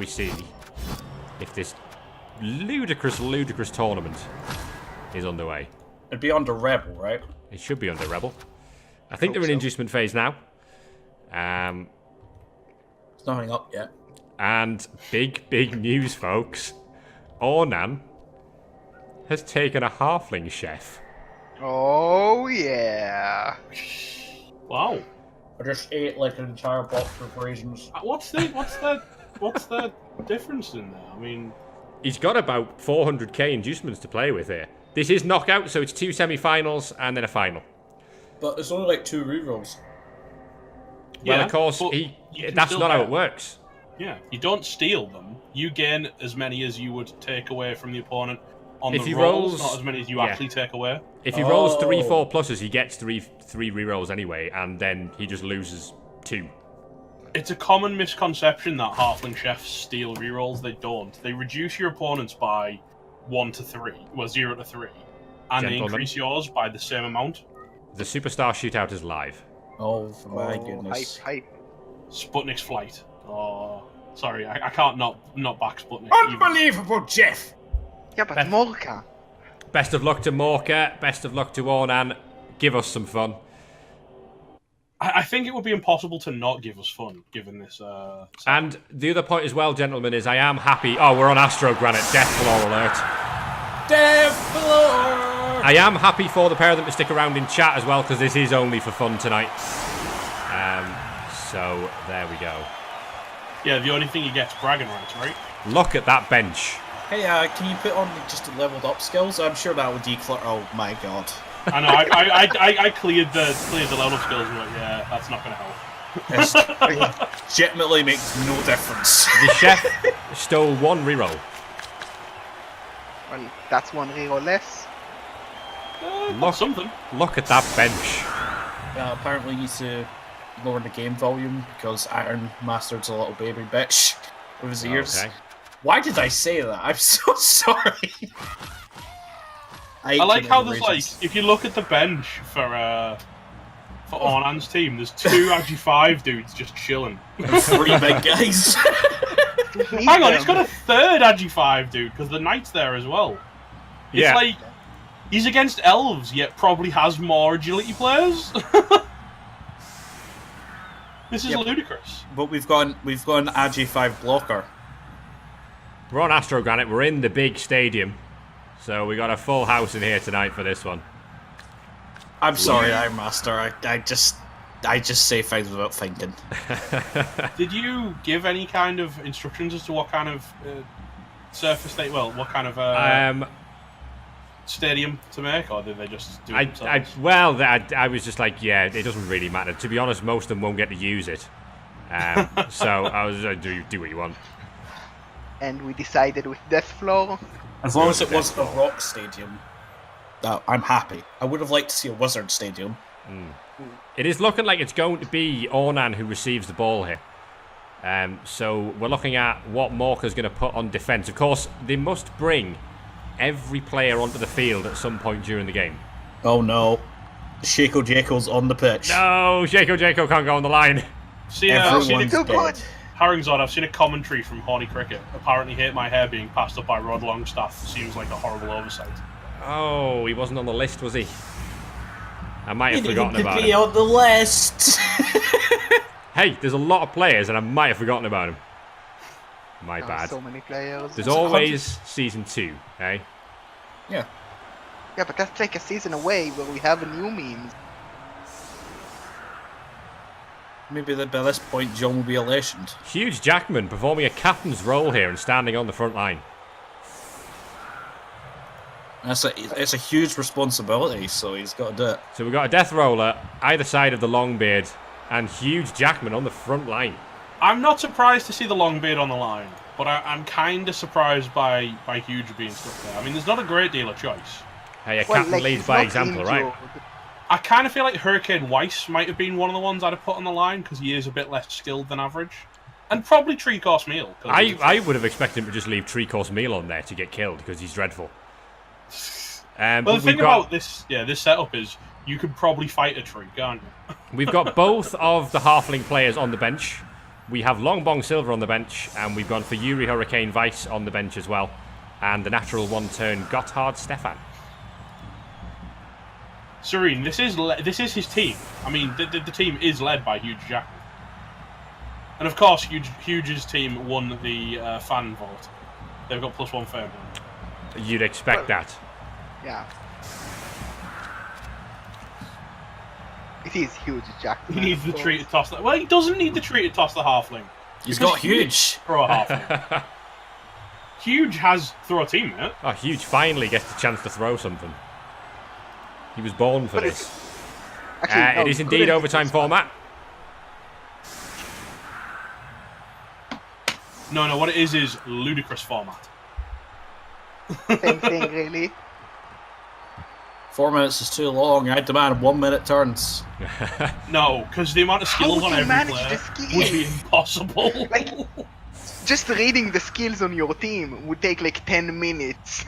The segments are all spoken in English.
we see if this ludicrous tournament is underway. It'd be under Rebel, right? It should be under Rebel. I think they're in inducement phase now. It's nothing up yet. And big news, folks. Ornan has taken a halfling chef. Oh yeah. Wow. I just ate like an entire box of raisins. What's the difference in there? I mean, He's got about 400k inducements to play with here. This is knockout, so it's 2 semi-finals and then a final. But it's only like 2 rerolls. Well, yeah, of course, that's not how it works. Yeah, you don't steal them. You gain as many as you would take away from the opponent on If the he rolls, rolls- not as many as you yeah. actually take away. If he rolls 3 4 pluses, he gets three rerolls anyway, and then he just loses 2. It's a common misconception that halfling chefs steal rerolls. They don't. They reduce your opponents by 1 to 3, well 0 to 3, and they increase yours by the same amount. The Superstar Shootout is live. Oh, for my goodness. Hype. Sputnik's flight. Oh, sorry, I can't not back Sputnik. Unbelievable, Jeff! Yeah, but Morka. Best of luck to Morka. Best of luck to Ornan. Give us some fun. I think it would be impossible to not give us fun, given this. And the other point as well, gentlemen, is I am happy. Oh, we're on Astro Granite. Death Floor alert. Death Floor! I am happy for the pair of them to stick around in chat as well, because this is only for fun tonight. So, there we go. Yeah, the only thing you get is bragging rights, right? Look at that bench. Hey, can you put on just the leveled up skills? I'm sure that would declutter. Oh my god. I know. I cleared the level of skills, but yeah, that's not going to help. It legitimately makes no difference. The chef stole 1 reroll. Well, that's 1 reroll less. Something. Look at that bench. Apparently, you need to lower the game volume because Iron Master's a little baby bitch with his ears. Okay. Why did I say that? I'm so sorry. I like how there's like, if you look at the bench for Ornan's team, there's 2 Agi 5 dudes just chilling. 3 big guys. Hang on, he's got a 3rd Agi 5 dude because the knight's there as well. It's like he's against elves, yet probably has more agility players. This is ludicrous. But we've got an Agi 5 blocker. We're on Astro Granite. We're in the big stadium. So we got a full house in here tonight for this one. I'm sorry, Iron Master. I just say things without thinking. Did you give any kind of instructions as to what kind of surface what kind of stadium to make, or did they just do it themselves? I was just like, yeah, it doesn't really matter. To be honest, most of them won't get to use it. So I was like, do what you want. And we decided with Death Floor. As long as it wasn't a rock stadium, I'm happy. I would have liked to see a wizard stadium. It is looking like it's going to be Ornan who receives the ball here. So we're looking at what Morka's going to put on defence. Of course, they must bring every player onto the field at some point during the game. Oh no. Shaco Jaco's on the pitch. No, Jaco can't go on the line. Everyone's dead. Harringzord, I've seen a commentary from Horny Cricket. Apparently hate my hair being passed up by Rod Longstaff seems like a horrible oversight. Oh, he wasn't on the list, was he? I might have forgotten about him. Be on the list. Hey, there's a lot of players and I might have forgotten about him. My bad. So many players. There's always season 2, eh? Yeah. Yeah, but that's like a season away where we have a new memes. Maybe by this point, John will be a legend. Huge Jackman performing a captain's role here and standing on the front line. It's a huge responsibility, so he's got to do it. So we've got a Death Roller either side of the Longbeard and huge Jackman on the front line. I'm not surprised to see the Longbeard on the line, but I'm kind of surprised by Huge being stuck there. I mean, there's not a great deal of choice. Hey, a captain leads by example, right? I kind of feel like Hurricane Weiss might have been one of the ones I'd have put on the line because he is a bit less skilled than average. And probably Tree Course Meal. I would have expected him to just leave Tree Course Meal on there to get killed because he's dreadful. Well, the thing about this setup is you could probably fight a tree, can't you? We've got both of the Halfling players on the bench. we have Long Bong Silver on the bench, and we've gone for Yuri Hurricane Vice on the bench as well, and the natural one-turn Gotthard Stefan. Serene, this is his team. I mean, the team is led by Huge Jackman. And of course, Huge's team won the fan vote. They've got +1 fame. You'd expect that. Yeah. It is Huge Jackman. He needs the tree to toss that. Well, he doesn't need the tree to toss the halfling. He's got Huge. Throw a halfling. Huge has throw a teammate. Oh, Huge finally gets the chance to throw something. He was born for this. Actually, it is indeed overtime format. No, what it is ludicrous format. Same thing, really. 4 minutes is too long. I demand 1 minute turns. No, because the amount of skills on every player would be impossible. Like, just reading the skills on your team would take like 10 minutes.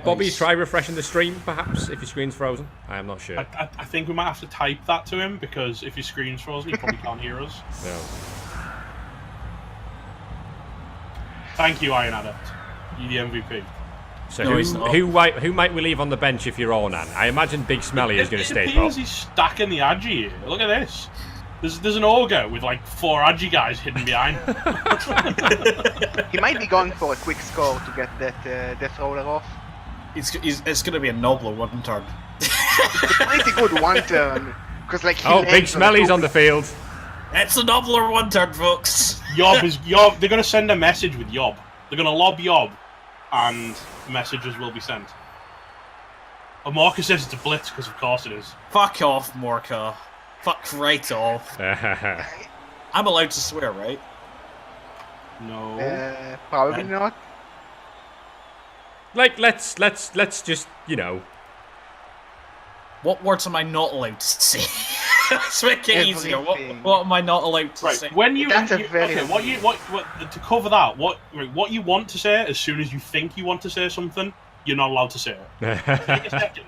Bobby, Nice. try refreshing the stream, perhaps, if your screen's frozen. I am not sure. I think we might have to type that to him, because if his screen's frozen, he probably can't hear us. No. Thank you, Iron Adept. You're the MVP. So No, he's not. who might we leave on the bench if you're Ornan? I imagine Big Smelly is going to stay It put. appears he's stacking the Agi here. Look at this. There's an ogre with like 4 Agi guys hidden behind him. He might be going for a quick score to get that Death Roller off. It's going to be a nobler one turn. It's a pretty good one turn. Because like Oh, Big Smelly's on the field. It's a nobler one turn, folks. Yob. They're going to send a message with Yob. They're going to lob Yob, and messages will be sent. Oh, Marcus says it's a blitz, because of course it is. Fuck off, Morka. Fuck right off. I'm allowed to swear, right? No. Probably not. Like, let's just, you know. What words am I not allowed to say? Let's make it easier. Everything. What am I not allowed to Right, say? when you, That's a you very okay, what to cover that, what you want to say, as soon as you think you want to say something, you're not allowed to say it. Take a second,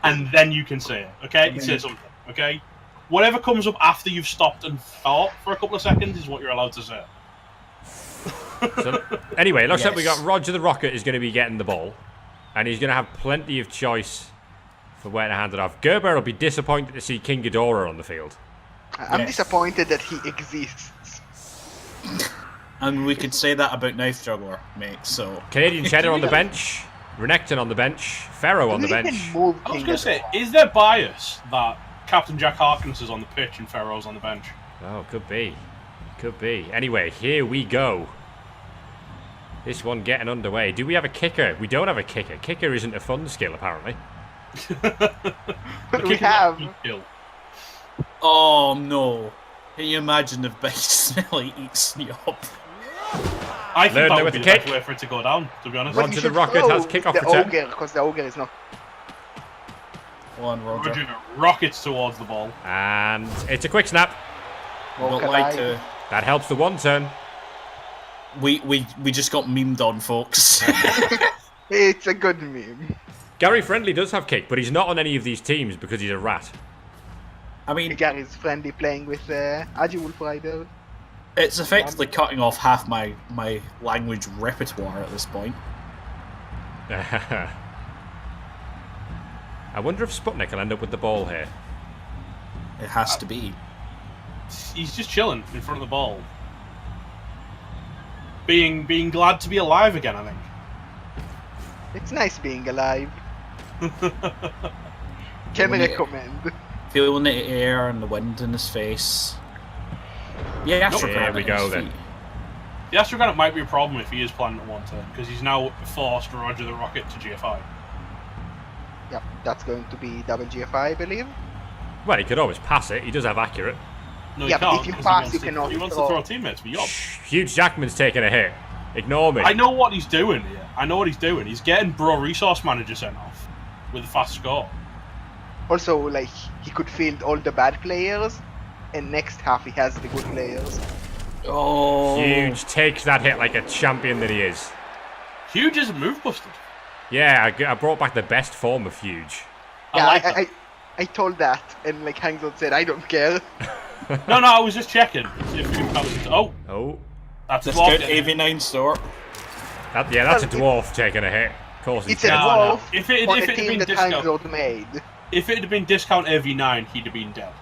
and then you can say it. Okay, you say something. Okay, whatever comes up after you've stopped and thought for a couple of seconds is what you're allowed to say. So, anyway, it looks like we Yes. got Roger the Rocket is going to be getting the ball, and he's going to have plenty of choice for where to hand it off. Gerbear will be disappointed to see King Ghidorah on the field. I'm Yes. disappointed that he exists. And we could say that about Knife Juggler, mate, so... Canadian Cheddar on the bench, Renekton on the bench, Pharaoh on the We can bench. move I was King going to say, Ghidorah. is there bias that Captain Jack Harkness is on the pitch and Pharaoh's on the bench? Oh, could be. Could be. Anyway, here we go. This one getting underway. Do we have a kicker? We don't have a kicker. Kicker isn't a fun skill, apparently. But we have. Oh, no. Can you imagine if Big Smelly eats me up? I think Lerner that would with be the the best kick. way for it to go down, to be honest. But Roger you the should Rocket throw has kick-off the return. ogre, because the ogre is not. Go on, Roger. Roger rockets towards the ball. And it's a quick snap. I don't Okay. like to... That helps the one turn. We just got memed on, folks. It's a good meme. Gary Friendly does have kick, but he's not on any of these teams because he's a rat. I mean, Gary's friendly playing with Agi Wolf Rider. it's effectively cutting off half my language repertoire at this point. I wonder if Sputnik will end up with the ball here. It has to be. He's just chilling in front of the ball. Being glad to be alive again, I think. It's nice being alive. Can When you- recommend. Feeling the air and the wind in his face. Yeah, Nope. Here we go then. The Astrogranite might be a problem if he is planning at one turn, because he's now forced Roger the Rocket to GFI. Yep, that's going to be double GFI, I believe. Well, he could always pass it. He does have accurate. No, Yeah, he but can't. if you 'cause pass, he wants you to- cannot He wants throw. to throw teammates with Yob. Huge Jackman's taking a hit. Ignore me. I know what he's doing here. I know what he's doing. He's getting Bro Resource Manager sent off with a fast score. Also, like, he could field all the bad players, and next half he has the good players. Oh. Huge takes that hit like a champion that he is. Huge isn't move busted. Yeah, I brought back the best form of Huge. I Yeah, like that. I told that, and like Harringzord said, I don't care. No, I was just checking. Oh. That's a good dwarf. AV9 store. That's a dwarf taking a hit. Of course It's a dwarf. If it for had the team been that discount, Harringzord made. if it had been discount AV9, he'd have been dead.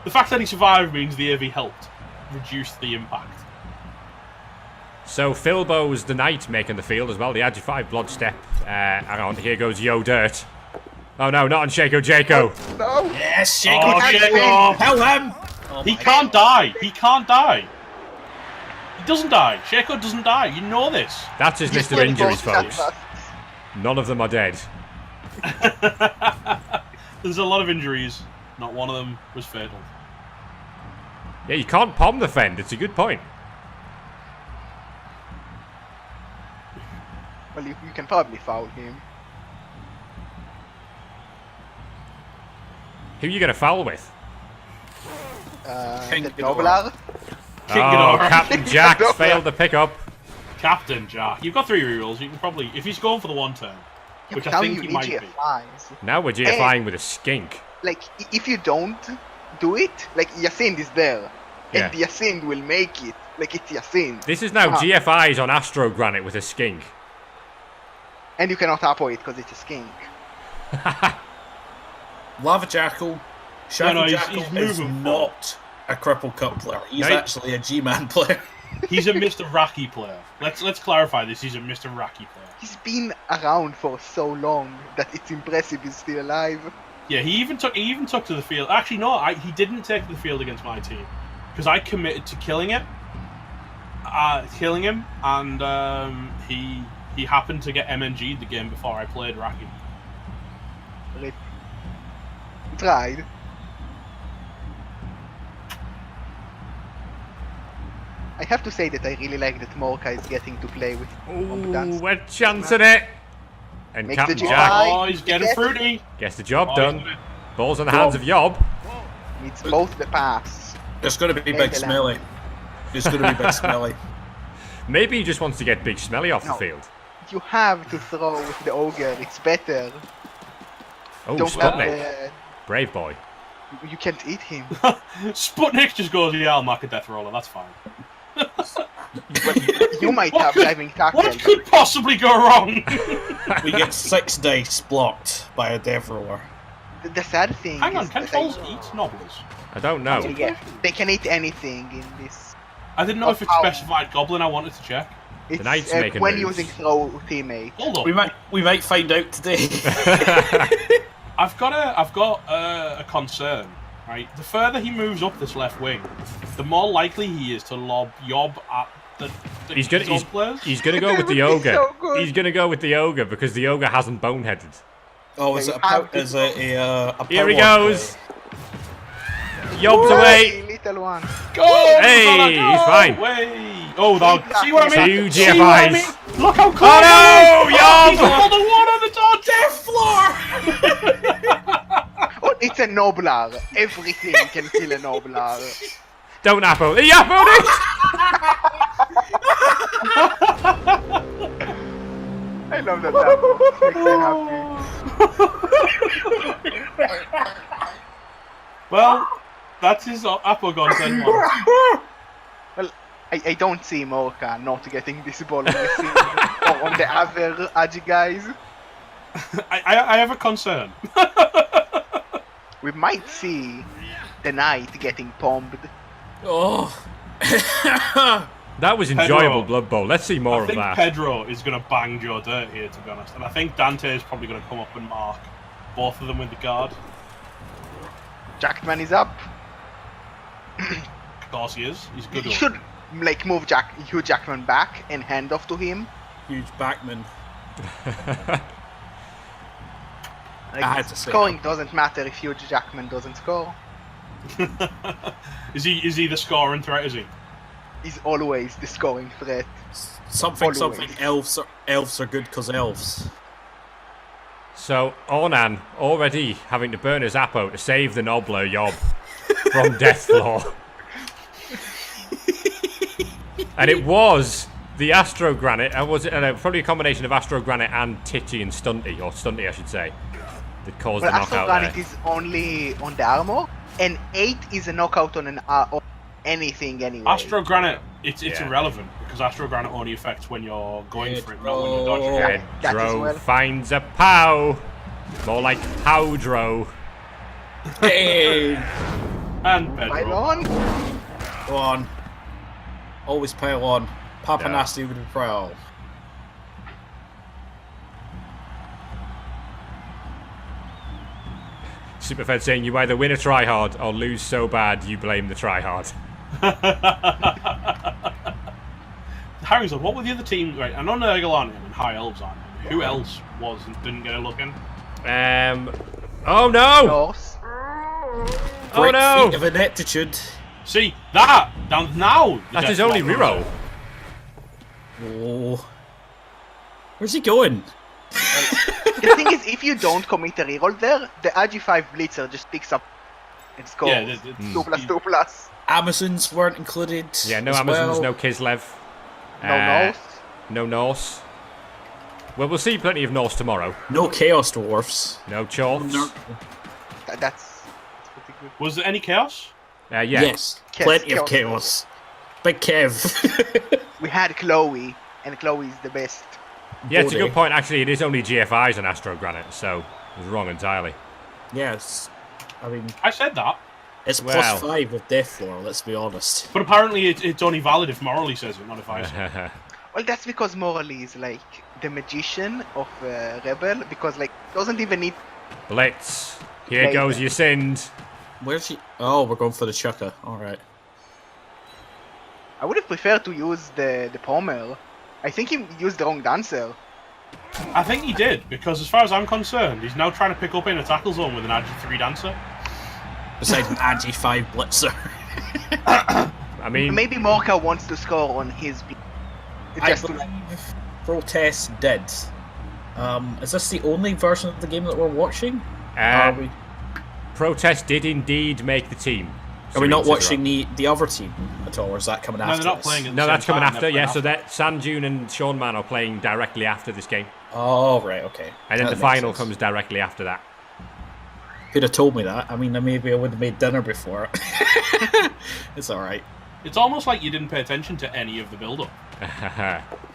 The fact that he survived means the AV helped reduce the impact. So Philbo's the knight making the field as well. The Agi5 blood step around. Here goes Yo Dirt. Oh no, not on Shaco Jaco. No! Yes, Shaco! Oh, Shaco! Help him! He can't die. He can't die. He doesn't die. Shaco doesn't die. You know this. That's his list of injuries, folks. None of them are dead. There's a lot of injuries. Not one of them was fatal. Yeah, you can't palm the fend. It's a good point. Well, you can probably foul him. Who are you going to foul with? The Noblar. Oh, Captain Jack failed the pickup. Captain Jack. You've got 3 rerolls. You can probably, if he's going for the 1 turn, which I think he might be. Now we're GFIing with a skink. Like, if you don't do it, like, Yacind is there. And the Yacind will make it. Like, it's Yacind. This is now GFIs on Astro Granite with a skink. And you cannot apo it because it's a skink. Lava Jackal. Shadow Jackal he's is not a Cripple Cup player. He's actually a G-Man player. He's a Mr. Raki player. Let's clarify this. He's a Mr. Raki player. He's been around for so long that it's impressive he's still alive. Yeah, he even took to the field. Actually, no, he didn't take to the field against my team because I committed to killing him, and he happened to get MNG'd the game before I played Raki. Rip. Tried. I have to say that I really like that Morka is getting to play with Competence. We're chancing it. And Makes Captain the Jack Oh, he's getting fruity. gets the job done. Ball's in the hands of Yob. Needs both the pass. It's going to be Big Smelly. It's going to be Big Smelly. Maybe he just wants to get Big Smelly off the field. You have to throw with the Ogre. It's better. Oh, Don't Sputnik. Brave boy. You can't eat him. Sputnik just goes, yeah, I'll mark a death roller. That's fine. You might have diving tackle. What could possibly go wrong? We get 6 dice blocked by a death roller. The sad thing Hang on, is can trolls eat nobles? I don't know. Yeah, they can eat anything in this. I didn't know if it specified goblin. I wanted to check. It's, The knight's making when moves. using throw teammate. Hold on. We might find out today. I've got a concern. Right, the further he moves up this left wing, the more likely he is to lob Yob at the He's gonna players. He's gonna go with the ogre. So good. He's gonna go with the ogre because the ogre hasn't boneheaded. Oh, is it a Here he power goes. Yob's away. Little one. Go! Hey, he's fine. Way. Oh, no. See what I mean? 2 See what I GFIs. mean? Look how cool Oh no, He's Yob! got the one on the top death floor. Oh, it's a Noblar. Everything can kill a Noblar. Don't apple. He appled it. I love that. Makes me happy. Well, that's his apple gone 10 1. Well, I don't see Morka not getting this ball on the scene or on the other Agi guys. I have a concern. We might see the knight getting bombed. Oh. That was enjoyable, Blood Bowl. Let's see more I of think that. Pedro is going to bang Joe Dirt here, to be honest. And I think Dante is probably going to come up and mark both of them with the guard. Jackman is up. Of course he is. He's good. You should like move Hugh Jackman back and hand off to him. Huge backman. Like, I had to say scoring doesn't matter if Hugh Jackman doesn't score. Is he the scoring threat? Is he? He's always the scoring threat. Something. Always. Elves are good because elves. So Ornan already having to burn his Appo to save the Nobler Yob from death floor. And it was the Astro Granite, was it probably a combination of Astro Granite and Titchy and Stunty, or Stunty I should say, that caused Well, the Astro knockout Granite there. is only on the armor, and 8 is a knockout on on anything anyway. Astro Granite, it's Yeah. irrelevant because Astro Granite only affects when you're going for it, not when you're dodging. Yeah, that as Pedro well. finds a pow. More like Powdro. Hey! And Right Pedro. on. Go on. Always pile on. Papa Yeah. Nasty with the prowl. Superfed saying you either win a tryhard or lose so bad you blame the tryhard. Harringzord, what were the other teams? Right, I know Nurgle aren't in and High Elves aren't in. Who else was and didn't get a look in? Oh no! Norse. Oh Great no! feat of ineptitude. See, that, down now! That's his only reroll. Oh. Where's he going? The thing is, if you don't commit a reroll there, the RG5 Blitzer just picks up and scores. Yeah, 2+2+. Amazons weren't included. Yeah, no as Amazons, well. no Kislev. No Norse. No Norse. Well, we'll see plenty of Norse tomorrow. No Chaos Dwarfs. No Chorfs. That's pretty good. Was there any chaos? Yeah. Yes. Plenty of Chaos. Big Kev. We had Chloe, and Chloe is the best. Yeah, it's a Bodhi. good point. Actually, it is only GFIs on Astro Granite, so it was wrong entirely. Yes. I mean, I said that. it's Well. +5 with Death Floor, let's be honest. But apparently it's only valid if Morally says it, not if I say it. Well, that's because Morally is like the magician of Rebel, because like doesn't even need. Blitz. Here Later. goes your sins. Where's he? Oh, we're going for the Chukka. Alright. I would have preferred to use the Pommel. I think he used the wrong dancer. I think he did, because as far as I'm concerned, he's now trying to pick up in a tackle zone with an Agi 3 dancer. Besides an Agi5 Blitzer. I mean, Maybe Morka wants to score on his. I Just to, believe Protest did. Is this the only version of the game that we're watching? Are we Protest did indeed make the team. are we not Serena watching the other team at all, or is that coming No, after they're not this? playing at the No, same that's coming time, after, they're yeah. playing So that Sanjun and Sean Man are playing directly after this game. Oh, right, okay. And then That the makes final sense. comes directly after that. Could have told me that. I mean, maybe I would have made dinner before. It's alright. It's almost like you didn't pay attention to any of the build-up.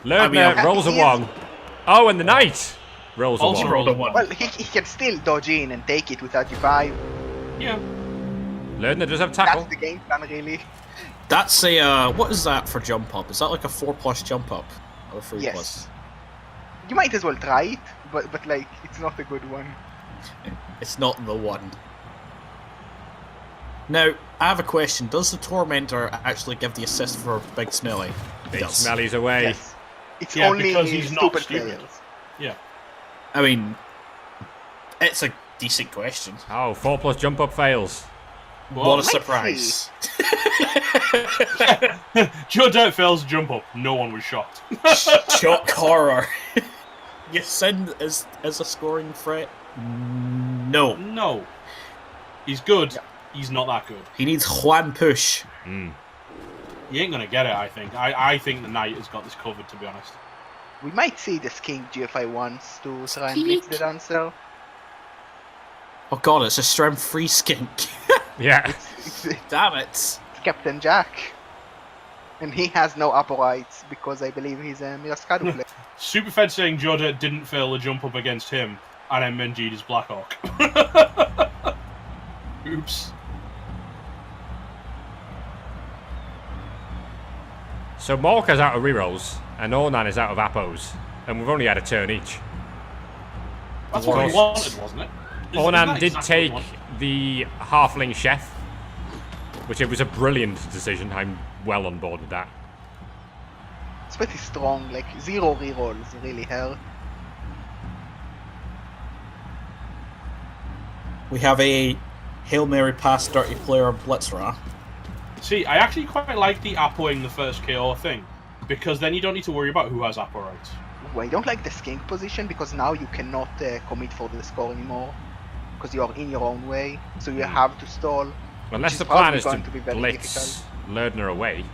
Lerner rolls a 1. Oh, and the Knight rolls a Also 1. rolled a one. well, he can still dodge in and take it with RG5. Yeah. Lerner does have tackle. That's the game plan, really. That's a, what is that for jump up? Is that like a 4+ jump up? Or a 3+? Yes. You might as well try it, but like, it's not a good one. It's not the one. Now, I have a question. Does the Tormentor actually give the assist for Big Smelly? It Big does. Smelly's away. Yes. It's Yeah, only because he's not stupid stupid. players. Yeah. I mean, it's a decent question. Oh, 4+ jump up fails. What a Let's surprise. Joe Dirt fails to jump up. No one was shocked. Shock horror. Yasin is a scoring threat? No. No. He's good. He's not that good. He needs Juan push. He ain't gonna get it, I think. I think the Knight has got this covered, to be honest. We might see the Skink GFI once to try and blitz the dancer. Oh god, it's a strength 3 skink. Yeah. It's Damn it. Captain Jack. And he has no upper rights because I believe he's a Mirascado player. Superfed saying Joe Dirt didn't fail the jump up against him, and then Menjid is Blackhawk. Oops. So Morka's out of rerolls, and Ornan is out of appos, and we've only had a turn each. That's what we wanted, wasn't it? Isn't Ornan that did exactly take what we wanted? the Halfling Chef, which it was a brilliant decision. I'm well on board with that. It's pretty strong, like 0 rerolls really hurt. We have a Hail Mary pass dirty player Blitzra. See, I actually quite like the Apoing the first KO thing, because then you don't need to worry about who has Apo rights. Ooh, I don't like the Skink position because now you cannot commit for the score anymore. Because you are in your own way, so you have to stall. Unless is the plan probably is to going to be very blitz Lerner away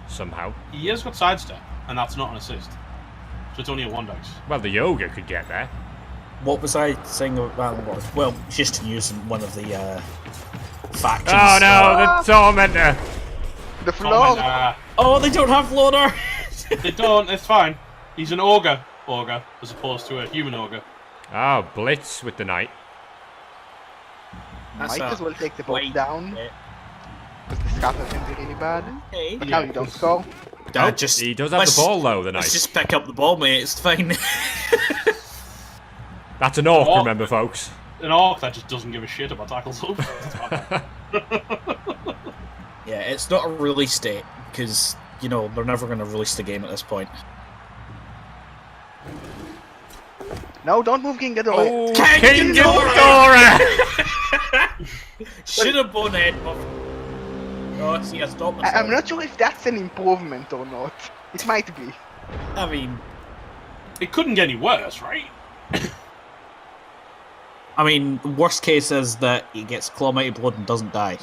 somehow. He has got sidestep, and that's not an assist. So it's only a 1 dice. Well, the Yoga could get there. What was I saying about Battlelord? Well, just to use one of the factions. Oh no, the Tormentor! The floor. Oh, they don't have loader! They don't, it's fine. He's an ogre, as opposed to a human ogre. Oh, Blitz with the Knight. Might as well take the boat down. Because the scatter can be really bad. Hey. But now you don't score. He does have the ball though, the Knight. Let's just pick up the ball, mate. It's fine. That's an orc, remember, folks. An orc that just doesn't give a shit about tackles. Yeah, it's not a release date, because, you know, they're never going to release the game at this point. No, don't move King Ghidorah. Oh, King Ghidorah! Should have bonehead. Oh, see, I stopped myself. I'm not sure if that's an improvement or not. It might be. I mean... It couldn't get any worse, right? I mean, worst case is that he gets claw-mighty blood and doesn't die.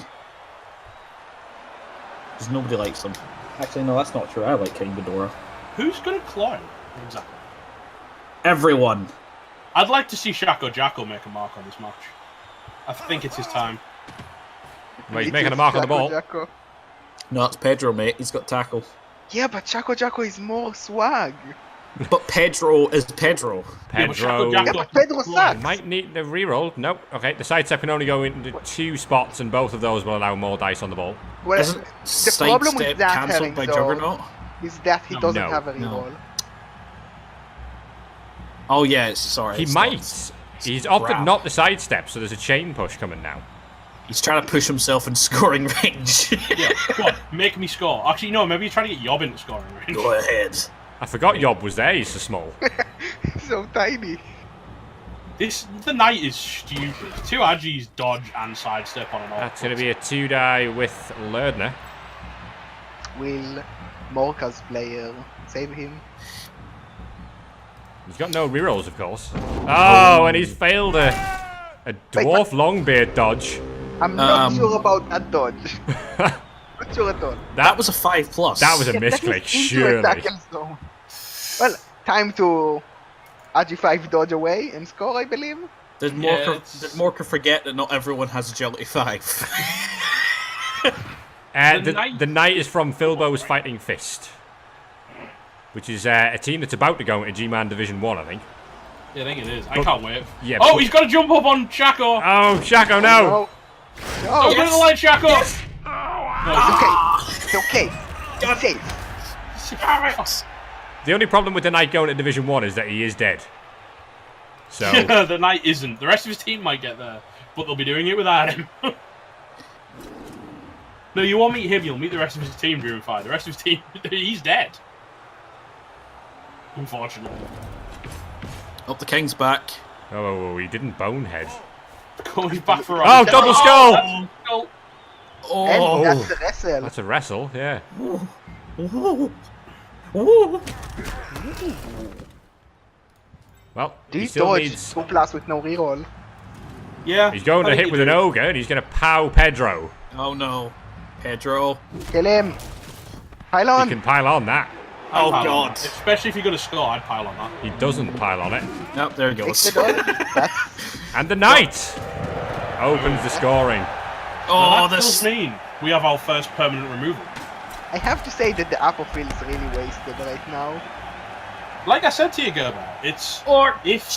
Because nobody likes him. Actually, no, that's not true. I like King Ghidorah. Who's going to claw him? Exactly. Everyone. I'd like to see Shaco Jacko make a mark on this match. I think it's his time. Well, he's making a mark on the ball. Jacko. No, it's Pedro, mate. He's got tackle. Yeah, but Shaco Jacko is more swag. But Pedro is Pedro. Pedro. Yeah, but Pedro sucks. Might need the reroll. Nope. Okay, the sidestep can only go into 2 spots, and both of those will allow more dice on the ball. Well, Isn't the problem with that cancelled by Juggernaut? is that he doesn't have a reroll. No. Oh yeah, sorry. He might. He's opted not the sidestep, so there's a chain push coming now. He's trying to push himself in scoring range. Yeah, come on, make me score. Actually, no, maybe he's trying to get Yob into scoring range. Go ahead. I forgot Yob was there, he's so small. So tiny. The Knight is stupid. 2 Agis dodge and sidestep on an orc. That's going to be a 2-die with Lerdner. Will Morka's player save him? He's got no rerolls, of course. Oh, and he's failed a dwarf longbeard dodge. I'm not sure about that dodge. Not sure at all. That was a 5+. That was a misclick, surely. Well, time to Agi5 dodge away and score, I believe. Did Morka forget that not everyone has agility 5? The Knight is from Filbo's Fighting Fist, which is a team that's about to go into G-Man Division 1, I think. Yeah, I think it is. I can't wait. Yeah, oh, he's got to jump up on Shaco! Oh, Shaco, no! Don't go to the line, Shaco! Yes. It's okay. It's safe. The only problem with the Knight going to Division 1 is that he is dead. So the Knight isn't. The rest of his team might get there, but they'll be doing it without him. No, you won't meet him, you'll meet the rest of his team during fight. The rest of his team, he's dead. Unfortunately. Oh, the King's back. Oh, he didn't bonehead. He's back for Oh, double skull! Oh, that's a wrestle. That's a wrestle, yeah. Well, he still needs 2+ with no reroll. Yeah. He's going to hit with an ogre, and he's going to pow Pedro. Oh no, Pedro. Kill him. Pile on. He can pile on that. Oh god. Especially if you're going to score, I'd pile on that. He doesn't pile on it. Nope, there he goes. And the Knight opens the scoring. Oh, this mean we have our first permanent removal. I have to say that the apple feels really wasted right now. Like I said to you, Gerbear, it's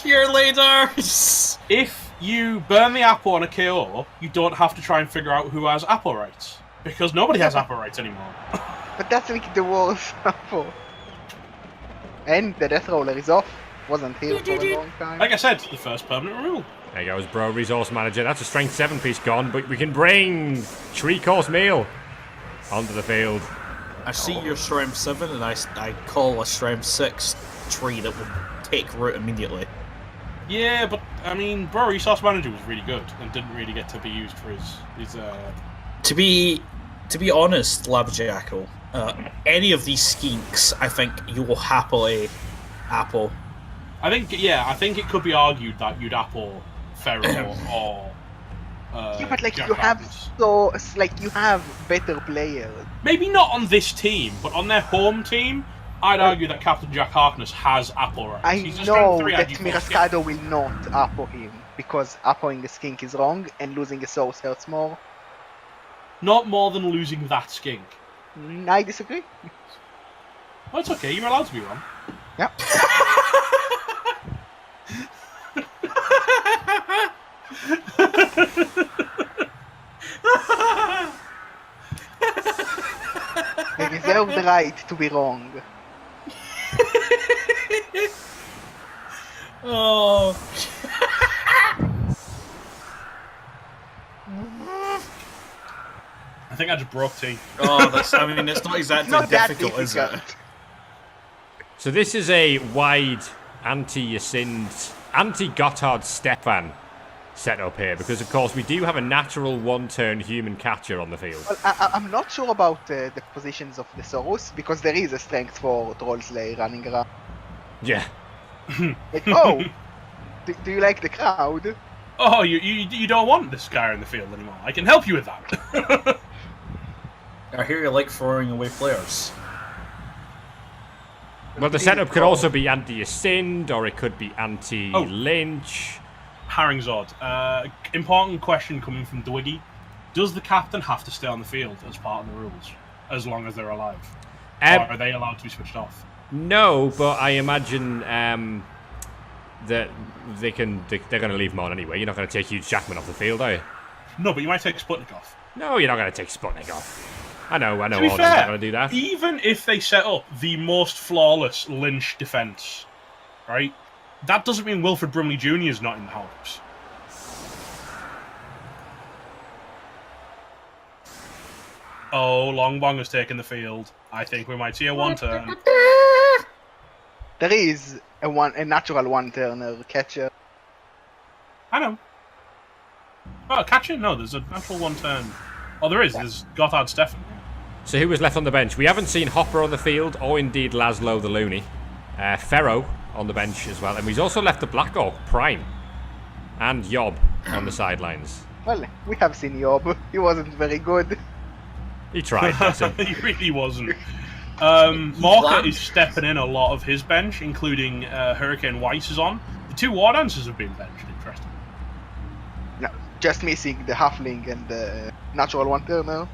cheerleaders. If you burn the apple on a KO, you don't have to try and figure out who has apple rights because nobody has apple rights anymore. But that's like the worst apple. And the death roller is off. Wasn't here for a long time. Like I said, the first permanent removal. There goes Bro Resource Manager. That's a strength 7 piece gone, but we can bring 3-course meal onto the field. I see your strength 7 and I call a strength 6 tree that would take root immediately. Yeah, but I mean, Bro Resource Manager was really good and didn't really get to be used for his To be honest, Labjackal, any of these skinks, I think you will happily apple. I think it could be argued that you'd apple Ferro or yeah, but like Jack you have Adams. you have better players. Maybe not on this team, but on their home team, I'd argue that Captain Jack Harkness has Apple rights. I He's a know strength 3 that Agi4 Mirascado will not Apo him, because Apoing a skink is wrong, and losing a source hurts more. Not more than losing that skink. I disagree. Oh, it's okay, you're allowed to be wrong. Yeah. I reserve the right to be wrong. Oh. I think I just broke tea. Oh, that's, I mean, it's not exactly Not that difficult, is it? So this is a wide anti-Yacind, anti-Gotthard Stefan setup here, because of course we do have a natural one-turn human catcher on the field. Well, I'm not sure about the positions of the Soros, because there is a strength for Trollsley running around. Yeah. Like, oh, do you like the crowd? Oh, you don't want this guy in the field anymore. I can help you with that. I hear you like throwing away players. Well, the setup could also be anti-Yacind, or it could be anti-Lynch. Harringzord. Important question coming from Dwiggy. Does the captain have to stay on the field as part of the rules, as long as they're alive? Or are they allowed to be switched off? No, but I imagine that they're going to leave him on anyway. You're not going to take Hugh Jackman off the field, are you? No, but you might take Sputnik off. No, you're not going to take Sputnik off. I know. To be Orden's fair, not going to do that. even if they set up the most flawless Lynch defence, right? That doesn't mean Wilfred Brimley Jr. is not in the house. Oh, Longbong has taken the field. I think we might see a one-turn. There is a natural one-turner catcher. I know. Oh, catcher? No, there's a natural one-turn. Oh, there is. There's Gotthard Stefan. So who was left on the bench? We haven't seen Hopper on the field, or indeed Laszlo the Looney. Ferro on the bench as well. And we've also left the Black Orc, Prime, and Yob on the sidelines. Well, we have seen Yob. He wasn't very good. He tried, bless him. He really wasn't. Morka is stepping in a lot of his bench, including Hurricane Weiss is on. The two War Dancers have been benched, interesting. No, just missing the Halfling and the natural one-turner.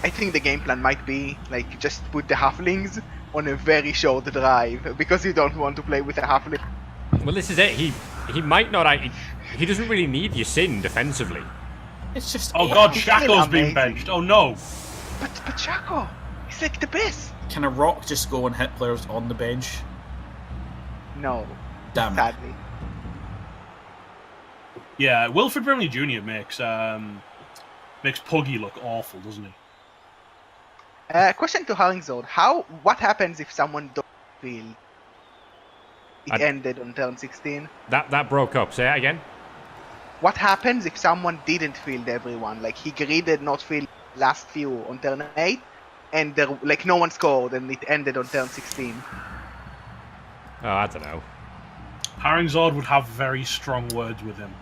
I think the game plan might be, like, just put the Halflings on a very short drive, because you don't want to play with a Halfling. Well, this is it. He might not... He doesn't really need Yacind defensively. It's just... Oh god, he's Shaco's still being amazing. benched. Oh no. But Chaco, he's like the best. Can a rock just go and hit players on the bench? No, Damn it. sadly. Yeah, Wilfred Brimley Jr. makes Puggy look awful, doesn't he? Question to Harringzord. What happens if someone don't feel it ended on turn 16? That broke up. Say it again. What happens if someone didn't field everyone? Like, he greeded not field last few on turn 8, and there, like, no one scored, and it ended on turn 16. Oh, I don't know. Harringzord would have very strong words with him.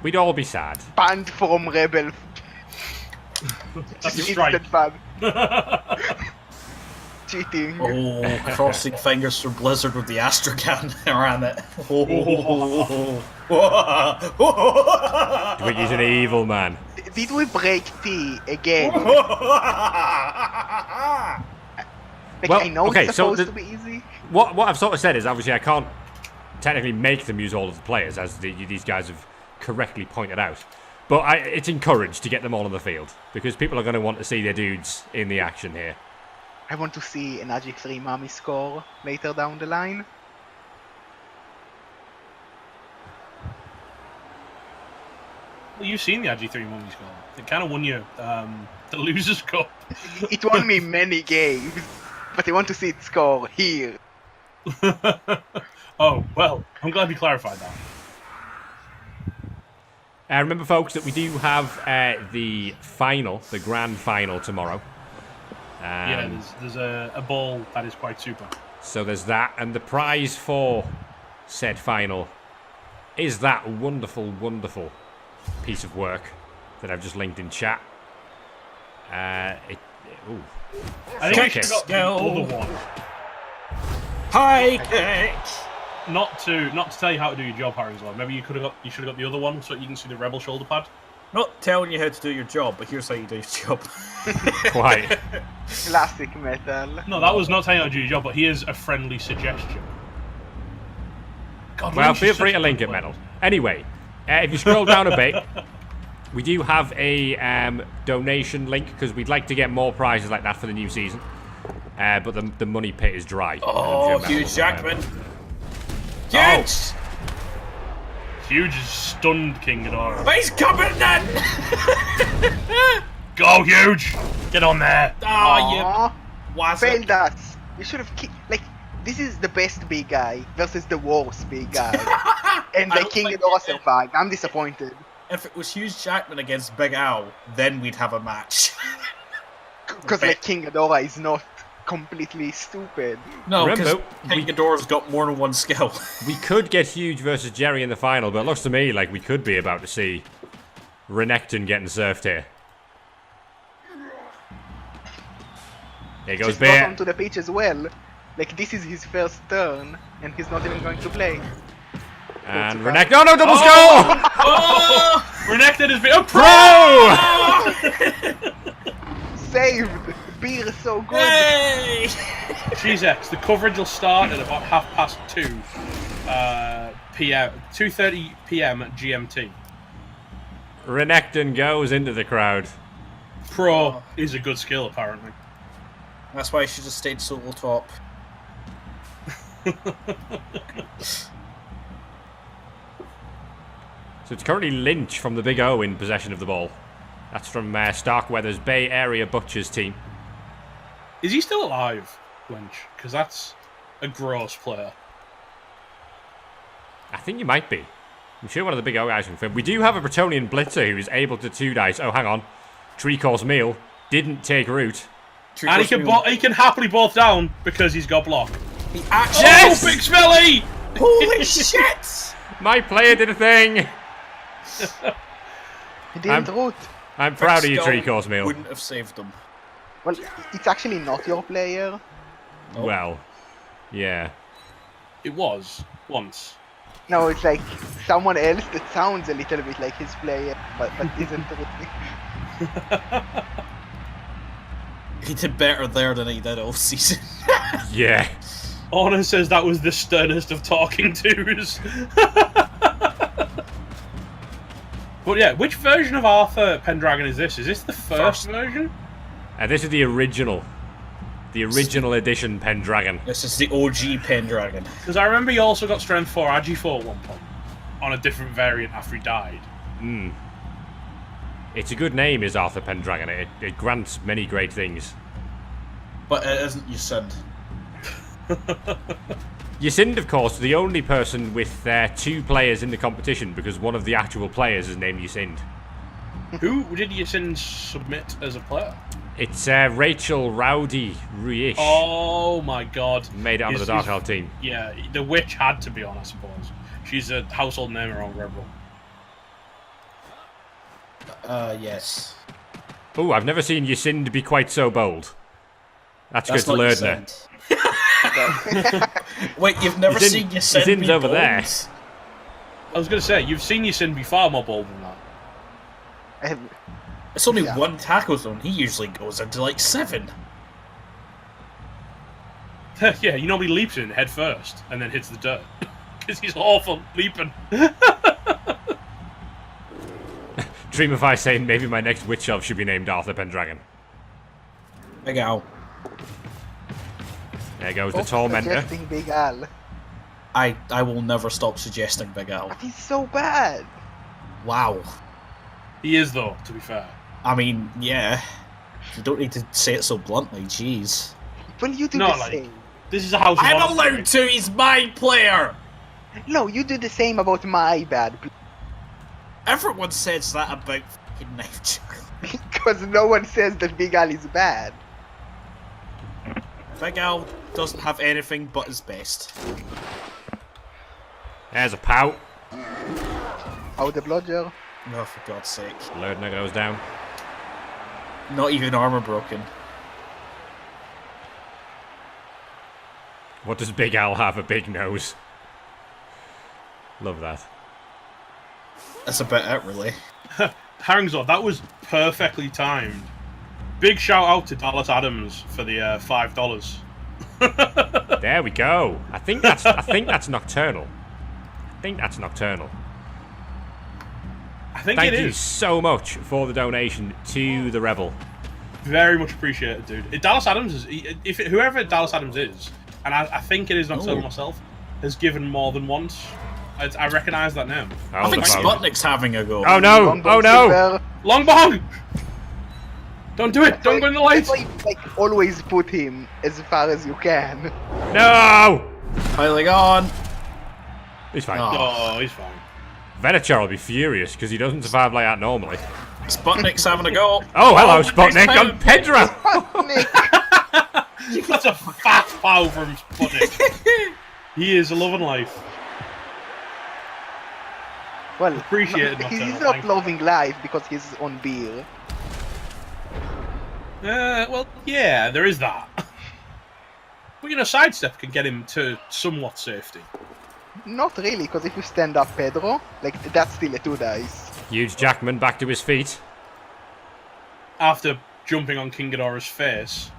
We'd all be sad. Banned from Rebel. That's a Just strike. instant ban. Cheating. Oh, crossing fingers for Blizzard with the Astrogan around it. Twiggy's an evil man. Did we break T again? Like, Well, I know okay, it's so supposed to be easy. What I've sort of said is, obviously, I can't technically make them use all of the players, as these guys have correctly pointed out. But it's encouraged to get them all on the field, because people are going to want to see their dudes in the action here. I want to see an Agi 3 Mami score later down the line. Well, you've seen the Agi3 Mummy score. It kind of won you the Losers' Cup. It won me many games, but I want to see it score here. Oh, well, I'm glad we clarified that. Remember, folks, that we do have the final, the grand final tomorrow. Yeah, there's a ball that is quite super. So there's that, and the prize for said final is that wonderful, wonderful piece of work that I've just linked in chat. I think you should have got the other one. High kick! Not to tell you how to do your job, Harringzord. Maybe you should have got the other one so you can see the Rebel shoulder pad. Not telling you how to do your job, but here's how you do your job. Quite. Classic metal. No, that was not telling you how to do your job, but here's a friendly suggestion. God, well, feel free to link it, Metal. Anyway, if you scroll down a bit, we do have a donation link because we'd like to get more prizes like that for the new season. But the money pit is dry. Oh, Huge Jackman. Huge! Huge is stunned King Ghidorah. But he's coming then! Go, Huge! Get on there! Oh, you failed us. You should have kicked. Like, this is the best big guy versus the worst big guy. And the King Ghidorah survived. I'm disappointed. If it was Huge Jackman against Big Al, then we'd have a match. Because like King Ghidorah is not completely stupid. No, because King Ghidorah's got more than one skill. We could get Huge versus Jerry in the final, but it looks to me like we could be about to see Renekton getting surfed here. There goes Bear. Just onto the pitch as well. Like, this is his first turn, and he's not even going to play. And Renekton. Oh no, double skull! Oh! Renekton has been a pro! Saved! Beer is so good! Hey! GZX, the coverage will start at about 2:30 p.m. 2:30 p.m. GMT. Renekton goes into the crowd. Pro is a good skill, apparently. That's why I should have stayed solo top. So it's currently Lynch from the Big O in possession of the ball. That's from Starkweather's Bay Area Butchers team. Is he still alive, Lynch? Because that's a gross player. I think you might be. I'm sure one of the Big O guys can film. We do have a Bretonian Blitzer who is able to 2-dice. Oh, hang on. 3-course meal. Didn't take root. And he can happily both down because he's got block. He actually... Yes! Oh, Big Smelly! Holy shit! My player did a thing! He didn't root. I'm proud of you, 3-course meal. Wouldn't have saved them. Well, it's actually not your player. Oh. Well, yeah. It was, once. No, it's like someone else that sounds a little bit like his player, but isn't really. He did better there than he did all season. Yeah. Honor says that was the sternest of talking tos. But yeah, which version of Arthur Pendragon is this? Is this the first version? This is the original. The original edition Pendragon. This is the OG Pendragon. Because I remember he also got Strength 4 Agi 4 at one point. On a different variant after he died. Hmm. It's a good name, is Arthur Pendragon. It grants many great things. But it isn't Ysend. Ysend, of course, the only person with 2 players in the competition because one of the actual players is named Ysend. Who did Ysend submit as a player? It's Rachel Rowdy Ruish. Oh my god. Made it onto the Dark Elf team. Yeah, the witch had to be on, I suppose. She's a household name around REBBL. Yes. Oh, I've never seen Ysend be quite so bold. That's good to learn there. Wait, you've never seen Ysend be over bold? there. I was going to say, you've seen Ysend be far more bold than that. It's only one tackle zone. He usually goes into like 7. Yeah, he normally leaps in head first and then hits the dirt. Because he's awful leaping. Dreamify saying maybe my next witch elf should be named Arthur Pendragon. Big Al. There goes the Tormentor. Suggesting Big Al. I will never stop suggesting Big Al. But he's so bad. Wow. He is, though, to be fair. I mean, yeah. You don't need to say it so bluntly, jeez. Well, you do No, the like, same. This is a house of I'm honor. allowed to, he's my player! No, you do the same about my bad player. Everyone says that about fucking Knife Jack. Because no one says that Big Al is bad. Big Al doesn't have anything but his best. There's a pout. Oh, the bludger. Oh, for God's sake. Lurdner goes down. Not even armor broken. What does Big Al have? A big nose. Love that. That's about it, really. Harringzord, that was perfectly timed. Big shout out to Dallas Adams for the $5. There we go. I think that's nocturnal. Thank it you is. so much for the donation to the Rebel. Very much appreciated, dude. Dallas Adams is whoever Dallas Adams is, and I think it is Nocturnal myself, has given more than once. I recognise that name. I think Sputnik's having a go. Oh no! Oh no! Long bong! Don't do it! Don't go in the lights! Like, always put him as far as you can. No! Piling on. He's fine. Oh, he's fine. Venator will be furious because he doesn't survive like that normally. Sputnik's having a go. Oh, hello, Sputnik on Pedro! That's a fat foul from Sputnik. He is loving life. Well, appreciated. He's not loving life because he's on beer. Well, yeah, there is that. But sidestep can get him to somewhat safety. Not really, because if you stand up Pedro, like, that's still a 2 dice. Huge Jackman back to his feet. After jumping on King Ghidorah's face.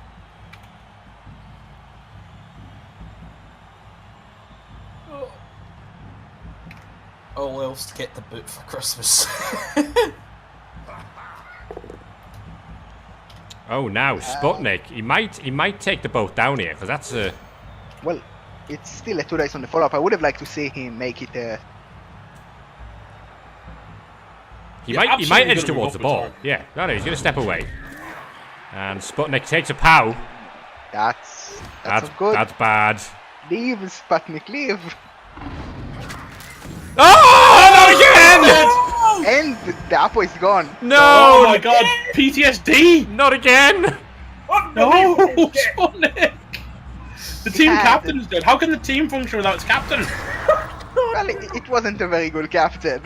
All else to get the boot for Christmas. Oh, now Sputnik. He might take the boat down here because that's a. Well, it's still a 2 dice on the follow-up. I would have liked to see him make it a. He might edge towards the ball. Yeah, no, he's going to step away. And Sputnik takes a pow. That's good. That's bad. Leave, Sputnik, leave. Oh, not again! And the Apo is gone. No! Oh my god, PTSD! Not again! No, Sputnik! The team captain's dead. How can the team function without its captain? Well, it wasn't a very good captain.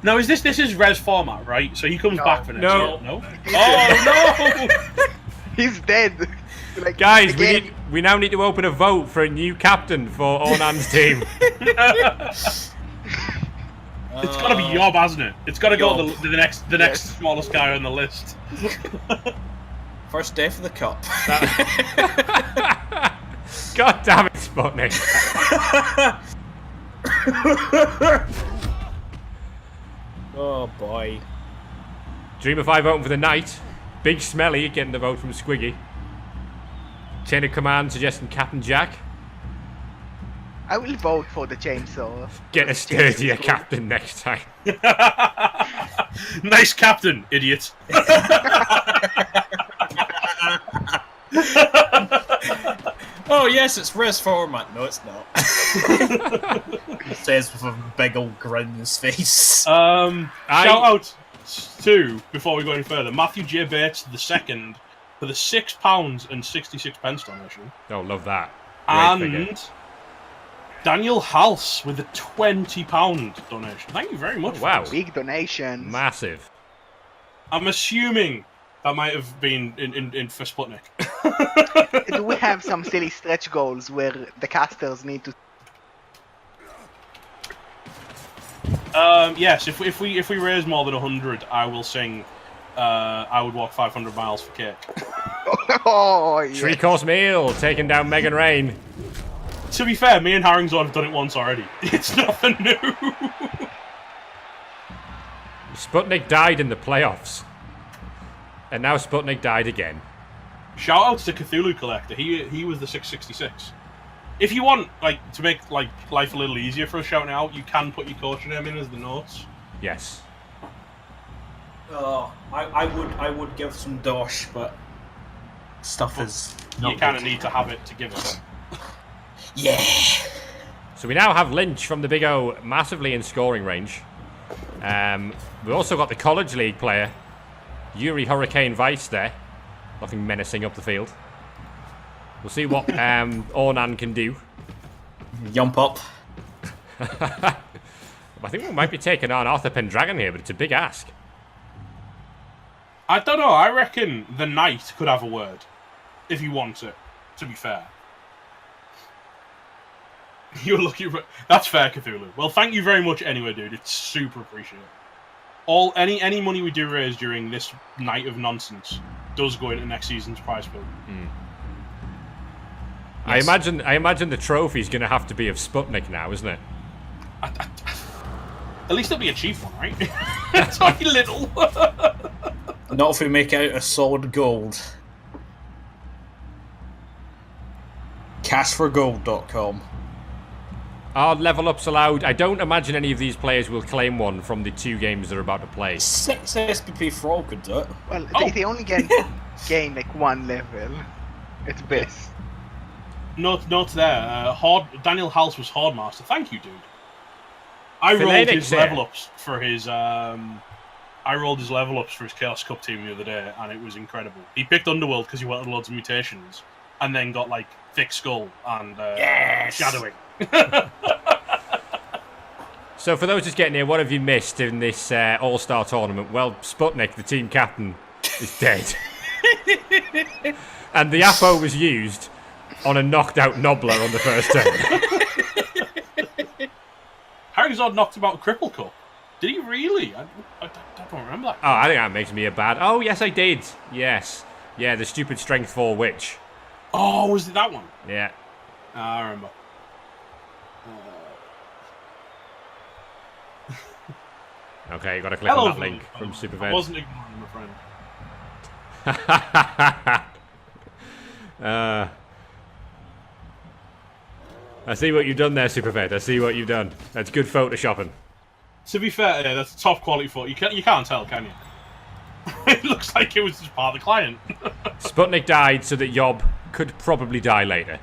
No, this is res format, right? So he comes back for next year. No. Oh no! He's dead. Like, guys, we now need to open a vote for a new captain for Ornan's team. It's got to be Yob, hasn't it? It's got to go to the next smallest guy on the list. First day for the cup. God damn it, Sputnik. Oh boy. Dreamer 5 voting for the knight. Big Smelly getting the vote from Squiggy. Chain of command suggesting Captain Jack. I will vote for the chainsaw. Get a sturdier captain next time. Nice captain, idiot. Oh yes, it's res format. No, it's not. He says with a big old grin on his face. Shout out to, before we go any further, Matthew J. Bates II for the £6.66 donation. Oh, love that. Great figure. And Daniel Hals with a £20 donation. Thank you very much. Oh, wow. Big donations. Massive. I'm assuming that might have been in for Sputnik. Do we have some silly stretch goals where the casters need to? Yes, if we raise more than 100, I will sing. I would walk 500 miles for cake. Oh, yeah. 3-course meal, taking down Megan Rain. To be fair, me and Harringzord have done it once already. It's nothing new. Sputnik died in the playoffs. And now Sputnik died again. Shout out to Cthulhu Collector. He was the 666. If you want to make life a little easier for us shouting out, you can put your coach name in as the notes. Yes. I would give some dosh, but stuff is. You kind of need to have it to give it. Yeah. So we now have Lynch from the Big O massively in scoring range. We've also got the College League player, Yuri Hurricane Vice there, looking menacing up the field. We'll see what Ornan can do. Jump up. I think we might be taking on Arthur Pendragon here, but it's a big ask. I don't know. I reckon the knight could have a word if he wants it. To be fair, you're lucky. That's fair, Cthulhu. Well, thank you very much anyway, dude. It's super appreciated. Any money we do raise during this night of nonsense does go into next season's prize pool. Yes. I imagine the trophy's going to have to be of Sputnik now, isn't it? At least it'll be a cheap one, right? It's only little. Not if we make out a solid gold. Cashforgold.com. Are level ups allowed? I don't imagine any of these players will claim one from the 2 games they're about to play. 6 SPP for all could do it. Well, they only gain like 1 level at best. Note there. Daniel Hals was Hordmaster. Thank you, dude. I rolled his level ups for his. I rolled his level ups for his Chaos Cup team the other day, and it was incredible. He picked Underworld because he wanted loads of mutations, and then got like Thick Skull and Shadowing. So for those just getting here, what have you missed in this All-Star tournament? Well, Sputnik, the team captain, is dead. And the Apo was used on a knocked-out Nobbler on the first turn. Harringzord knocked him out of Cripple Cup. Did he really? I don't remember that. Oh, I think that makes me a bad... Oh, yes, I did. Yes. Yeah, the stupid Strength 4 Witch. Oh, was it that one? Yeah. I remember. Okay, you got to click on that link from Supervet. I wasn't ignoring my friend. I see what you've done there, Supervet. I see what you've done. That's good photoshopping. To be fair, yeah, that's top quality photo. You can't tell, can you? It looks like it was just part of the client. Sputnik died so that Yob could probably die later.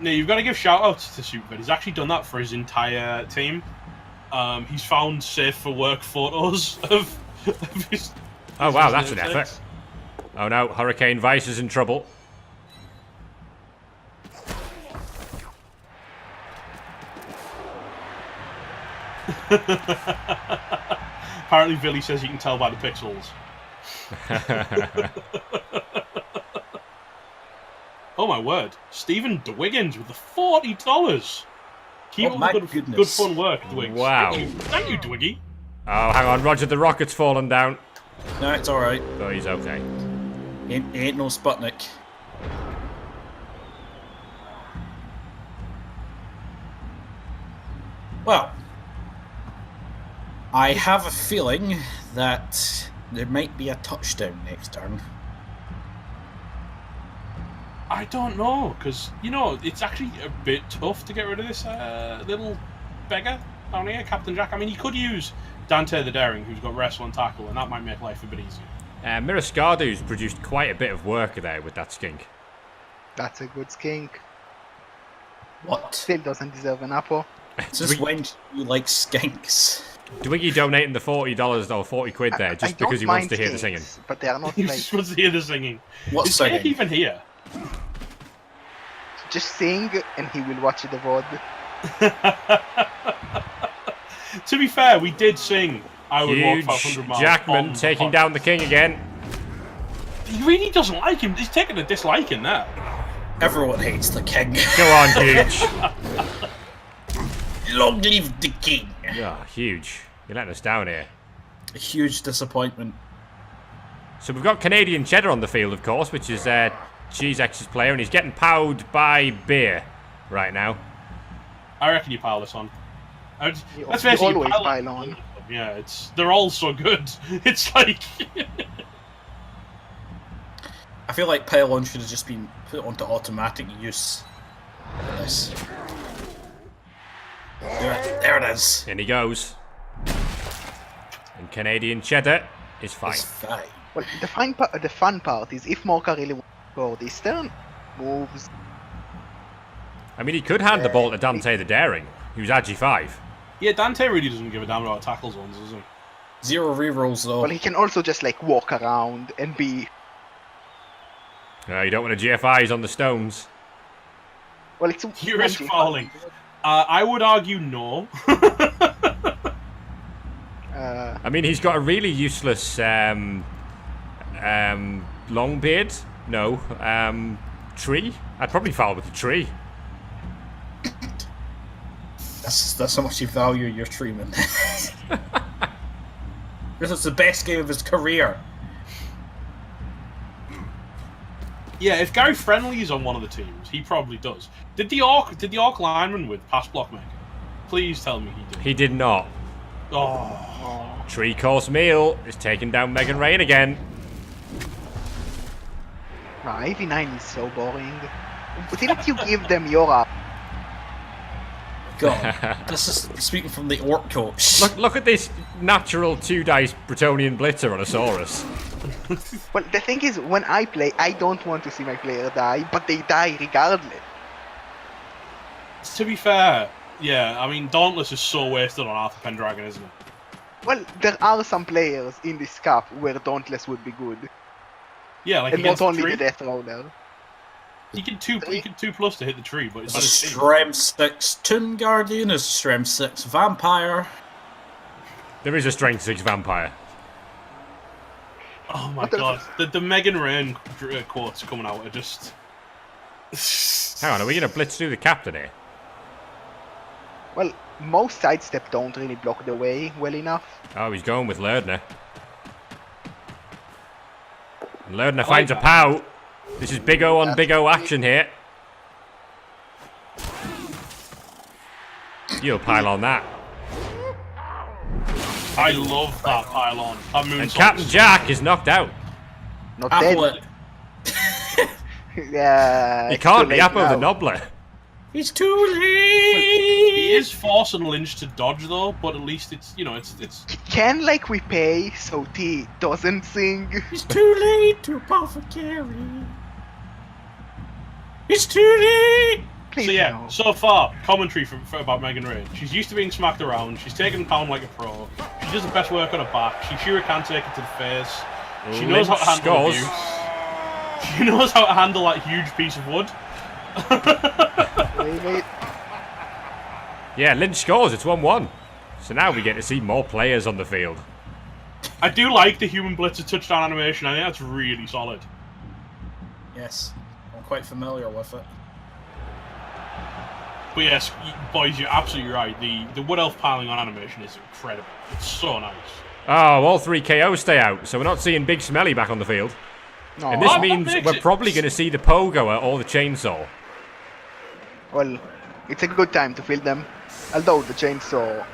No, you've got to give shout-outs to Supervet. He's actually done that for his entire team. He's found safe-for-work photos of his... Oh, wow, that's an effort. Oh, no, Hurricane Vice is in trouble. Apparently, Billy says you can tell by the pixels. Oh my word! Stephen Dwiggins with the $40. Keep up the good fun work, Dwiggs. Wow! Thank you, Dwiggy. Oh, hang on, Roger. The rocket's fallen down. No, it's all right. Oh, he's okay. Ain't no Sputnik. Well, I have a feeling that there might be a touchdown next turn. I don't know, because, you know, it's actually a bit tough to get rid of this little beggar down here, Captain Jack. I mean, he could use Dante the Daring, who's got wrestle and tackle, and that might make life a bit easier. Mirascardu's produced quite a bit of work there with that skink. That's a good skink. What? Still doesn't deserve an apple. Since when do you like skinks? Dwiggy donating the $40 or 40 quid there just because he wants to hear the singing. But they are not He like... just wants to hear the singing. What's Is singing? Cake even here? Just sing and he will watch the VOD. To be fair, we did sing I Would Huge Walk 500 Miles. Jackman taking down the king again. He really doesn't like him. He's taking a dislike in there. Everyone hates the king. Go on, Huge. Long live the king. Oh, Huge. You're letting us down here. A huge disappointment. So we've got Canadian Cheddar on the field, of course, which is Cheese X's player, and he's getting powed by beer right now. I reckon you pile this on. Let's face it, always pile on. Yeah, they're all so good. It's like... I feel like pile on should have just been put onto automatic use for this. There it is. In he goes. And Canadian Cheddar is fine. It's fine. Well, the fun part is if Mocha really wants to score this turn, moves. I mean, he could hand the ball to Dante the Daring, who's Agi 5. Yeah, Dante really doesn't give a damn about tackles ones, does he? 0 rerolls though. Well, he can also just like walk around and be... You don't want to GFIs on the stones. Well, it's... You risk fouling. I would argue no. I mean, he's got a really useless long beard. No, tree. I'd probably foul with the tree. That's how much you value your treatment. This is the best game of his career. Yeah, if Gary Friendly is on one of the teams, he probably does. Did the Orc lineman with pass block make it? Please tell me he did. He did not. Oh. 3-course meal is taking down Megan Rain again. No, AV9 is so boring. Didn't you give them your up? God, this is speaking from the Orc coach. Look at this natural 2-dice Bretonian Blitzer on a Saurus. Well, the thing is, when I play, I don't want to see my player die, but they die regardless. To be fair, yeah, I mean, Dauntless is so wasted on Arthur Pendragon, isn't it? Well, there are some players in this cup where Dauntless would be good. Yeah, like And not only tree. the Death Roller. He can 2+ to hit the tree, but it's a Strem 6 Tomb Guardian, is a Strem 6 Vampire. There is a Strength 6 Vampire. Oh my god, the Megan Rain quotes coming out are just... Hang on, are we going to blitz through the captain here? Well, most sidestep don't really block the way well enough. Oh, he's going with Lerdner. And Lerdner finds a POW. This is Big O on Big O action here. You'll pile on that. I love that pylon. That moonsault. And Captain Jack is knocked out. Not Apple dead. Yeah. He can't be Apple the Nobbler. He's too late. He is forcing Lynch to dodge though, but at least it's, you know, it's. Can like we pay so T doesn't sing? It's too late to carry. It's too late. Please So yeah, no. so far, commentary about Megan Rain. She's used to being smacked around, she's taking pound like a pro, she does the best work on her back, she sure can take it to the face, she knows how to handle abuse, she knows how to handle that huge piece of wood. Wait. Yeah, Lynch scores, it's 1-1. So now we get to see more players on the field. I do like the human blitzer touchdown animation, I think that's really solid. Yes, I'm quite familiar with it. But yes, boys, you're absolutely right. The Wood Elf piling on animation is incredible. It's so nice. Oh, all 3 KOs stay out, so we're not seeing Big Smelly back on the field. No. And this means we're probably going to see the Pogoer or the Chainsaw. Well, it's a good time to fill them. Although the chainsaw...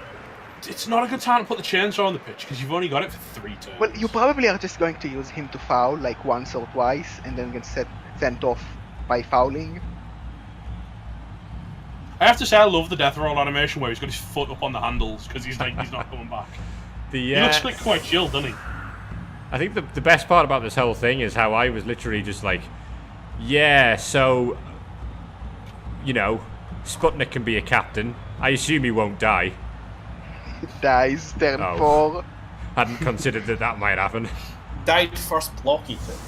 It's not a good time to put the chainsaw on the pitch, because you've only got it for 3 turns. Well, you probably are just going to use him to foul like once or twice, and then get sent off by fouling. I have to say, I love the death roll animation where he's got his foot up on the handles because he's not coming back. He looks like quite chill, doesn't he? I think the best part about this whole thing is how I was literally just like, yeah, so, you know, Sputnik can be a captain. I assume he won't die. He dies, turn 4. Hadn't considered that might happen. Died first blocky thing.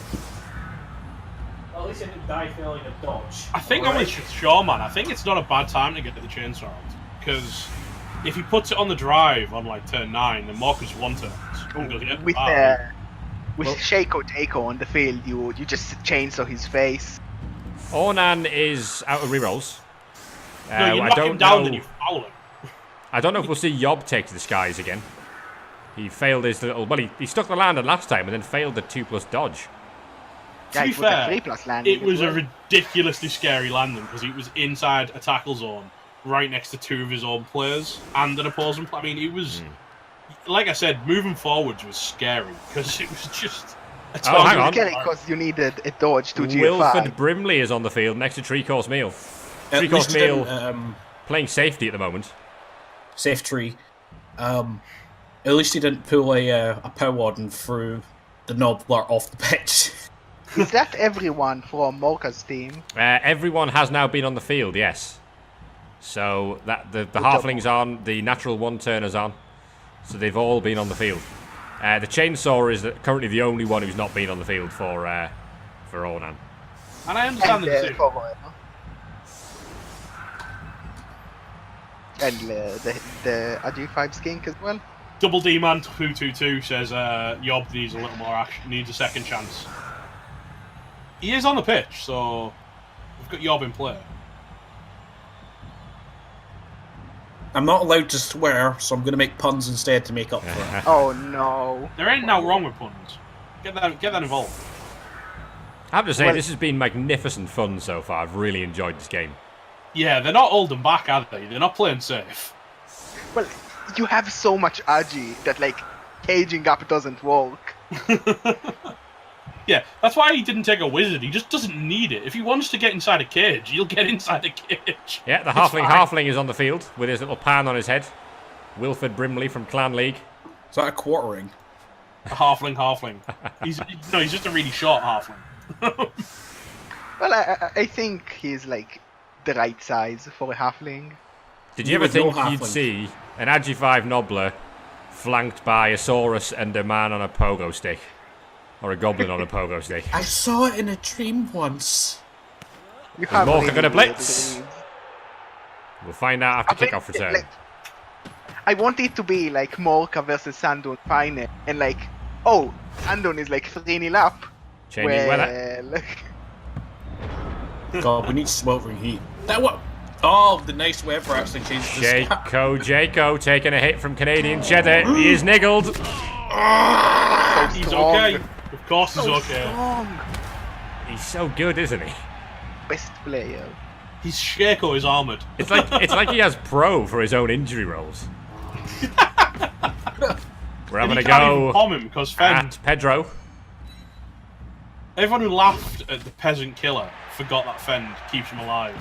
At least he didn't die failing a dodge. I think I'm with Shaw, man. I think it's not a bad time to get to the chainsaw out. Because if he puts it on the drive on like turn 9, then Marcus 1 turns. With Shaco Taco on the field, you just chainsaw his face. Ornan is out of rerolls. No, you knock him down, then you foul him. I don't know if we'll see Yob take to the skies again. He failed his little... Well, he stuck the landing last time and then failed the 2+ dodge. To be fair, it was a ridiculously scary landing because he was inside a tackle zone right next to 2 of his own players and an opposing player. I mean, it was... Like I said, moving forwards was scary because it was just... hang on. Scary because you needed a dodge to GFI. Wilford Brimley is on the field next to 3-course meal. 3-course meal playing safety at the moment. Safe tree. At least he didn't pull a power warden through the Nobbler off the pitch. Is that everyone from Morka's team? Everyone has now been on the field, yes. So that the halflings on, the natural 1-turners on. So they've all been on the field. The chainsaw is currently the only one who's not been on the field for Ornan. And I understand the decision. And the RG5 skink as well. Double D Man 222 says Yob needs a little more action, needs a second chance. He is on the pitch, so we've got Yob in play. I'm not allowed to swear, so I'm going to make puns instead to make up for it. Oh no! There ain't no wrong with puns. Get that involved. I have to say, this has been magnificent fun so far. I've really enjoyed this game. Yeah, they're not holding back, are they? They're not playing safe. Well, you have so much RG that like caging up doesn't work. Yeah, that's why he didn't take a wizard. He just doesn't need it. If he wants to get inside a cage, he'll get inside a cage. Yeah, the halfling is on the field with his little pan on his head. Wilford Brimley from Clan League. Is that a quartering? A halfling. He's just a really short halfling. Well, I think he's like the right size for a halfling. Did you ever think you'd see an Agi5 Nobbler flanked by a Saurus and a man on a pogo stick? Or a goblin on a pogo stick? I saw it in a dream once. You Is have Morka really going to weird blitz? dreams. We'll find out after kickoff return. Like, I want it to be like Morka versus Sandon final, and like, oh, Sandon is like 3-0 up. Changing weather. God, we need smoldering heat. That what? Oh, the nice weather actually changed the Jaco taking a hit from Canadian Cheddar. He is niggled. He's okay. Of course he's okay. Strong. He's so good, isn't he? Best player. His Shaco is armoured. It's like he has pro for his own injury rolls. We're having a go bomb him because at Pedro. Everyone who laughed at the peasant killer forgot that Fend keeps him alive.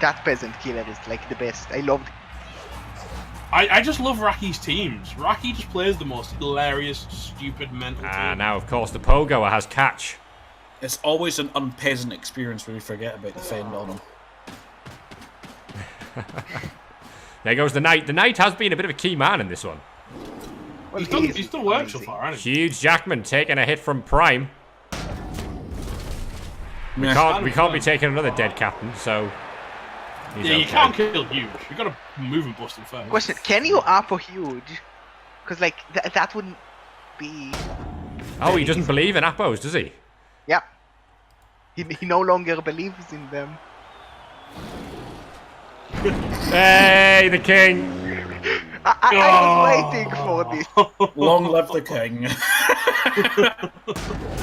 That peasant killer is like the best. I loved. I just love Raki's teams. Raki just plays the most hilarious, stupid, mental team. Now, of course, the Pogoer has catch. It's always an unpleasant experience when we forget about the Fend on him. There goes the Knight. The Knight has been a bit of a key man in this one. Well, He's done work so far, hasn't he? Huge Jackman taking a hit from Prime. We can't be taking another dead captain, so... Yeah, you can't kill Huge. You've got to move and bust him first. Question: can you up a Huge? Because like that wouldn't be. Oh, he doesn't believe in Appos, does he? Yeah. He no longer believes in them. Hey, the king! I was waiting for this. Long live the king.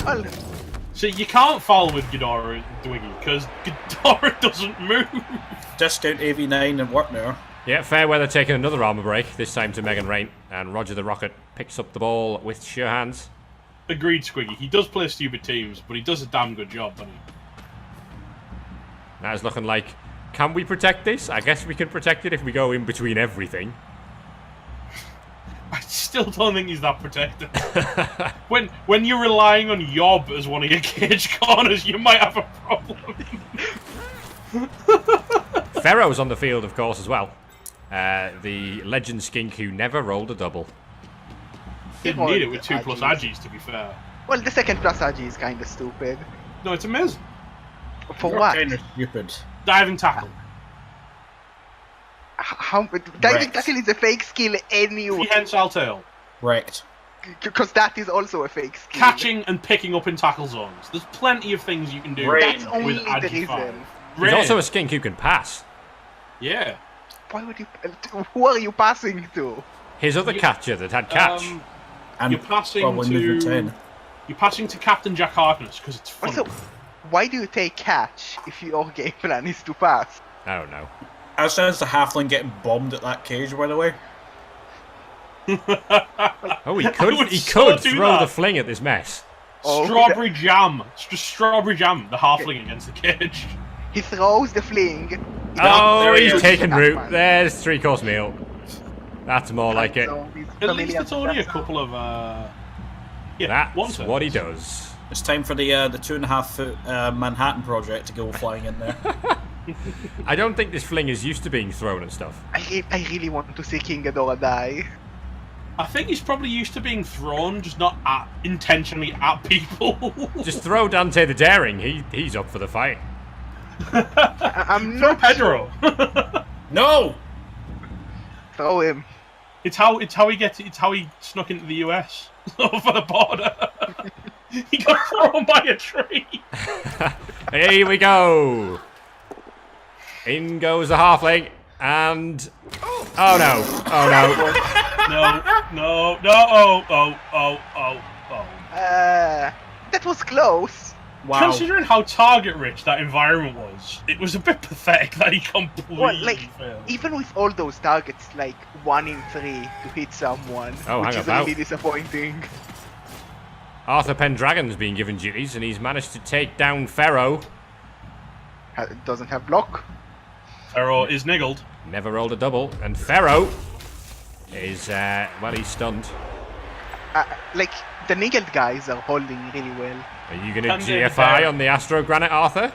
Well, So you can't foul with Ghidorah Dwiggy because Ghidorah doesn't move. Discount AV9 and what now? Yeah, Fairweather taking another armor break, this time to Megan Rain. And Roger the Rocket picks up the ball with sure hands. Agreed, Squiggy. He does play stupid teams, but he does a damn good job, doesn't he? Now it's looking like, can we protect this? I guess we can protect it if we go in between everything. I still don't think he's that protected. when you're relying on Yob as one of your cage corners, you might have a problem. Ferro's on the field, of course, as well. The legend skink who never rolled a double. Didn't need it with 2+ Agis, to be fair. well, the second plus RG is kind of stupid. No, it's amazing. For what? Kind of stupid. Diving tackle. Diving tackle is a fake skill anyway. Prehensile tail. Wrecked. Because that is also a fake skill. Catching and picking up in tackle zones. There's plenty of things you can do That's only with the Agi5. reason. He's also a skink who can pass. Yeah. Why would you? Who are you passing to? His other catcher that had catch. And You're passing probably movement 10. You're passing to Captain Jack Harkness because it's fun. Also, why do you take catch if your game plan is to pass? I don't know. As soon as the halfling getting bombed at that cage, by the way. Oh, he could do throw that. the fling at this mess. Oh, Strawberry jam. It's just strawberry jam, the halfling against the cage. He throws the fling. Oh, there he he's is. taking root. Batman. There's 3-course meal. That's more like it. At least it's only a couple of That's one turn. what he does. It's time for the 2.5-foot Manhattan Project to go flying in there. I don't think this fling is used to being thrown and stuff. I really want to see King Ghidorah die. I think he's probably used to being thrown, just not intentionally at people. Just throw Dante the Daring. He's up for the fight. I'm Throw not Pedro. No! Throw him. It's how he snuck into the US over the border. He got thrown by a tree. Here we go. In goes the halfling, and oh no! That was close. Wow. Considering how target-rich that environment was, it was a bit pathetic that he completely failed. Even with all those targets, like 1 in 3 to hit someone, which is really disappointing. Arthur Pendragon's been given duties, and he's managed to take down Pharaoh. Doesn't have block. Pharaoh is niggled. Never rolled a double, and Pharaoh is he's stunned. Like the niggled guys are holding really well. Are you going to GFI on the Astro Granite, Arthur?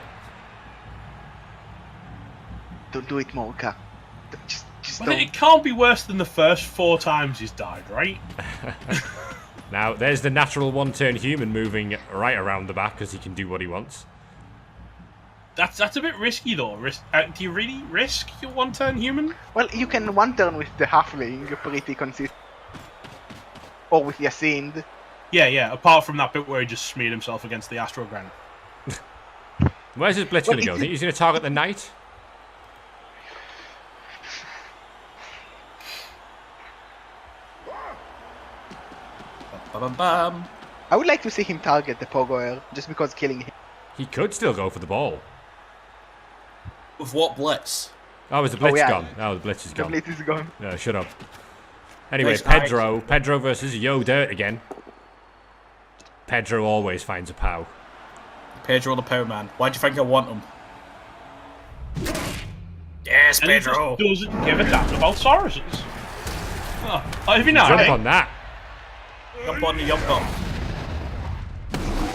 Don't do it, Morka. Just Well, don't. it can't be worse than the first 4 times he's died, right? Now, there's the natural one-turn human moving right around the back because he can do what he wants. That's a bit risky, though. Do you really risk your 1-turn human? Well, you can 1-turn with the halfling pretty consistent. Or with Yacind. Yeah, apart from that bit where he just smeared himself against the Astro Granite. Where's his blitz going to go? Think he's going to target the knight? Ba-bam-bam. I would like to see him target the Pogoer, just because killing him. He could still go for the ball. With what blitz? Oh, is the blitz yeah. gone? Oh, the blitz is The gone. blitz is gone. No, shut up. Anyway, Nice Pedro. Pedro versus Yo Dirt again. Pedro always finds a POW. Pedro the Power Man. Why do you think I want him? Yes, And he Pedro! just doesn't give a damn about Saracens. Oh, I'd be Jump nice. on that. Jump on the jump up.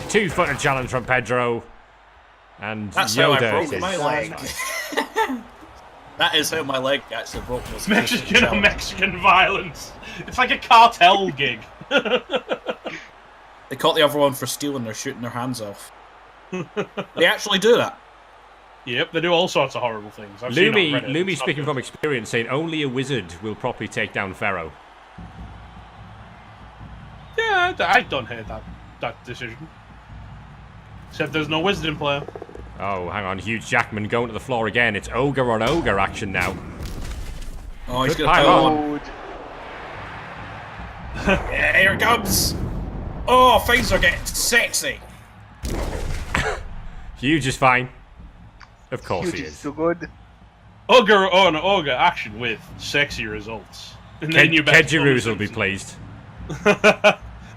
2-footed challenge from Pedro. And That's how I Yo Dirt broke is... my leg. That is how my leg actually broke. Was Mexican on Mexican violence. It's like a cartel gig. They caught the other one for stealing. They're shooting their hands off. They actually do that. Yep, they do all sorts of horrible things. I've seen it on Reddit. Lumi It's not speaking good. from experience, saying only a wizard will properly take down Pharaoh. Yeah, I don't hate that decision. Except there's no wizard in play. Oh, hang on. Huge Jackman going to the floor again. It's ogre on ogre action now. Oh, he's Good gonna pile pile on. on. Yeah, here it comes. Oh, things are getting sexy. Huge is fine. Of course Huge he is is. so good. Ogre on ogre action with sexy results. And then your best Kedgerus will Homer be Simpson. pleased.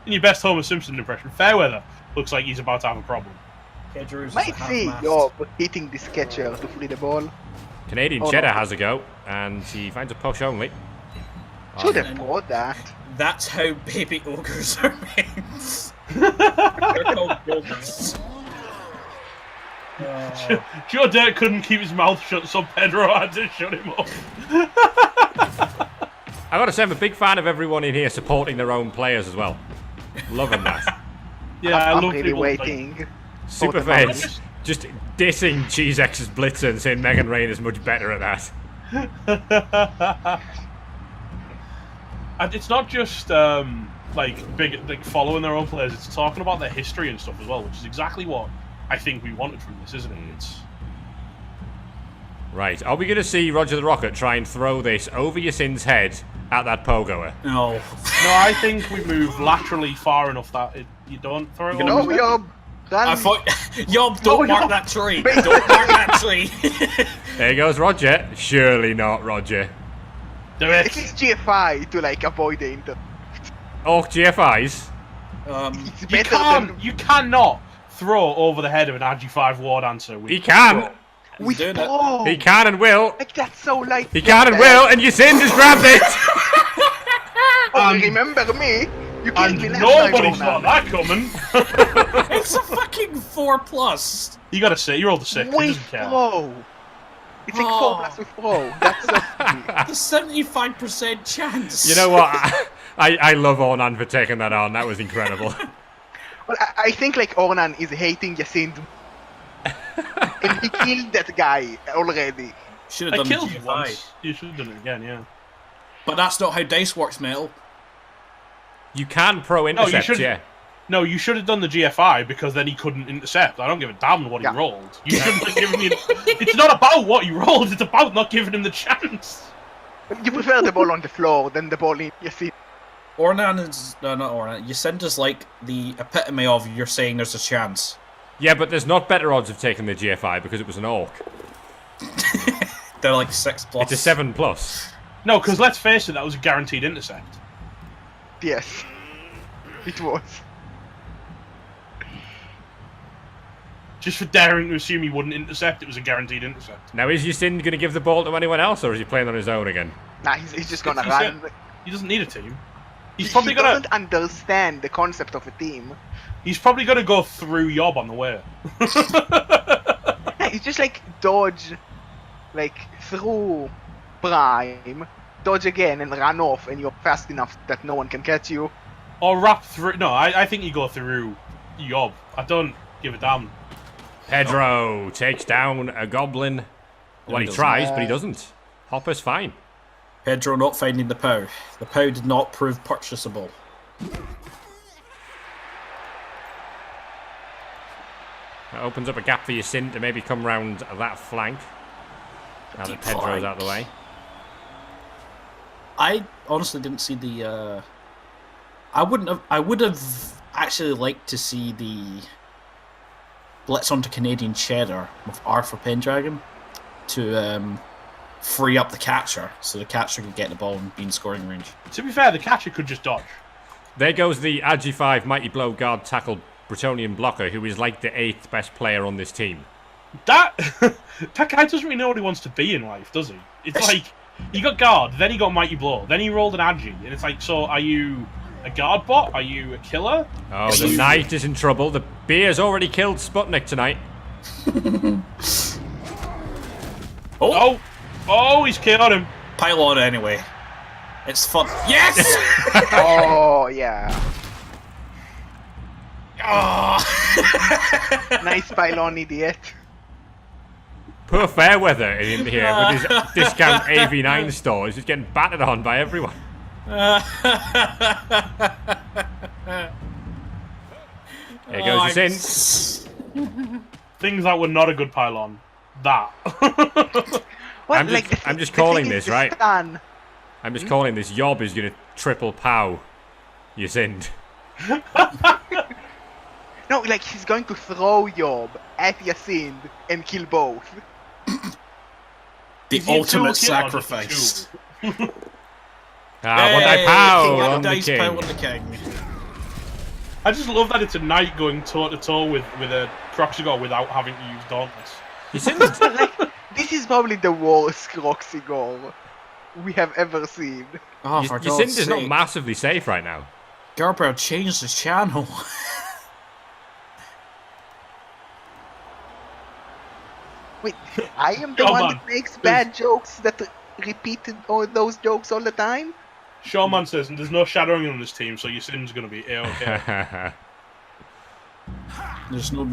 In your best Homer Simpson impression, Fairweather looks like he's about to have a problem. Might see Yob hitting the sketcher to free the ball. Canadian Oh, Cheddar no. has a go, and he finds a push only. Should have brought that. That's how baby ogres are made. They're called ogres. Joe Dirt couldn't keep his mouth shut, so Pedro had to shut him up. I gotta say, I'm a big fan of everyone in here supporting their own players as well. Loving that. Yeah, I I'm love really people waiting. Super the moment. fans just dissing Cheese X's blitzer and saying Megan Rain is much better at that. And it's not just like following their own players. It's talking about their history and stuff as well, which is exactly what I think we wanted from this, isn't it? It's Right, are we going to see Roger the Rocket try and throw this over Yacin's head at that pogoer? No. no, I think we move laterally far enough that you don't throw it. No, over. Yob! Run! I thought, Yob, don't mark that tree. Don't mark that tree. There goes Roger. Surely not, Roger. Do It it. is GFI to like avoid the inter. Orc GFIs. It's You better than you cannot throw over the head of an RG5 war dancer. He can. with doing it. pro. He can and will. Like that's so light. He can and will, and Yacin just grabbed it. Oh, remember me? You killed And me last nobody time, saw Ronan. that coming. It's a fucking 4+. You got to say, you rolled a 6. He With doesn't care. pro. It's like 4+ with pro. That's so The 75% chance. You know what? I love Ornan for taking that on. That was incredible. Well, I think like Ornan is hating Yacind. And he killed that guy already. Should I have done killed the you GFI. once. You should have done it again, yeah. But that's not how dice works, Metal. You can pro intercept, yeah. No, you should have done the GFI because then he couldn't intercept. I don't give a damn what he rolled. You shouldn't have given me. It's not about what you rolled. It's about not giving him the chance. You prefer the ball on the floor than the ball in your seat. Ornan is not Ornan. Yacinda's like the epitome of you're saying there's a chance. Yeah, but there's not better odds of taking the GFI because it was an orc. They're like 6+. It's a 7+. No, because let's face it, that was a guaranteed intercept. Yes, it was. Just for daring to assume he wouldn't intercept, it was a guaranteed intercept. Now, is Yacind going to give the ball to anyone else, or is he playing on his own again? Nah, he's just gonna run. He doesn't need a team. He doesn't understand the concept of a team. He's probably gonna go through Yob on the way. Yeah, he's just like dodge, like through Prime, dodge again and run off, and you're fast enough that no one can catch you. Or wrap through. No, I think you go through Yob. I don't give a damn. Pedro takes down a goblin. Well, he tries, but he doesn't. Hopper's fine. Pedro not finding the POW. The POW did not prove purchasable. That opens up a gap for Yacind to maybe come round that flank. Now that Pedro's out of the way. I honestly didn't see the. I would have actually liked to see the blitz onto Canadian Cheddar with R for Pendragon to free up the catcher, so the catcher could get the ball and be in scoring range. To be fair, the catcher could just dodge. There goes the Agi5 Mighty Blow guard tackle Bretonian blocker, who is like the 8th best player on this team. That guy doesn't really know what he wants to be in life, does he? It's like, he got guard, then he got Mighty Blow, then he rolled an Agi, and it's like, so are you a guard bot? Are you a killer? Oh, the knight is in trouble. The beer's already killed Sputnik tonight. Oh, he's killed him. Pile on anyway. It's fun. Yes! Oh, yeah. Oh. Nice pylon, idiot. Poor Fairweather in here with his discount AV9 store. He's just getting battered on by everyone. Here goes his in. Things that were not a good pylon. That. What? I'm just calling this, right? Stun. I'm just calling this. Yob is going to triple POW Yacind. No, like he's going to throw Yob at Yacind and kill both. The ultimate sacrifice. One die POW on the king. I just love that it's a knight going toe to toe with a Croxy Gore without having to use Dauntless. This is probably the worst Croxy Gore we have ever seen. Oh, for God's Yacind is sake. not massively safe right now. Gerbear changed his channel. Wait, I am the one that makes bad jokes that repeated all those jokes all the time? Shawman says, and there's no shadowing on this team, so Yacin's going to be A-okay. There's no...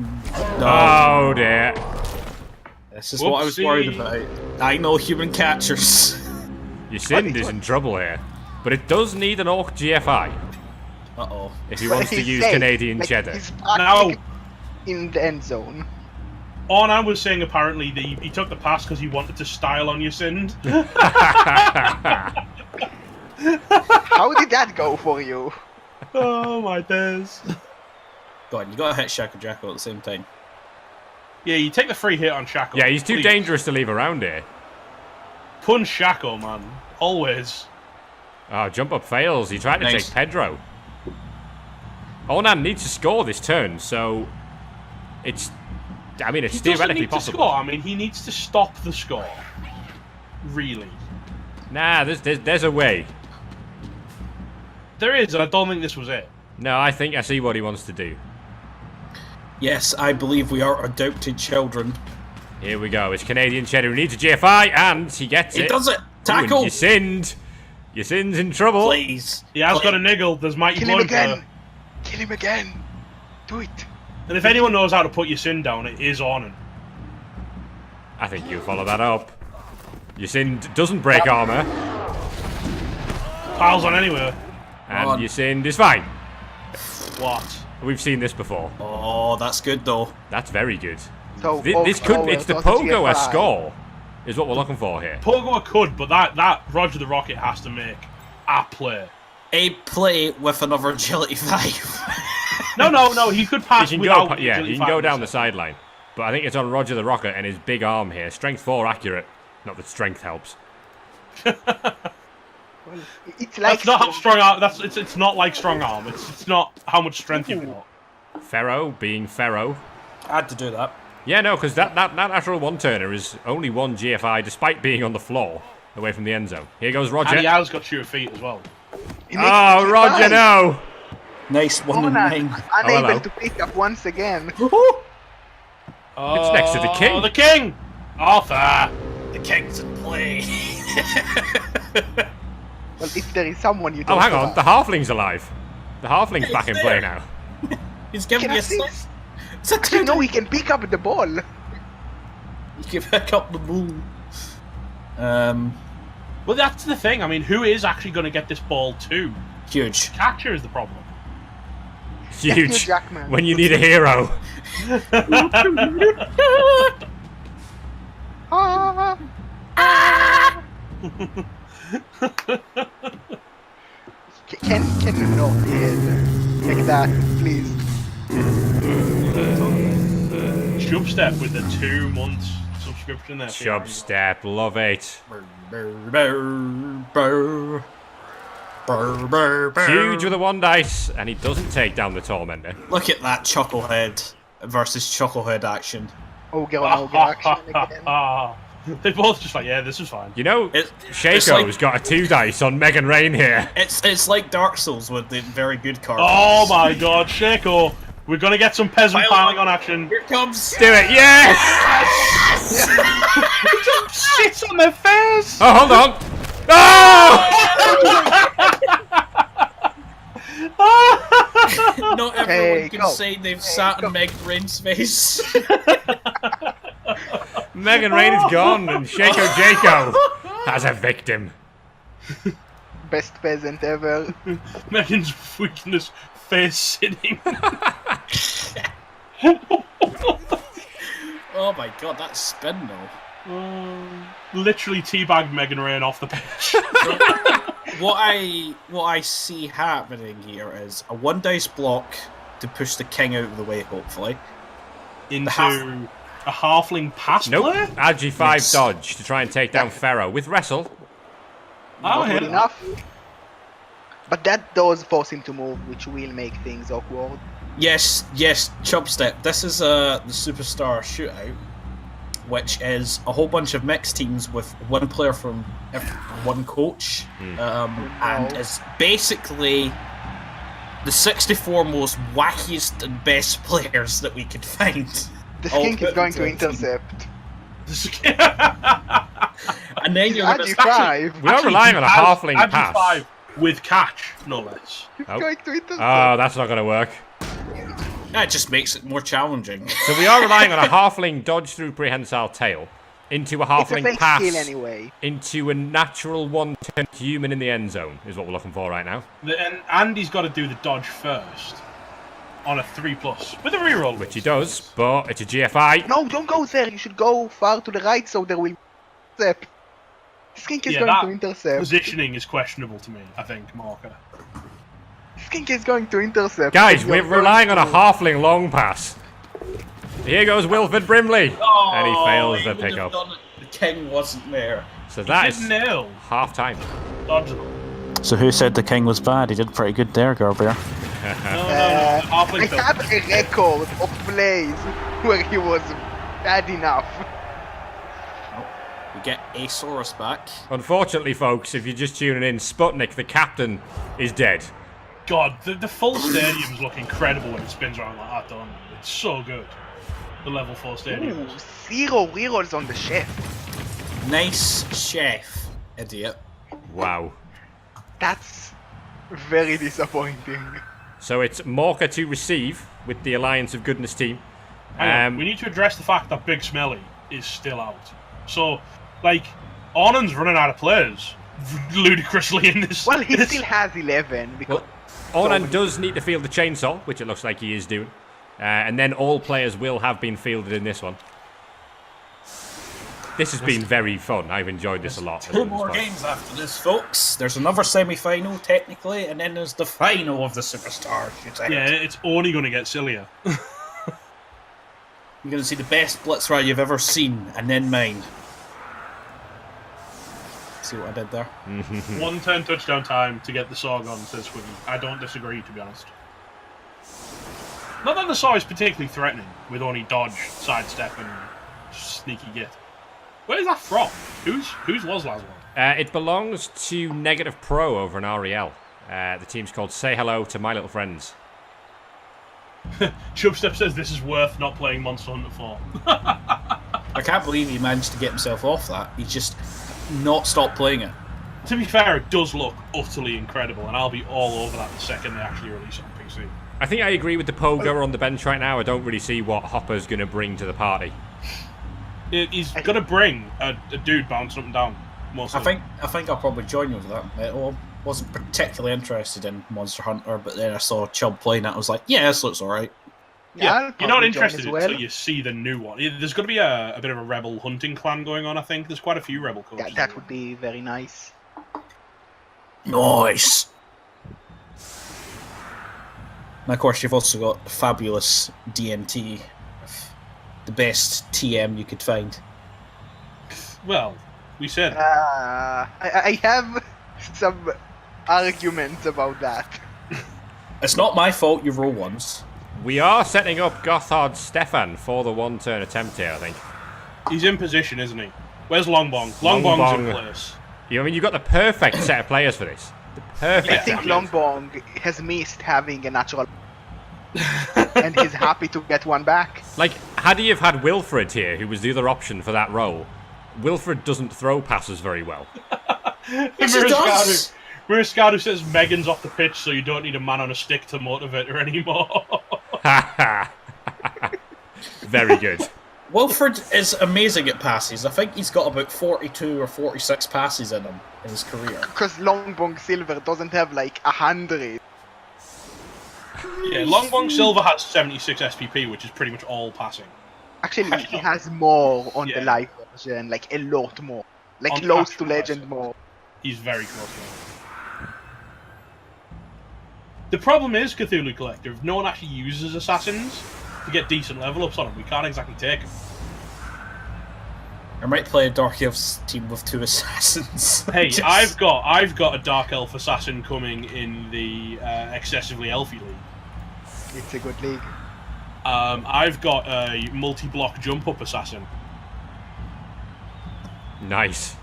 Oh dear. This is what I was worried about. I know human catchers. Yacind is in trouble here. But it does need an Orc GFI. Uh-oh. If he wants to use Canadian Cheddar. Now, in the end zone. Ornan was saying apparently that he took the pass because he wanted to style on Yacind. How did that go for you? Oh my days. Go on, you gotta hit Shackle Jacko at the same time. Yeah, you take the free hit on Shackle. Yeah, he's too dangerous to leave around here. Punch Shackle, man. Always. Oh, jump up fails. He tried to take Pedro. Ornan needs to score this turn, so it's... I mean, it's theoretically possible. I mean, he needs to stop the score. Really. Nah, there's a way. There is, and I don't think this was it. No, I think I see what he wants to do. Yes, I believe we are adopted children. Here we go. It's Canadian Cheddar who needs a GFI, and he gets it. He does it! Tackle! Yacind's in trouble. Please. He has got a niggle. There's Mighty Blow. Kill him again. Do it. And if anyone knows how to put Yacind down, it is Ornan. I think you follow that up. Yacind doesn't break armor. Piles on anyway. And Yacind is fine. What? We've seen this before. Oh, that's good though. That's very good. So This could. It's the Pogo a score, is what we're looking for here. Pogo could, but that Roger the Rocket has to make a play. A play with another agility 5. No. He could pass. He can without go. Yeah, he can go down the sideline. But I think it's on Roger the Rocket and his big arm here. Strength 4 accurate. Not that strength helps. It's like that's not how strong arm. It's not like strong arm. It's not how much strength you've got. Pharaoh being Pharaoh. I had to do that. Yeah, no, because that natural one-turner is only 1 GFI despite being on the floor away from the end zone. Here goes Roger. And he has got sure feet as well. Oh, Roger, no! Nice 1 and 9. Unable to pick up once again. It's next to the king. The king! Arthur! The king's in play. Well, if there is someone you don't Oh, hang on. The halfling's alive. The halfling's back in play now. He's giving Can me I see? assist. It's Actually, no, he can pick up the ball. You can pick up the ball. Well, that's the thing. I mean, who is actually going to get this ball to? Huge. Catcher is the problem. Huge. Jackman. When you need a hero. Can you not like that, please? Chubstep with the 2-month subscription there. Chubstep, love it. Huge with a 1 dice, and he doesn't take down the Tormentor. Look at that Chucklehead versus Chucklehead action. Ogre on ogre action again. They both just like, yeah, this is fine. You know, It's Shaco's got a 2 dice on Megan Rain here. It's like Dark Souls with the very good cards. Oh my god, Shaco! We're gonna get some peasant piling on action. Here it comes. Do it, yes! Shit on their face! Oh, hold on. Oh! Not everyone can say they've sat in Meg Rain's face. Megan Rain is gone, and Shaco Jaco has a victim. Best peasant ever. Megan's weakness face sitting. Oh my god, that spin though. Literally teabagged Megan Rain off the pitch. What I see happening here is a 1 dice block to push the king out of the way, hopefully. Into a halfling pass play? Agi 5 dodge to try and take down Pharaoh with wrestle. Oh, Not good enough. But that does force him to move, which will make things awkward. Yes, Chubstep. This is the Superstar Shootout, which is a whole bunch of mixed teams with 1 player from one coach, and is basically the 64 most wackiest and best players that we could find. The skink is going to intercept. And then you're going to Agi5. We are relying on a halfling pass. Agi5 with catch, no less. He's going to intercept. Oh, that's not going to work. That just makes it more challenging. So we are relying on a halfling dodge through prehensile tail into a halfling It's a fake pass skill anyway. into a natural 1-turn human in the end zone is what we're looking for right now. And Andy's got to do the dodge first on a 3+ with a reroll, Which he does, but it's a GFI. No, don't go there. You should go far to the right so there will intercept. Skink is going that to intercept. positioning is questionable to me, I think, Marker. Skink is going to intercept. Guys, And you're we're relying on a going to- halfling long pass. Here goes Wilford Brimley, and he fails the pickup. The king wasn't there. So that He is did nail. half time. Dodgeable. So who said the king was bad? He did pretty good there, Gerbear. No, I halfling dodge. have a record of plays where he was bad enough. We get Asaurus back. Unfortunately, folks, if you're just tuning in, Sputnik, the captain, is dead. God, the full stadiums look incredible when it spins around like that, don't it? It's so good. The level 4 stadium. Ooh, 0 rerolls on the chef. Nice chef, idiot. Wow. That's very disappointing. So it's Morka to receive with the Alliance of Goodness team. Hang on, we need to address the fact that Big Smelly is still out. So, like, Arnon's running out of players. ludicrously in this. Well, he still has 11. Because Ornan does need to field the chainsaw, which it looks like he is doing. And then all players will have been fielded in this one. This has been very fun. I've enjoyed this a lot. 2 more games after this, folks. There's another semi-final, technically, and then there's the final of the Superstar Shootout. Yeah, it's only going to get sillier. You're going to see the best blitz ride you've ever seen, and then mine. See what I did there? 1 turn touchdown time to get the saw gone, says Squiggy. I don't disagree, to be honest. Not that the saw is particularly threatening, with only dodge, sidestep, and sneaky git. Where is that from? Whose was last one? It belongs to Negative Pro over in REL. The team's called Say Hello to My Little Friends. Chubstep says this is worth not playing Monster Hunter 4. I can't believe he managed to get himself off that. He's just not stopped playing it. To be fair, it does look utterly incredible, and I'll be all over that the second they actually release it on PC. I think I agree with the pogo on the bench right now. I don't really see what Hopper's going to bring to the party. He's going to bring a dude bouncing up and down. Mostly. I think I'll probably join you with that. I wasn't particularly interested in Monster Hunter, but then I saw Chubb playing it. I was like, yeah, this looks alright. Yeah, you're not interested until you see the new one. There's going to be a bit of a rebel hunting clan going on, I think. There's quite a few rebel coaches. That would be very nice. Nice! And of course, you've also got the fabulous DMT. The best TM you could find. Well, we said I have some arguments about that. It's not my fault you roll ones. We are setting up Gothard Stefan for the 1-turn attempt here, I think. He's in position, isn't he? Where's Longbong? Longbong's in place. I mean, you've got the perfect set of players for this. The perfect. I think Longbong has missed having a natural... and he's happy to get one back. Like, had he have had Wilfred here, who was the other option for that role, Wilfred doesn't throw passes very well. Yes, Muriscado says Megan's off the pitch, so you don't need a man on a stick to motivate her anymore. Very good. Wilfred is amazing at passes. I think he's got about 42 or 46 passes in him in his career. Because Longbong Silver doesn't have like 100. Yeah, Longbong Silver has 76 SPP, which is pretty much all passing. Actually, he has more on the live version, like a lot more. Like On close to actual legend passing. more. He's very close to it. The problem is, Cthulhu Collective, no one actually uses assassins to get decent level ups on them. We can't exactly take them. I might play a Dark Elves team with 2 assassins. Hey, I've got a Dark Elf assassin coming in the excessively elfy league. It's a good league. I've got a multi-block jump up assassin. Nice.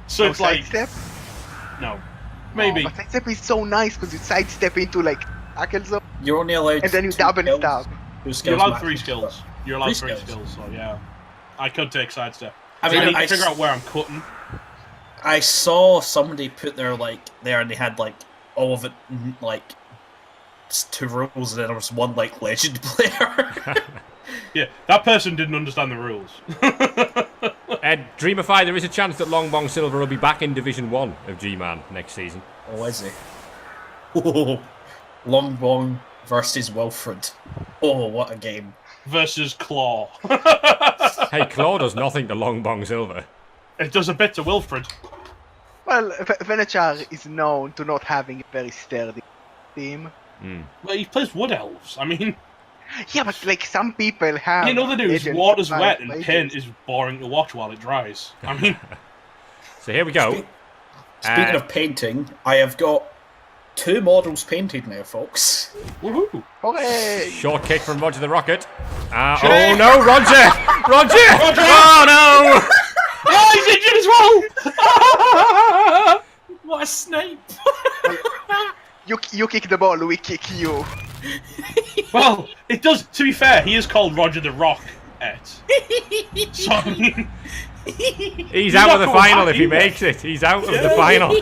So it's like sidestep? No. Maybe. Oh, but sidestep is so nice because you sidestep into like tackle zone. You're only allowed and then you 2 double skills. stab. You're allowed 3 skills. You're allowed 3 skills, so yeah. I could take sidestep. I mean, I need to figure out where I'm cutting. I saw somebody put their like there and they had like all of it like 2 rules and then there was 1 like legend player. Yeah, that person didn't understand the rules. Dreamify, there is a chance that Longbong Silver will be back in Division 1 of G-Man next season. Oh, is he? Oh, Longbong versus Wilfred. Oh, what a game. Versus Claw. Hey, Claw does nothing to Longbong Silver. It does a bit to Wilfred. Well, Venachar is known to not having a very sturdy team. Well, he plays Wood Elves. I mean... Yeah, but like some people have... You know the news, water's wet and paint is boring to watch while it dries. I mean... So here we go. Speaking of painting, I have got 2 models painted now, folks. Woohoo! Hooray! Short kick from Roger the Rocket. Oh no, Roger! Roger! Oh no! Oh, he's injured as well! What a snipe! You kick the ball, we kick you. Well, it does. To be fair, he is called Roger the Rock. So I mean, he's out of the final if he makes it. He's out of the final.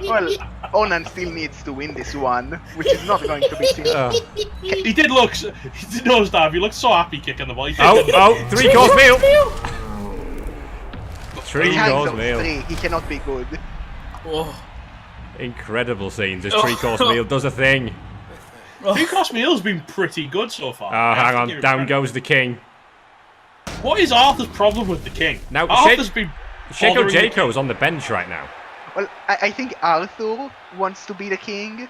Well, Onan still needs to win this one, which is not going to be simple. He did look. He did nosedive. He looked so happy kicking the ball. 3-course meal. Three-course meal. He cannot be good. Oh. Incredible scenes as three-course meal does a thing. Three-course meal's been pretty good so far. Oh, hang on. Down goes the king. What is Arthur's problem with the king? Now, Arthur's been Sheko Jaco's on the bench right now. Well, I think Arthur wants to be the king,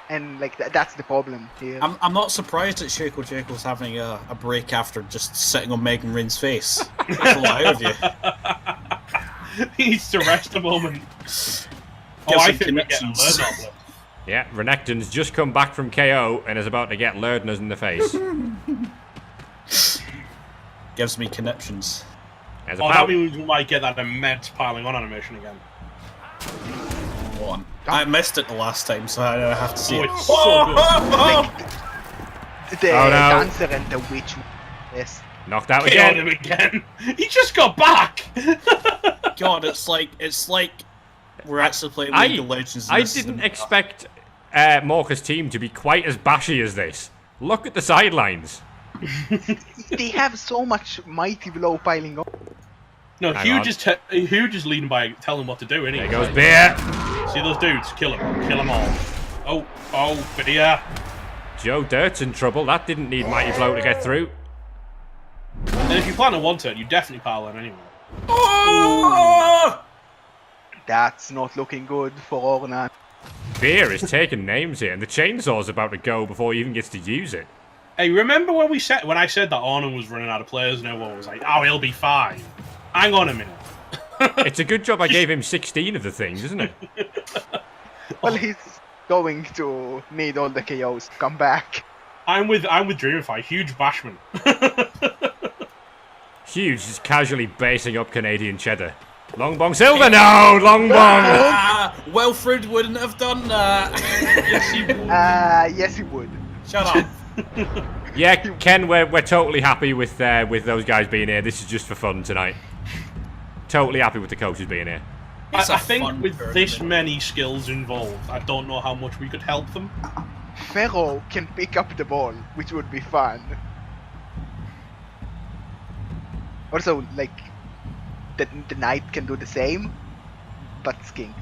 and like that's the problem here. I'm not surprised that Sheko Jaco's having a break after just sitting on Megan Rain's face. That's a lot of you. He needs to rest a moment. I think we're getting Lerdner. Yeah, Renekton's just come back from KO and is about to get Lerdner's in the face. Gives me conniptions. That means we might get that immense piling on animation again. One. I missed it the last time, so I have to see it. It's so good. The dancer and the witch. Yes. Knocked out again. Him again. He just got back. God, it's like we're actually playing League of Legends. I didn't expect Morka's team to be quite as bashy as this. Look at the sidelines. They have so much mighty blow piling up. No, Huge is leading by telling him what to do, isn't he? There goes Beer. See those dudes? Kill them all. Oh, Beer. Joe Dirt's in trouble. That didn't need mighty blow to get through. And if you plan on one turn, you definitely pile on anyway. Oh! That's not looking good for Ornan. Beer is taking names here, and the chainsaw's about to go before he even gets to use it. Hey, remember when I said that Ornan was running out of players and everyone was like, oh, he'll be fine. Hang on a minute. It's a good job I gave him 16 of the things, isn't it? Well, he's going to need all the KOs to come back. I'm with Dreamify. Huge bashman. Huge is casually basing up Canadian cheddar. Long bong silver? No! Long bong! Wilfred wouldn't have done that. Yes, he would. Yes, he would. Shut up. Yeah, Ken, we're totally happy with those guys being here. This is just for fun tonight. Totally happy with the coaches being here. I think with this many skills involved, I don't know how much we could help them. Pharaoh can pick up the ball, which would be fun. Also, like, the knight can do the same, but skinks.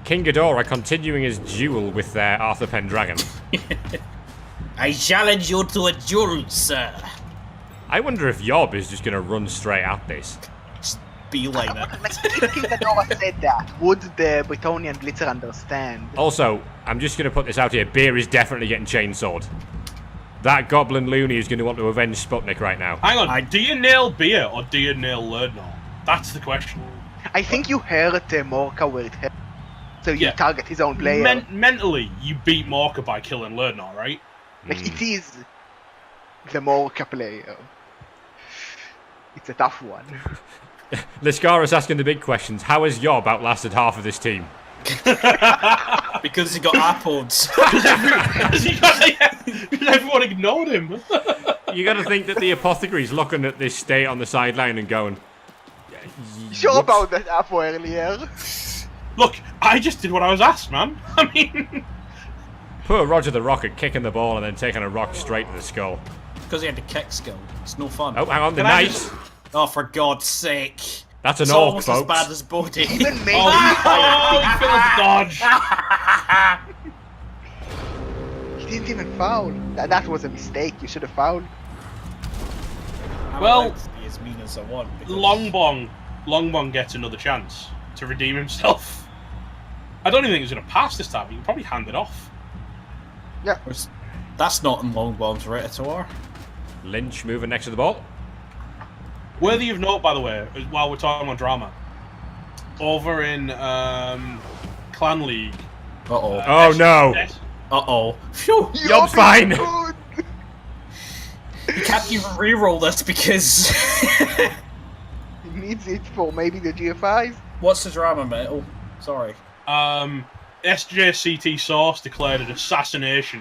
King Ghidorah continuing his duel with Arthur Pendragon. I challenge you to a duel, sir. I wonder if Yob is just going to run straight at this. Just beeline it. If King Ghidorah said that, would the Bretonian Blitzer understand? Also, I'm just going to put this out here. Beer is definitely getting chainsawed. That Goblin Looney is going to want to avenge Sputnik right now. Hang on, do you nail Beer or do you nail Lerdner? That's the question. I think you hurt Morka where it hurt. So you target his own player. Mentally, you beat Morka by killing Lerdner, right? Like, it is the Morka player. It's a tough one. Liscara's asking the big questions. How has Yob outlasted half of this team? Because he got apples. Because everyone ignored him. You got to think that the apothecary's looking at this state on the sideline and going, Sure about that apple earlier. Look, I just did what I was asked, man. I mean... Poor Roger the Rocket kicking the ball and then taking a rock straight to the skull. Because he had the kick skill. It's no fun. Oh, hang on, the knight. Oh, for God's sake. That's an it's orc, almost folks. as bad as Bodhi. Even me. He failed dodge. He didn't even foul. That was a mistake. You should have fouled. Well, be as mean as I want. Longbong gets another chance to redeem himself. I don't even think he's going to pass this time. He can probably hand it off. Yeah. That's not in Longbong's repertoire. Lynch moving next to the ball. Worthy of note, by the way, while we're talking about drama, over in Clan League. Uh-oh. Oh, no. Uh-oh. Phew. Yob's fine. You can't even re-roll this because... He needs it for maybe the GFIs. What's the drama, mate? Oh, sorry. SJCT Source declared an assassination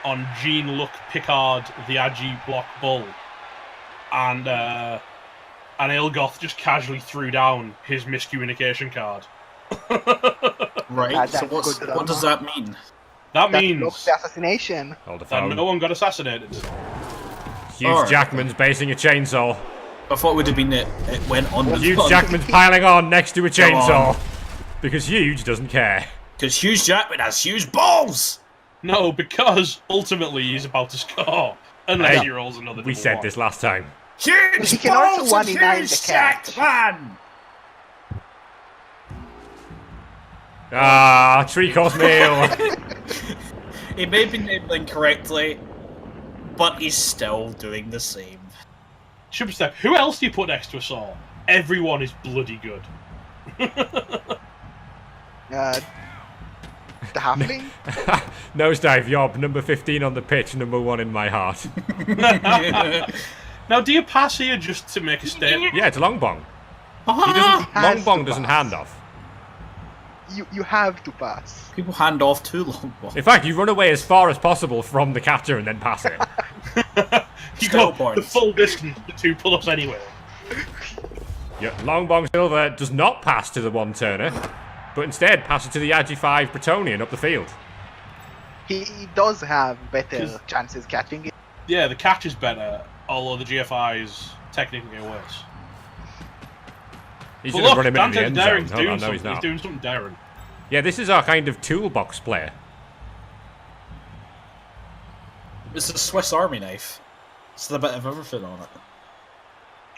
on Jean-Luc Picard, the Agi Block Bull. And Ilgoth just casually threw down his miscommunication card. Right, so what does that mean? That means the assassination. Hold the that phone. no one got assassinated. Huge Jackman's basing a chainsaw. I thought it would have been it went on the Huge front. Jackman's piling on next to a chainsaw. Because Huge doesn't care. Because Huge Jackman has huge balls! No, because ultimately he's about to score. Unless he rolls another double We said one. this last time. Huge He can also balls one and in nine huge the catch. Jackman! Ah, three-course meal. He may be named incorrectly, but he's still doing the same. Superstep, who else do you put next to a saw? Everyone is bloody good. The halfling? Nosedive, Yob, number 15 on the pitch, number 1 in my heart. Now, do you pass here just to make a statement? Yeah, it's a long bong. Long bong doesn't hand off. You have to pass. People hand off too long. In fact, you run away as far as possible from the catcher and then pass it. You Skill go points. the full distance to 2 pull-ups anyway. Yeah, long bong silver does not pass to the one-turner, but instead passes to the Agi 5 Bretonian up the field. He does have better chances catching it. Yeah, the catch is better, although the GFI is technically worse. He's But going to look, run him into the Dante's end daring zone. Hold on, no, doing he's something. not. He's doing something daring. Yeah, this is our kind of toolbox player. It's a Swiss Army knife. It's a bit of everything on it.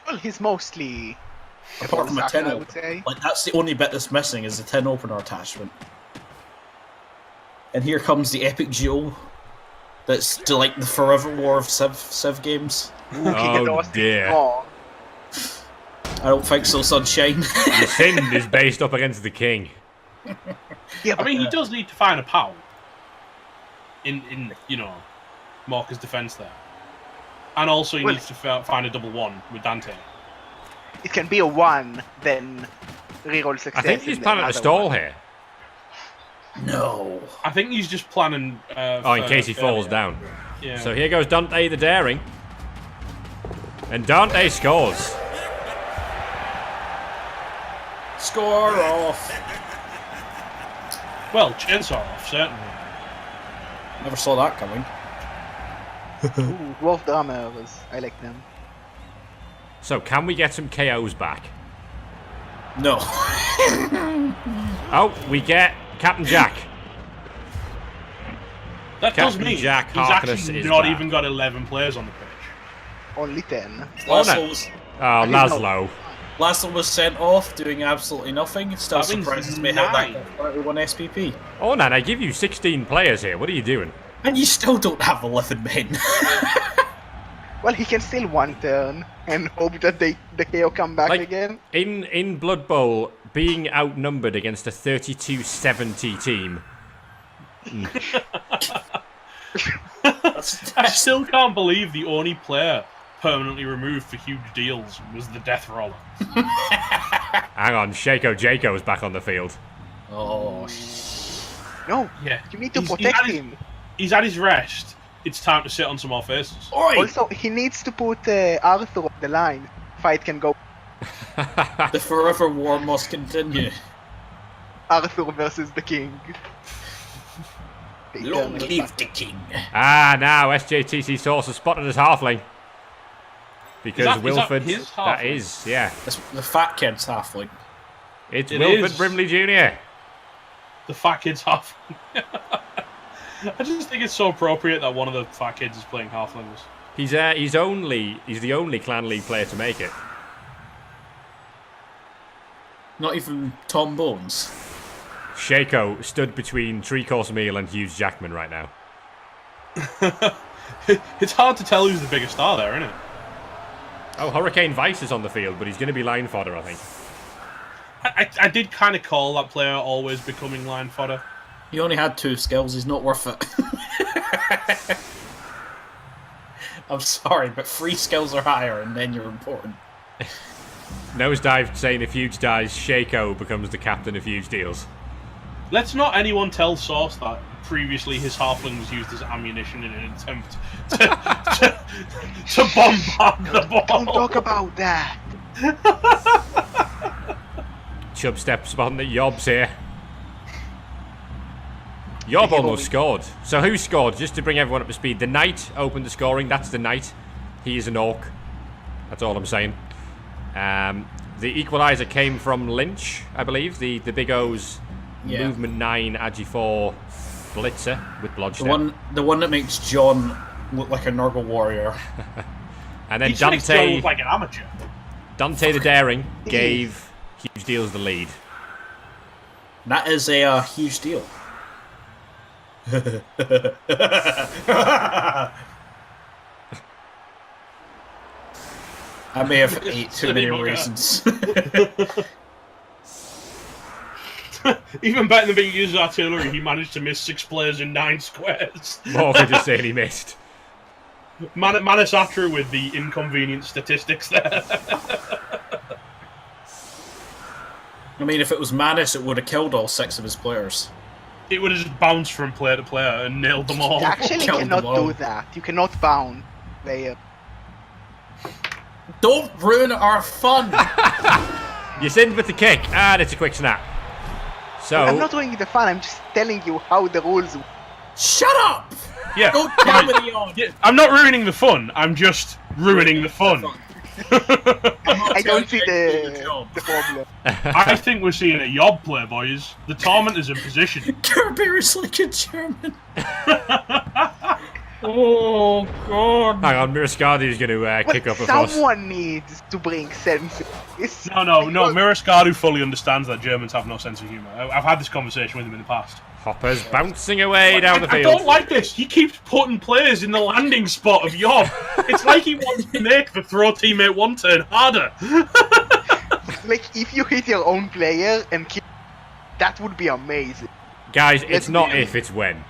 Well, he's mostly... Apart from a Saka, tin I would say. Like, that's the only bit that's missing is the tin opener attachment. And here comes the epic duel. That's to, like, the forever war of Civ games. Oh dear. I don't think so, sunshine. The sin is based up against the king. Yeah, I mean, he does need to find a POW. In you know, Morka's defence there. And also he needs to find a double 1 with Dante. it can be a 1, then reroll success. I think he's and planning a another stall 1. here. No. I think he's just planning... In case he falls down. Yeah. So here goes Dante the Daring. And Dante scores. Score off. Well, chainsaw off, certainly. Never saw that coming. Ooh, Wolf Drummers. I like them. So can we get some KOs back? No. Oh, we get Captain Jack. That does Captain mean Jack he's Harkness actually is not back. even got 11 players on the pitch. Only 10. Laszlo's, Laszlo. Laszlo was sent off doing absolutely nothing. Still That means surprises me how that 9. got 31 SPP. Oh, man, I give you 16 players here. What are you doing? And you still don't have 11 men. Well, he can still 1 turn and hope that the KO come back Like, again. In Blood Bowl, being outnumbered against a 32-70 team. I still can't believe the only player permanently removed for huge deals was the Death Roller. Hang on, Shaco Jaco's back on the field. Oh, No, Yeah. you need to He's protect at his- him. He's at his rest. It's time to sit on some more faces. Oi! Also, he needs to put Arthur on the line. Fight can go. The forever war must continue. Arthur versus the king. Long live the king. Now SJTC Source has spotted his halfling. Because Is that Wilford... his That halfling? is, yeah. It's the fat kid's halfling. It's It Wilford is. Brimley Jr. The fat kid's half. I just think it's so appropriate that one of the fat kids is playing halflings. He's the only Clan League player to make it. Not even Tom Bones. Shaco stood between Three-Course Meal and Hughes Jackman right now. It's hard to tell who's the biggest star there, isn't it? Oh, Hurricane Vice is on the field, but he's going to be line fodder, I think. I did kind of call that player always becoming line fodder. He only had 2 skills, he's not worth it. I'm sorry, but 3 skills are higher and then you're important. Nosedive saying if Huge dies, Shaco becomes the captain of Huge Deals. Let's not anyone tell Source that previously his halfling was used as ammunition in an attempt to bombard the ball. Don't talk about that. Chubb steps on the Yobs here. Yob almost scored. So who scored? Just to bring everyone up to speed. The Knight opened the scoring. That's the Knight. He is an orc. That's all I'm saying. The equaliser came from Lynch, I believe. The Big O's Movement 9 Agi 4 blitzer with Blodgestone. The one that makes John look like a Nurgle warrior. And then John look like an amateur. Dante the Daring gave Huge Deals the lead. That is a huge deal. I may have ate too many raisins. Even better than being used as artillery, he managed to miss 6 players in 9 squares. Morpher just saying he missed. Manus Atra with the inconvenient statistics there. I mean, if it was Manus, it would have killed all 6 of his players. It would have just bounced from player to player and nailed them all. You actually cannot do that. You cannot bound player. Don't ruin our fun! You sinned with the kick, and it's a quick snap. So I'm not ruining the fun, I'm just telling you how the rules work. Shut up! Yeah. Don't comedy on! Yeah, I'm not ruining the fun, I'm just ruining the fun. I don't see the problem. I think we're seeing a yob play, boys. The tournament is in position. Gerbear is like a German. Oh, God. Hang on, Mirascardi is going to kick up a fuss. Someone needs to bring sense. No, Mirascardi fully understands that Germans have no sense of humour. I've had this conversation with him in the past. Hopper's bouncing away down the field. I don't like this. He keeps putting players in the landing spot of yob. It's like he wants to make the throw teammate 1 turn harder. Like, if you hit your own player and kill, that would be amazing. Guys, it's not if, it's when.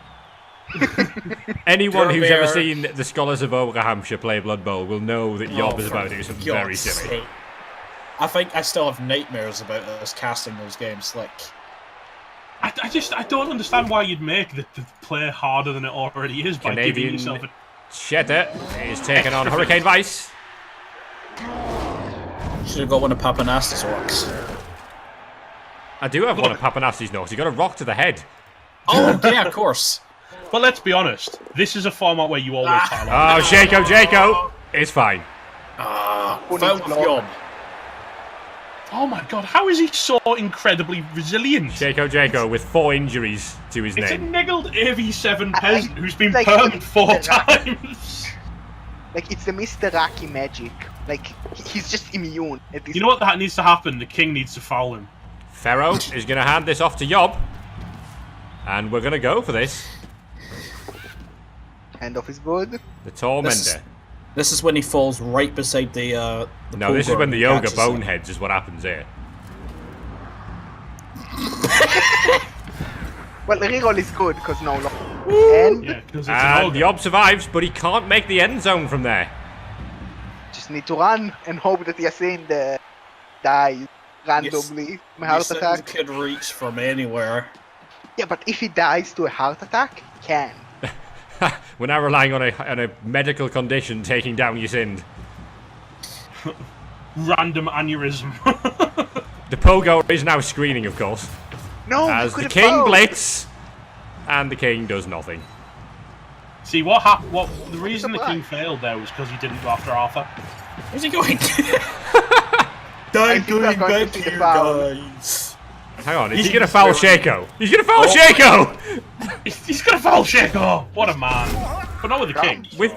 Anyone who's ever seen the Scholars of Old Hampshire play Blood Bowl will know that Yob is about to do something very silly. I think I still have nightmares about us casting those games. Like, I don't understand why you'd make the play harder than it already is by giving yourself a... Cheddar is taking on Hurricane Vice. Should have got one of Papanasta's orcs. I do have one of Papanasti's notes. He got a rock to the head. Oh, yeah, of course. But let's be honest, this is a format where you always tile on. Oh, Jaco! It's fine. Yob. Oh my god, how is he so incredibly resilient? Jaco with 4 injuries to his It's name. a niggled AV7 peasant who's been permed 4 times. Like, it's the Mr. Raki magic. Like, he's just immune. You know what that needs to happen? The king needs to foul him. Pharaoh is going to hand this off to Yob. And we're going to go for this. Hand off is good. The Tormentor. This is when he falls right beside the no, this is when the Yoga boneheads is what happens here. Well, the reroll is good because no longer. And Yob survives, but he can't make the end zone from there. Just need to run and hope that Yasin dies randomly. My heart attack could reach from anywhere. Yeah, but if he dies to a heart attack, he can. We're now relying on a medical condition taking down Yasin. Random aneurysm. The Pogo is now screening, of course. No, as the king blitz, and the king does nothing. See what happened? The reason the king failed there was because he didn't go after Arthur. Where's he going? I'm going back here, guys. Hang on, is he gonna foul Shaco? He's gonna foul Shaco! He's gonna foul Shaco! What a man. But not with the king. With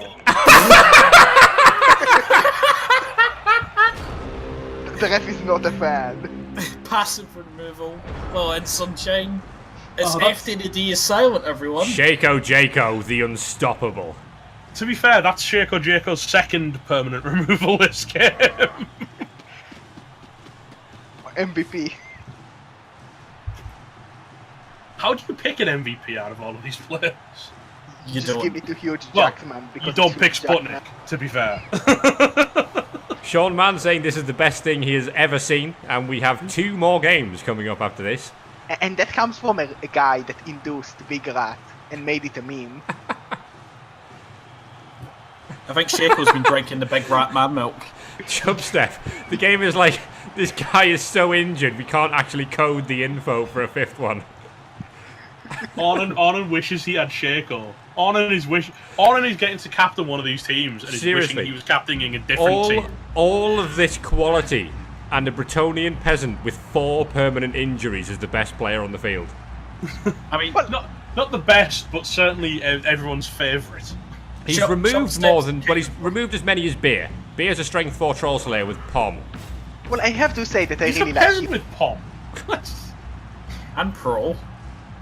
the ref is not a fan. Passive removal. Oh, and Sunshine. It's FTD is silent, everyone. Shaco Jaco, the unstoppable. To be fair, that's Shaco Jaco's second permanent removal this game. MVP. How do you pick an MVP out of all of these players? You just don't. give it to Huge Jackman. Because you don't pick Sputnik, to be fair. Sean Mann saying this is the best thing he has ever seen, and we have 2 more games coming up after this. And that comes from a guy that induced Big Rat and made it a meme. I think Shaco's been drinking the Big Rat man milk. Chubstep, the game is like, this guy is so injured, we can't actually code the info for a 5th one. Arnon wishes he had Shaco. Arnon is getting to captain one of these teams and is wishing he was captaining a different team. All of this quality and a Bretonian peasant with 4 permanent injuries is the best player on the field. I mean, well, not the best, but certainly everyone's favourite. He's removed more than... Well, he's removed as many as Beer. Beer's a strength 4 troll slayer with Pom. Well, I have to say that I He's really a like peasant him. with Pom. and Pro.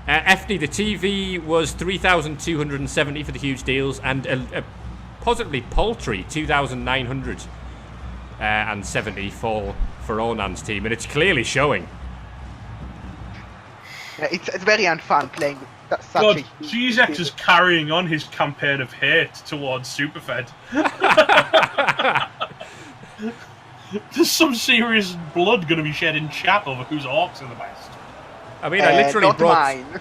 FD, the TV was 3,270 for the huge deals, and a positively paltry 2,970 for Onan's team, and it's clearly showing. Yeah, it's very unfun playing with such God, a... GZX is carrying on his campaign of hate towards Superfed. There's some serious blood going to be shed in chat over whose orcs are the best. I mean, I literally not mine.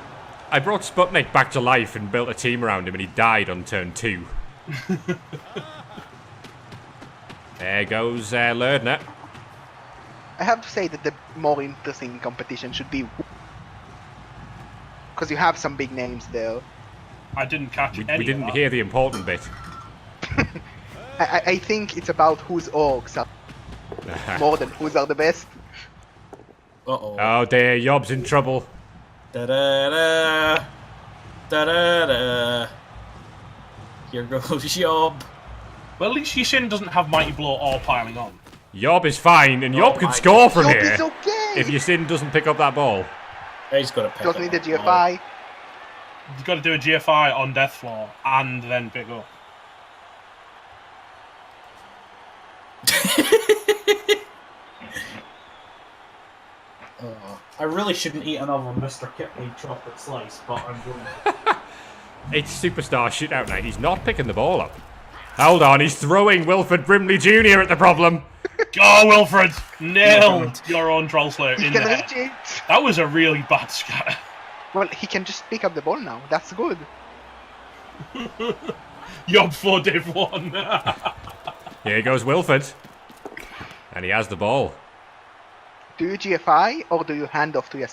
I brought Sputnik back to life and built a team around him, and he died on turn 2. There goes Lerdner. I have to say that the more interesting competition should be... Because you have some big names there. I didn't catch any We didn't of that. hear the important bit. I think it's about whose orcs are more than whose are the best. Uh-oh. Oh dear, Yob's in trouble. Da-da-da. Da-da-da. Here goes Yob. Well, at least Yisin doesn't have Mighty Blow or piling on. Yob is fine, and Yob can my score from Yob here is okay. if Yisin doesn't pick up that ball. He's got to pick Doesn't it need the up. GFI. You've got to do a GFI on Death Floor and then pick up. I really shouldn't eat another Mr. Kipley chocolate slice, but I'm going to. It's Superstar Shootout night. He's not picking the ball up. Hold on, he's throwing Wilfred Brimley Jr. at the problem. Go, Wilfred! Nail your own Troll Slayer He in can there. reach it. That was a really bad scatter. Well, he can just pick up the ball now. That's good. Yob 4 Div 1. Here goes Wilfred. And he has the ball. Do you GFI or do you hand off to your...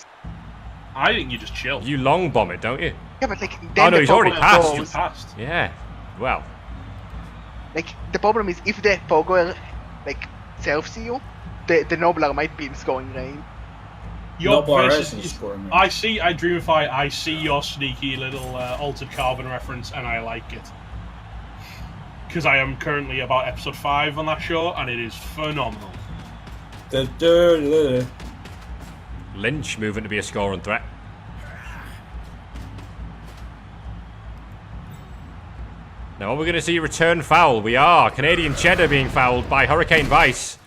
I think you just chill. You long bomb it, don't you? Yeah, but like... Then Oh, no, the he's already Pogoer passed. goes- You passed. Yeah. Well, Like, the problem is if the Pogoer, like, serves you, the Nobler might be in scoring range. Yob Nobler versus... is in scoring range. I Dreamify, I see your sneaky little Altered Carbon reference, and I like it. Because I am currently about episode 5 on that show, and it is phenomenal. Lynch moving to be a scoring threat. Now, are we going to see a return foul? We are. Canadian Cheddar being fouled by Hurricane Vice.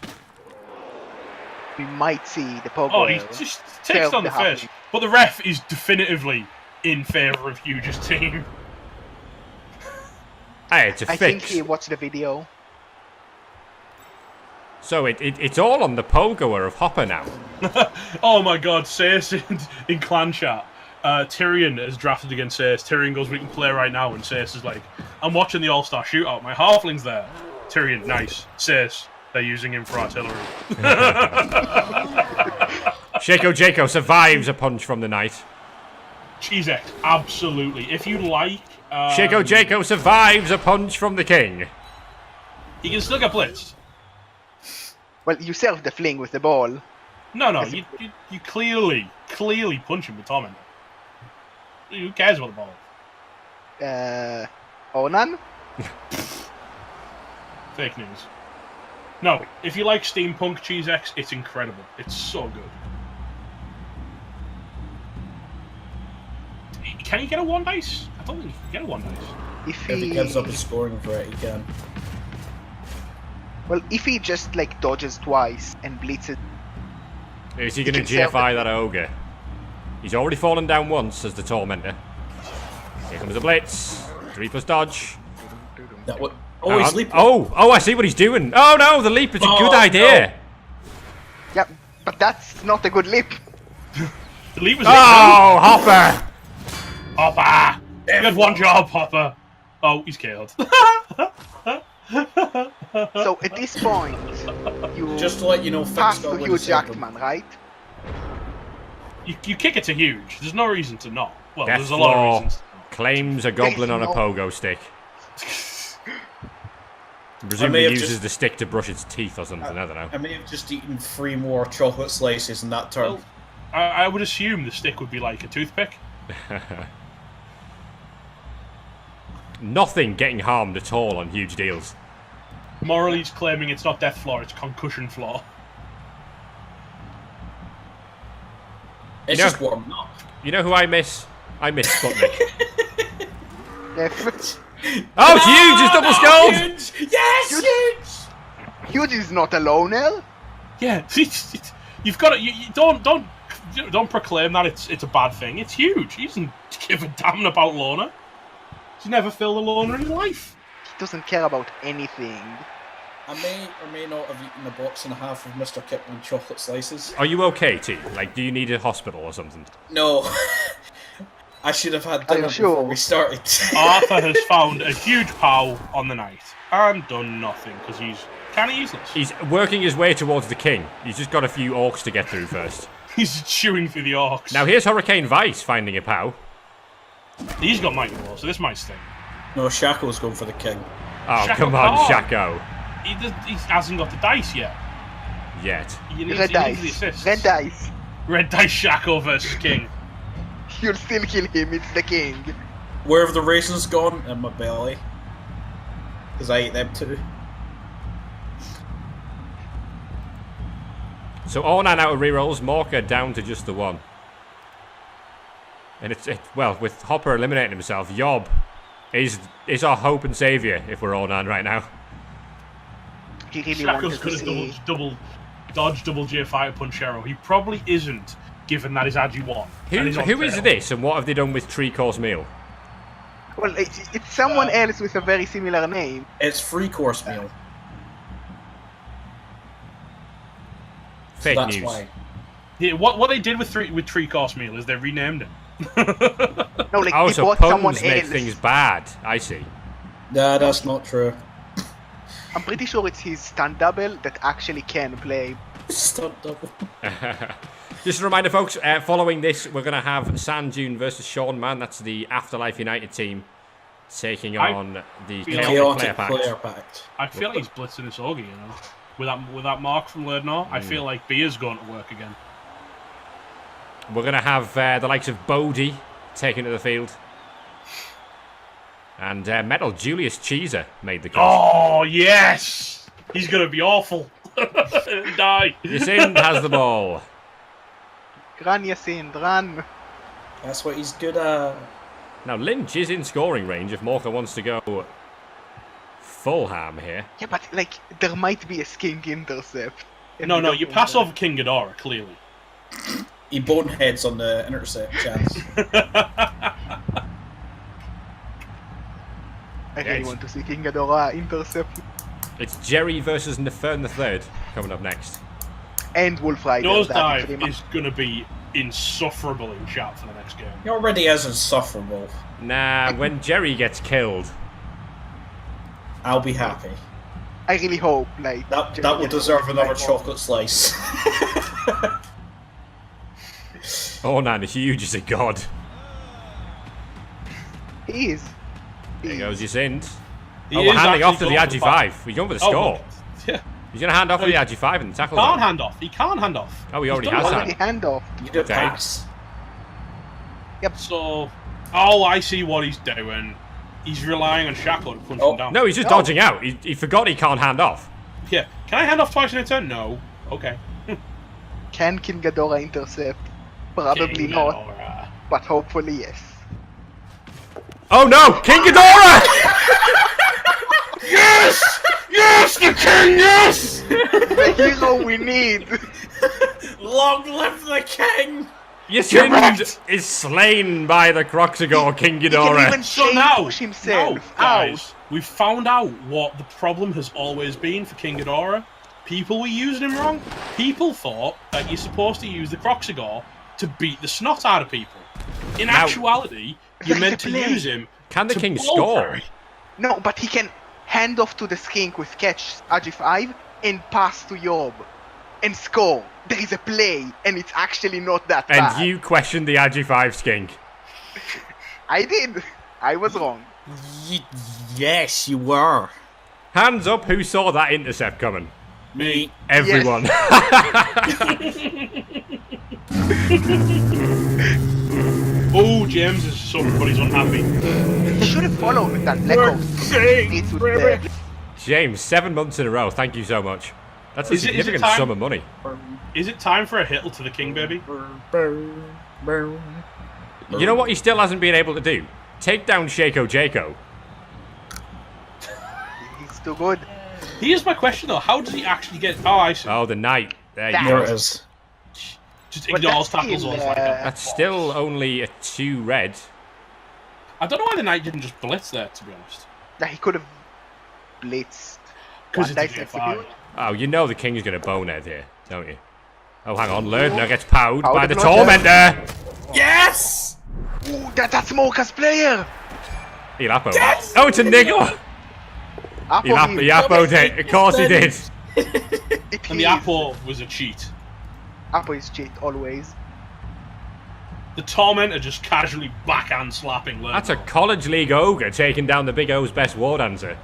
We might see the Pogoer... Oh, he just takes on the happening. fish. But the ref is definitively in favour of Huge's team. Hey, it's a I think fix. he watched the video. So it's all on the Pogoer of Hopper now. Oh my god, Sace in clan chat. Tyrion has drafted against Sace. Tyrion goes, we can play right now, and Sace is like, I'm watching the All-Star Shootout. My halfling's there. Tyrion, nice. Sace, they're using him for artillery. Shaco Jaco survives a punch from the knight. Cheesex, absolutely. If you like... Shaco Jaco survives a punch from the king. He can still get blitzed. Well, you serve the fling with the ball. No, you clearly punch him with Torment. Who cares about the ball? Onan? Fake news. No, if you like Steampunk Cheesex, it's incredible. It's so good. Can he get a 1 dice? I don't think he can get a 1 dice. If If he he... gives up his scoring threat, he can. Well, if he just, like, dodges twice and blitzes... Is he going to can serve GFI that ogre? He's already fallen down once as the Tormentor. Here comes the blitz. 3+ dodge. That would... Oh, he's leaping. Oh, I see what he's doing. Oh no, the leap is a good idea. Yeah, but that's not a good leap. The lead was Oh, Hopper. Hopper! You had one job, Hopper. Oh, he's killed. So at this point, you Just to let you know, pass Fix to got Hugh with Jackman, right? You kick it to Huge. There's no reason to not. Well, Death there's a lot of Law reasons. claims a goblin on a no- pogo stick. Presumably uses the stick to brush its teeth or something, I don't know. I may have just eaten 3 more chocolate slices in that turn. Well, I would assume the stick would be like a toothpick. Nothing getting harmed at all on huge deals. Morally, he's claiming it's not death floor, it's concussion floor. It's just warming up. You know who I miss? I miss Sputnik. Oh, Huge is double scored! Huge! Yes, Huge! Huge is not a loner. Yeah, you've got to. You don't proclaim that it's a bad thing. It's Huge. He doesn't give a damn about Lorna. He's never filled a Lorna in his life. He doesn't care about anything. I may or may not have eaten a box and a half of Mr. Kipling chocolate slices. Are you okay, T? Like, do you need a hospital or something? No. I should have had dinner before we started. Arthur has found a huge pow on the night and done nothing because he's kind of useless. He's working his way towards the king. He's just got a few orcs to get through first. He's chewing through the orcs. Now here's Hurricane Vice finding a pow. He's got Mighty War, so this might sting. No, Shaco's going for the king. Oh, Shaco come on, can't. Shaco. He hasn't got the dice yet. Red dice. Red dice. Red dice Shaco versus king. You'll still kill him, it's the king. Where have the raisins gone? In my belly. Because I ate them too. So Ornan out of rerolls, Morka down to just the 1. And well, with Hopper eliminating himself, Yob is our hope and saviour if we're Ornan right now. He really Shaco's going to dodge double J Fire Punch Arrow. He probably isn't, given that is Agi 1. Who is this and what have they done with 3-course meal? Well, it's someone else with a very similar name. It's 3-course meal. Fake so that's news. Why. Yeah, what they did with 3-course meal is they renamed it. No, like Oh, he so bought puns someone make else. things bad. I see. Nah, that's not true. I'm pretty sure it's his stunt double that actually can play. Stunt double. Just a reminder, folks, following this, we're going to have Sanjun versus Sean Man. That's the Afterlife United team taking on the Chaotic Player Pact. I feel like he's blitzing this Augie, you know. With that mark from Lerdnor, I feel like Beer's going to work again. We're going to have the likes of Bodie taken to the field. And Metal Julius Cheeser made the cut. Oh, yes! He's going to be awful. Die. Yacind has the ball. Run, Yacind, run. That's what he's good at. Now, Lynch is in scoring range if Morka wants to go full ham here. Yeah, but, like, there might be a skink intercept. No, you pass over King Ghidorah, clearly. He boneheads on the intercept chance. I really want to see King Ghidorah intercept. It's Jerry versus Nefern III coming up next. And Wolf Rider. Nosedive is going to be insufferable in chat for the next game. He already is insufferable. Nah, when Jerry gets killed, I'll be happy. I really hope, like... That will deserve another chocolate slice. Ornan Huge is a god. He is. There goes Yacind. He We're is handing off to actually the going Agi for 5. We're going for the score. Yeah. He's going to hand off to the Agi 5 and tackle Can't zone. hand off. He can't hand off. Oh, he already He's done has it Already hand off. You do Okay. pass. So, I see what he's doing. He's relying on Shaco to punch him down. No, he's just dodging out. He forgot he can't hand off. Yeah. Can I hand off twice in a turn? No. Okay. Can King Ghidorah intercept? Probably King not, Ghidorah. but hopefully yes. Oh no! King Ghidorah! Yes! Yes, the king, yes! The hero we need! Long live the king! Yacind is slain by the Croxagore King He can Ghidorah. even So chain now, push himself guys, we've found out what the problem has always been for King Ghidorah. People were using him wrong. People thought that you're supposed to use the Croxagore to beat the snot out of people. In actuality, you're meant to use him. Can the to king ball score? carry. No, but he can hand off to the skink with catch Agi5 and pass to Yob and score. There is a play, and it's actually not that bad. And you questioned the Agi 5 skink. I did. I was wrong. Yes, you were. Hands up, who saw that intercept coming? Me. Everyone. Oh, James is somebody's unhappy. He should have followed with that black ops. James, 7 months in a row. Thank you so much. That's a significant sum of money. Is it time for a hittle to the king, baby? You know what he still hasn't been able to do? Take down Shaco. He's too good. Here's my question though: how does he actually get? Oh, I see. Oh, the knight. There you There go. it is. Just ignores tackles on like that. That's still only a 2 red. I don't know why the knight didn't just blitz there, to be honest. Yeah, he could have blitzed. Because One it's a dice GFI. execute. Oh, you know the king is going to bonehead here, don't you? Oh, hang on. Lerner gets powed Pow by the the blood. Tormentor. Yes! Ooh, that's Mocha's player! Ilapo. Yes! Oh, it's a niggle. Apo Iapo did. Of course he did. And the apple was a cheat. Apo is cheat, always. The Tormentor just casually backhand slapping Lerner. That's a college league ogre taking down the Big O's best war dancer.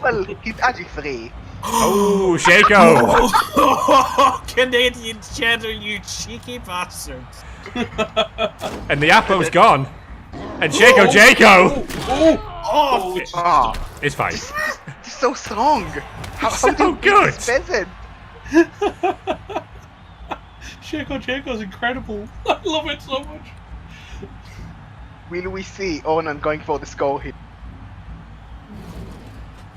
Well, he's actually free. Oh, Shaco. Oh, Canadian cheddar, you cheeky bastards. And the Apo's gone. And Shaco. Oh, It's fine. He's so strong. How So do you beat good. this peasant? Shaco's incredible. I love it so much. Will we see Onan going for the score here?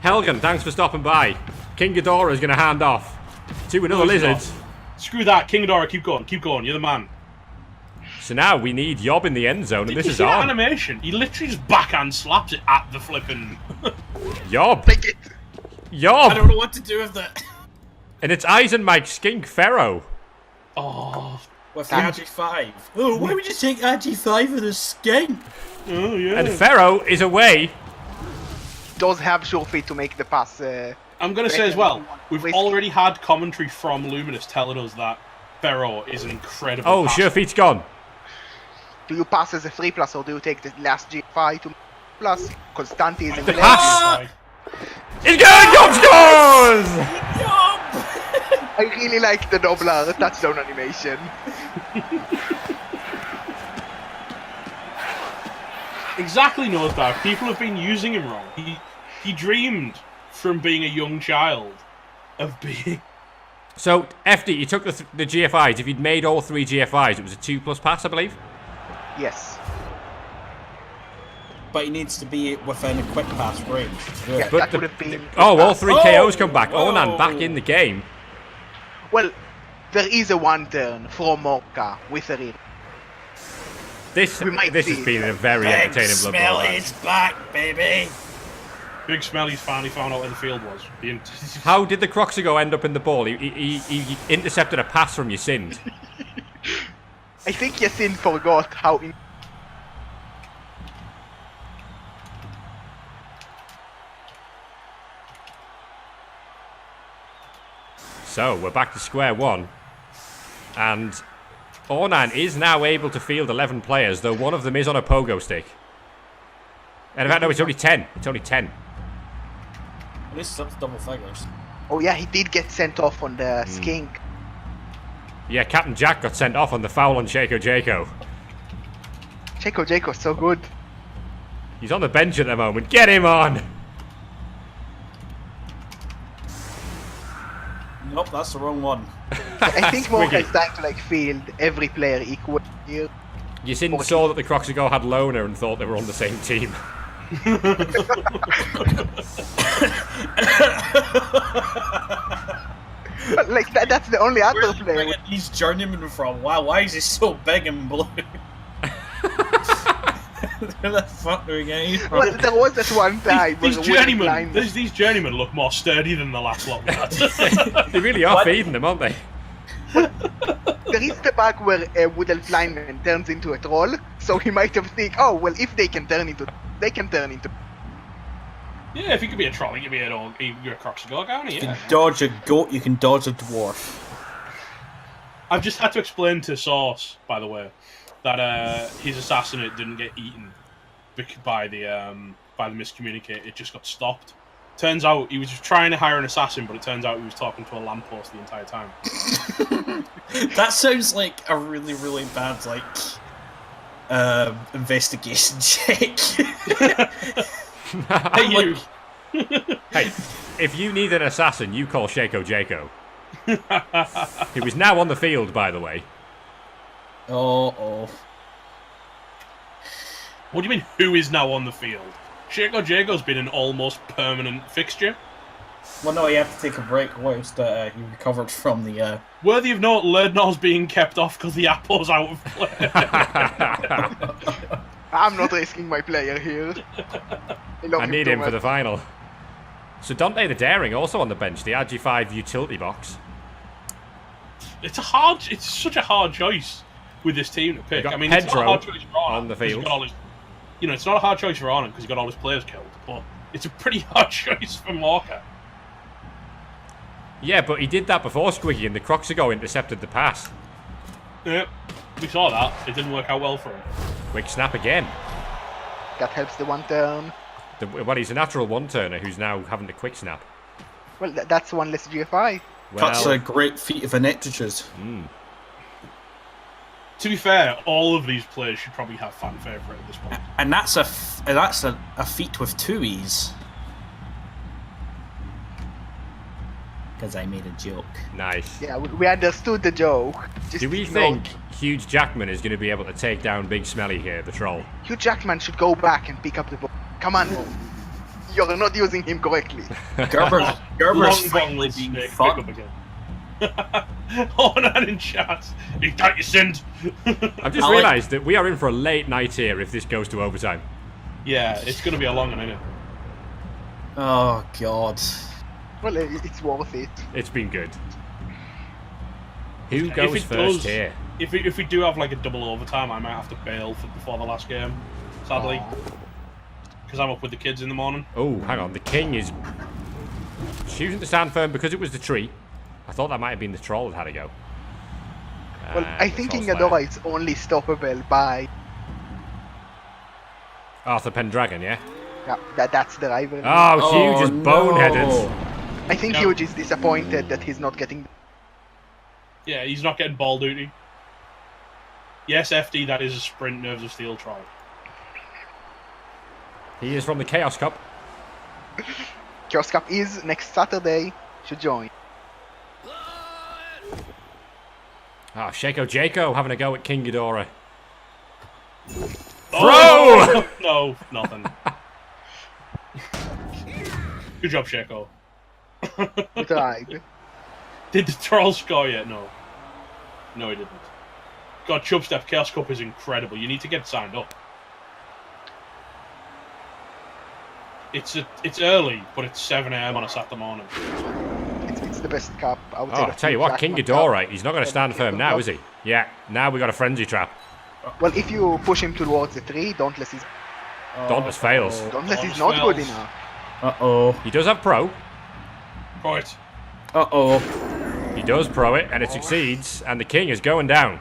Helgen, thanks for stopping by. King Ghidorah is going to hand off to another No, he's lizard. not. Screw that, King Ghidorah, keep going, you're the man. So now we need Yob in the end zone, and Did this you is see that on. animation? He literally just backhand slaps it at the flipping... Yob. Take it! I Yob. don't know what to do with that. And it's Eisenmike Skink Pharaoh. Oh, With the RG5. Oh, why would you take RG5 with a skink? oh yeah. And Pharaoh is away. Does have sure feet to make the pass. I'm going to say as well, we've Risky. already had commentary from Luminous telling us that Pharaoh is an incredible Oh, passer. Surefeet's gone. Do you pass as a 3+ or do you take the last G5 to plus? Constanti is in The the pass! It's good! Yob scores! I really like the Dobler touchdown animation. Exactly, Nosedive. People have been using him wrong. He dreamed from being a young child of being... So, FD, you took the GFIs. If you'd made all 3 GFIs, it was a 2+ pass, I believe? Yes. But he needs to be within a quick pass range. Yeah, But that the- would have been... Oh, all 3 KOs come back. Whoa. Onan back in the game. Well, there is a one turn from Mocha with a read. This We might has see. been a very Big entertaining Blood Bowl. Smelly's back, baby. Big Smelly's finally found out where the field was. How did the Croxigo end up in the ball? He intercepted a pass from Yacind. I think Yasin forgot how... So, we're back to square one. And Onan is now able to field 11 players, though one of them is on a pogo stick. And in fact, no, it's only 10. It's only 10. At least it's up to double figures. Oh yeah, he did get sent off on the skink. Yeah, Captain Jack got sent off on the foul on Shaco. Jaco's so good. He's on the bench at the moment. Get him on! Nope, that's the wrong one. I think Mocha Squiggy. is trying to like field every player equal here. Yacind saw that the Croxigo had Loner and thought they were on the same team. But like that's the only other Where's he player. bringing these journeymen from? Wow, why is he so big and blue? Where the fuck are we getting from? Well, there was that one time These where Woody journeymen, blind- these journeymen look more sturdy than the last lot. They really are What? feeding them, aren't they? There is the bug where a Woodle Blindman turns into a troll, so he might have think, oh well, if they can turn into, they can turn into. Yeah, if you could be a troll, you could be a dog. You're a Croxigo, can't you? You Yeah. can dodge a goat, you can dodge a dwarf. I've just had to explain to Sauce, by the way, that his assassinate didn't get eaten by the miscommunicate. It just got stopped. Turns out he was just trying to hire an assassin, but it turns out he was talking to a lamppost the entire time. That sounds like a really, really bad, investigation check. Hey, you! Hey, if you need an assassin, you call Shaco Jaco. Who is now on the field, by the way. Oh. What do you mean, who is now on the field? Shaco Jaco's been an almost permanent fixture. Well, no, you have to take a break whilst you recovered from the... Worthy of note, Lerdnall's being kept off because the apple's out of play. I'm not risking my player here. I need him for the final. So Dante the Daring also on the bench, the RG5 utility box. It's such a hard choice with this team to pick. I mean, Pedro it's not a hard choice for Arnon on the field. It's not a hard choice for Arnon because he got all his players killed, but it's a pretty hard choice for Morka. Yeah, but he did that before Squiggy and the Croxigo intercepted the pass. Yeah, we saw that. It didn't work out well for him. Quick snap again. That helps the one turn. Well, he's a natural one-turner who's now having the quick snap. Well, that's one less GFI. Well, that's a great feat of ineptitude. To be fair, all of these players should probably have fan favourite at this point. And that's a feat with 2 E's. Because I made a joke. Nice. Yeah, we understood the joke. Do we think Huge Jackman is going to be able to take down Big Smelly here, the troll? Hugh Jackman should go back and pick up the ball. Come on. You're not using him correctly. Gerber's finally being fun. Again. Onan in chat. You thought you sinned. I've just realised that we are in for a late night here if this goes to overtime. Yeah, it's going to be a long one, isn't it? Oh, God. Well, it's worth it. It's been good. Who goes first here? If we do have like a double overtime, I might have to bail before the last game, sadly. Because I'm up with the kids in the morning. Oh, hang on. The king is choosing to stand firm because it was the tree. I thought that might have been the troll that had to go. Well, I think King Ghidorah is only stoppable by Arthur Pendragon, yeah? Yeah, that's the rival. Oh, Huge is boneheaded. No. I think Huge is disappointed that he's not getting... Yeah, he's not getting ball duty. Yes, FD, that is a sprint Nerves of Steel troll. He is from the Chaos Cup. Chaos Cup is next Saturday. Should join. Ah, Shaco Jaco having a go at King Ghidorah. Oh! No, nothing. Good job, Shaco. We tried. Did the troll score yet? No. No, he didn't. God, Chubstep Chaos Cup is incredible. You need to get signed up. It's early, but it's 7 AM on a Saturday morning. It's the best cup. Oh, I tell you what, King Ghidorah, he's not going to stand firm now, is he? Yeah, now we got a frenzy trap. Well, if you push him towards the tree, Dauntless is... Dauntless fails. Dauntless is not good enough. Uh-oh. He does have pro. Pro it. Uh-oh. He does pro it, and it succeeds, and the king is going down.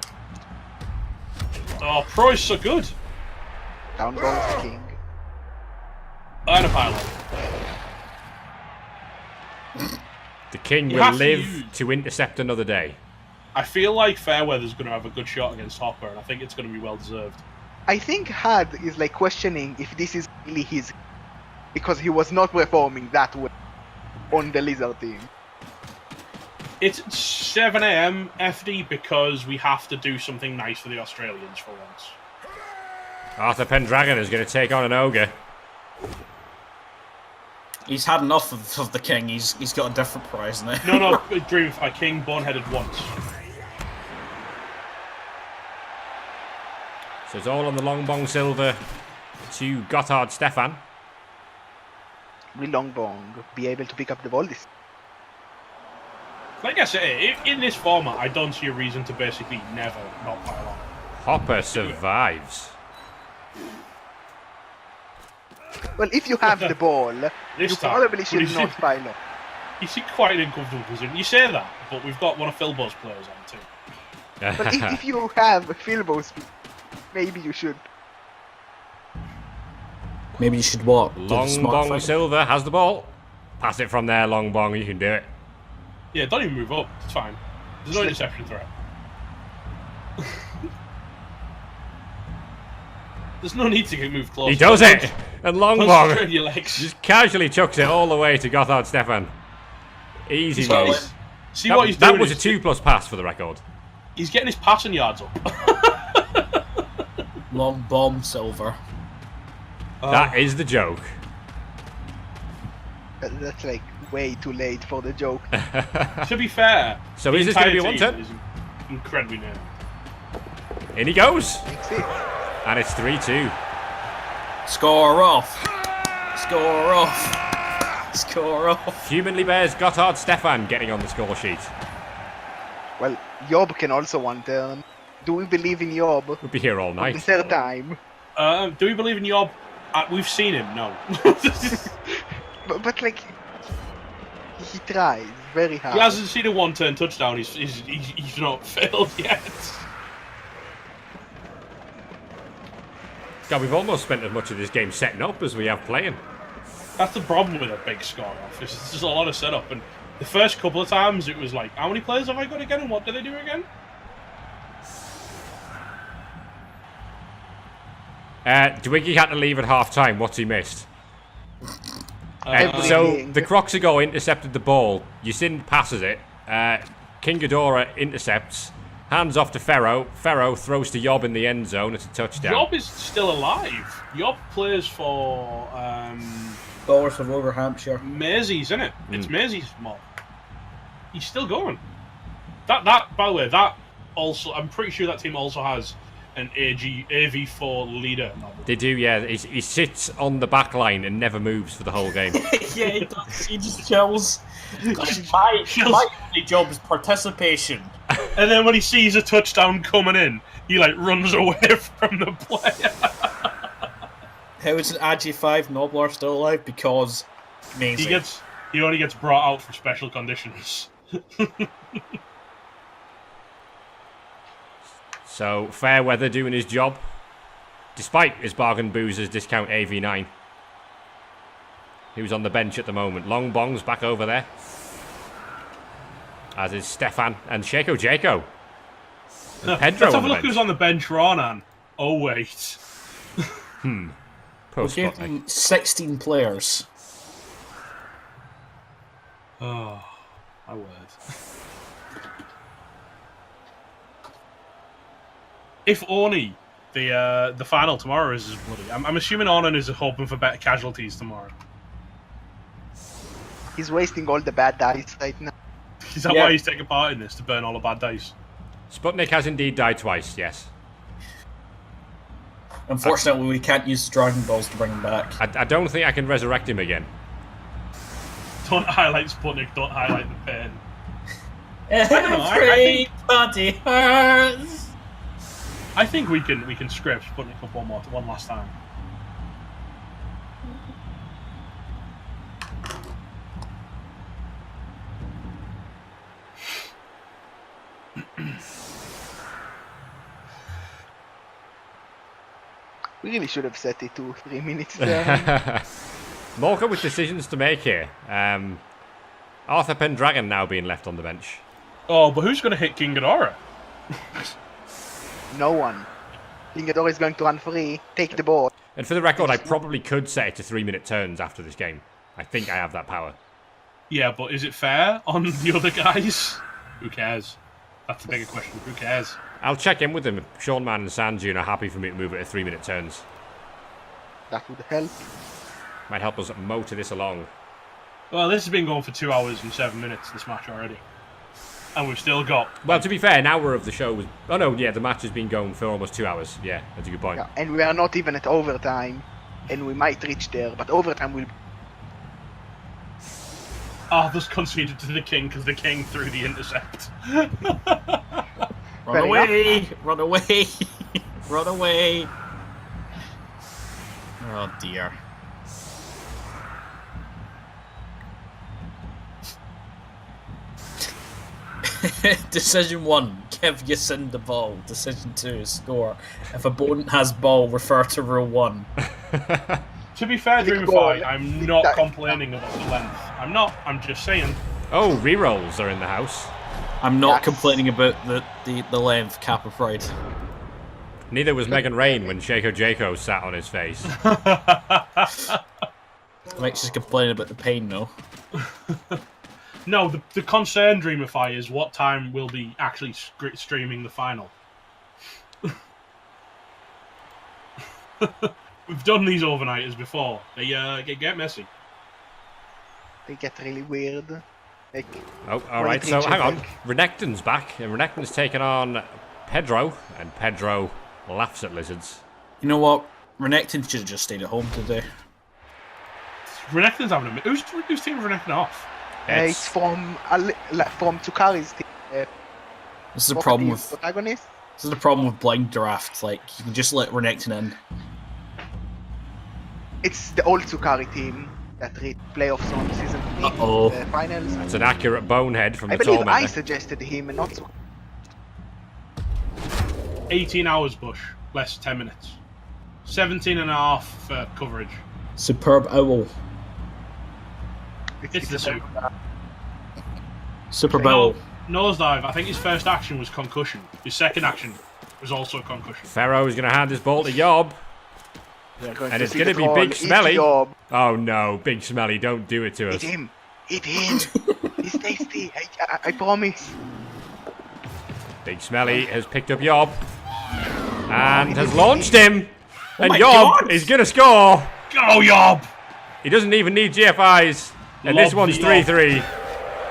Oh, pro is so good. Down goes the king. And a pylon. The king You will have to live use- to intercept another day. I feel like Fairweather's going to have a good shot against Hopper, and I think it's going to be well deserved. I think Had is like questioning if this is really his... Because he was not performing that well on the Lizard team. It's 7 AM FD because we have to do something nice for the Australians for once. Arthur Pendragon is going to take on an ogre. He's had enough of the king. He's got a different prize now. No, Dream, a king boneheaded once. So it's all on the long bong silver to Gotthard Stefan. Will Longbong be able to pick up the ball this? Like I say, in this format, I don't see a reason to basically never not pile on. Hopper survives. Well, if you have the ball, you probably should not pile up. He's in quite an uncomfortable position. You say that, but we've got one of Philbo's players on too. But if you have Philbo's, maybe you should. Maybe you should what? Long bong silver has the ball. Pass it from there, long bong. You can do it. Yeah, don't even move up. It's fine. There's no interception threat. There's no need to move close. He does it! And long bong your legs. just casually chucks it all the way to Gotthard Stefan. Easy move. See what he's doing. That doing was a 2+ pass for the record. He's getting his passing yards up. Long bomb, Silver. That is the joke. That's like way too late for the joke. To be fair, so is this going to be a one-turn? Is incredibly near. In he goes. Makes it. And it's 3-2. Score off. Score off. Score off. Humanly Bears Gotthard Stefan getting on the score sheet. Well, Job can also one turn. Do we believe in Job? We'll be here all night. The third time. Do we believe in Job? We've seen him, no. but like, he tries very hard. He hasn't seen a one-turn touchdown. He's not failed yet. God, we've almost spent as much of this game setting up as we have playing. That's the problem with a big score-off. It's just a lot of setup. And the first couple of times, it was like, how many players have I got again, and what do they do again? Dwiggy had to leave at half-time. What's he missed? So the Croxigo intercepted the ball. Yasin passes it. King Ghidorah intercepts. Hands off to Ferro. Ferro throws to Yob in the end zone. It's a touchdown. Yob is still alive. Yob plays for Bowers of Over Hampshire. Maisie's, isn't it? It's Maisie's mob. He's still going. That by the way, that also, I'm pretty sure that team also has an AV4 leader. They do, yeah. He sits on the back line and never moves for the whole game. Yeah, he does. He just chills. My only job is participation. And then when he sees a touchdown coming in, he like runs away from the player. How is an Agi5 Nobler still alive? Because amazing. He only gets brought out for special conditions. So Fairweather doing his job, despite his bargain boozers discount AV9, who's on the bench at the moment. Long Bong's back over there, as is Stefan and Shako Jako. And Pedro. Let's have a look who's on the bench. Ronan. Oh wait. Post We're getting 16 players. Oh, my word. If only the final tomorrow is as bloody. I'm assuming Onan is hoping for better casualties tomorrow. He's wasting all the bad dice right now. Is that why he's taking part in this, to burn all the bad dice? Sputnik has indeed died twice, yes. Unfortunately, we can't use Dragon Balls to bring him back. I don't think I can resurrect him again. Don't highlight Sputnik, don't highlight the pain. Everybody hurts. I think we can scrape Sputnik up one last time. We really should have set it to 3 minutes there. Morka with decisions to make here. Arthur Pendragon now being left on the bench. Oh, but who's going to hit King Ghidorah? No one. King Ghidorah is going to run free, take the ball. And for the record, I probably could set it to 3-minute turns after this game. I think I have that power. Yeah, but is it fair on the other guys? Who cares? That's the bigger question. Who cares? I'll check in with them if Sean Man and Sanjun are happy for me to move it to 3-minute turns. That would help. Might help us motor this along. Well, this has been going for 2 hours and 7 minutes, this match already. And we've still got... Well, to be fair, an hour of the show was... Oh, no, yeah, the match has been going for almost 2 hours. Yeah, that's a good point. Yeah, and we are not even at overtime. And we might reach there, but overtime will... Arthur's conceded to the king because the king threw the intercept. Run away! Run away! Run away! Oh dear. Decision 1, give Yasin the ball. Decision 2, score. If opponent has ball, refer to rule 1. To be fair, Dreamify, I'm not complaining about the length. I'm not. I'm just saying. Oh, rerolls are in the house. I'm not complaining about the length, Kappa Pride. Neither was Megan Rain when Shaco Jaco sat on his face. Mike's just complaining about the pain, though. No, the concern, Dreamify, is what time we'll be actually streaming the final. We've done these overnighters before. They get messy. They get really weird. Like, oh, alright, so hang on. Renekton's back, and Renekton's taken on Pedro, and Pedro laughs at lizards. You know what? Renekton should have just stayed at home today. Renekton's having a... Who's taking Renekton off? It's from Tsukari's team. This is the problem with... Protagonist? This is the problem with blind draft. Like, you can just let Renekton in. It's the old Tsukari team that reached playoffs on season 3 the finals. That's an accurate bonehead from the Tormentor. I Tormentor. believe I suggested him and not Tsukari. 18 hours, Bush. Less 10 minutes. 17 and a half for coverage. Superb owl. It's the soup. Superb owl. Nosedive, I think his first action was concussion. His second action was also concussion. Pharaoh is going to hand his ball to Yob. And it's going to be Big Smelly. Oh no, Big Smelly, don't do it to us. Eat him. Eat him. He's tasty. I promise. Big Smelly has picked up Yob. And has launched him. Oh And Yob is going to score. Go, Yob! He doesn't even need GFIs. And this one's 3-3.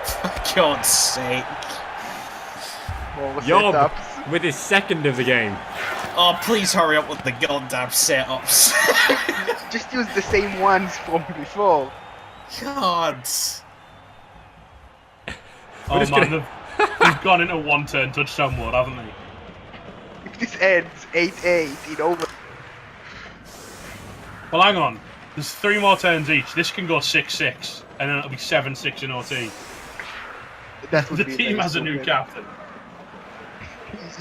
For God's sake. Yob with his second of the game. Oh, please hurry up with the goddamn setups. Just use the same ones from before. God. Oh man, they've gone into one turn touchdown mode, haven't they? If this ends 8-8 in over. Well, hang on. There's 3 more turns each. This can go 6-6, and then it'll be 7-6 in OT. The team has a new captain.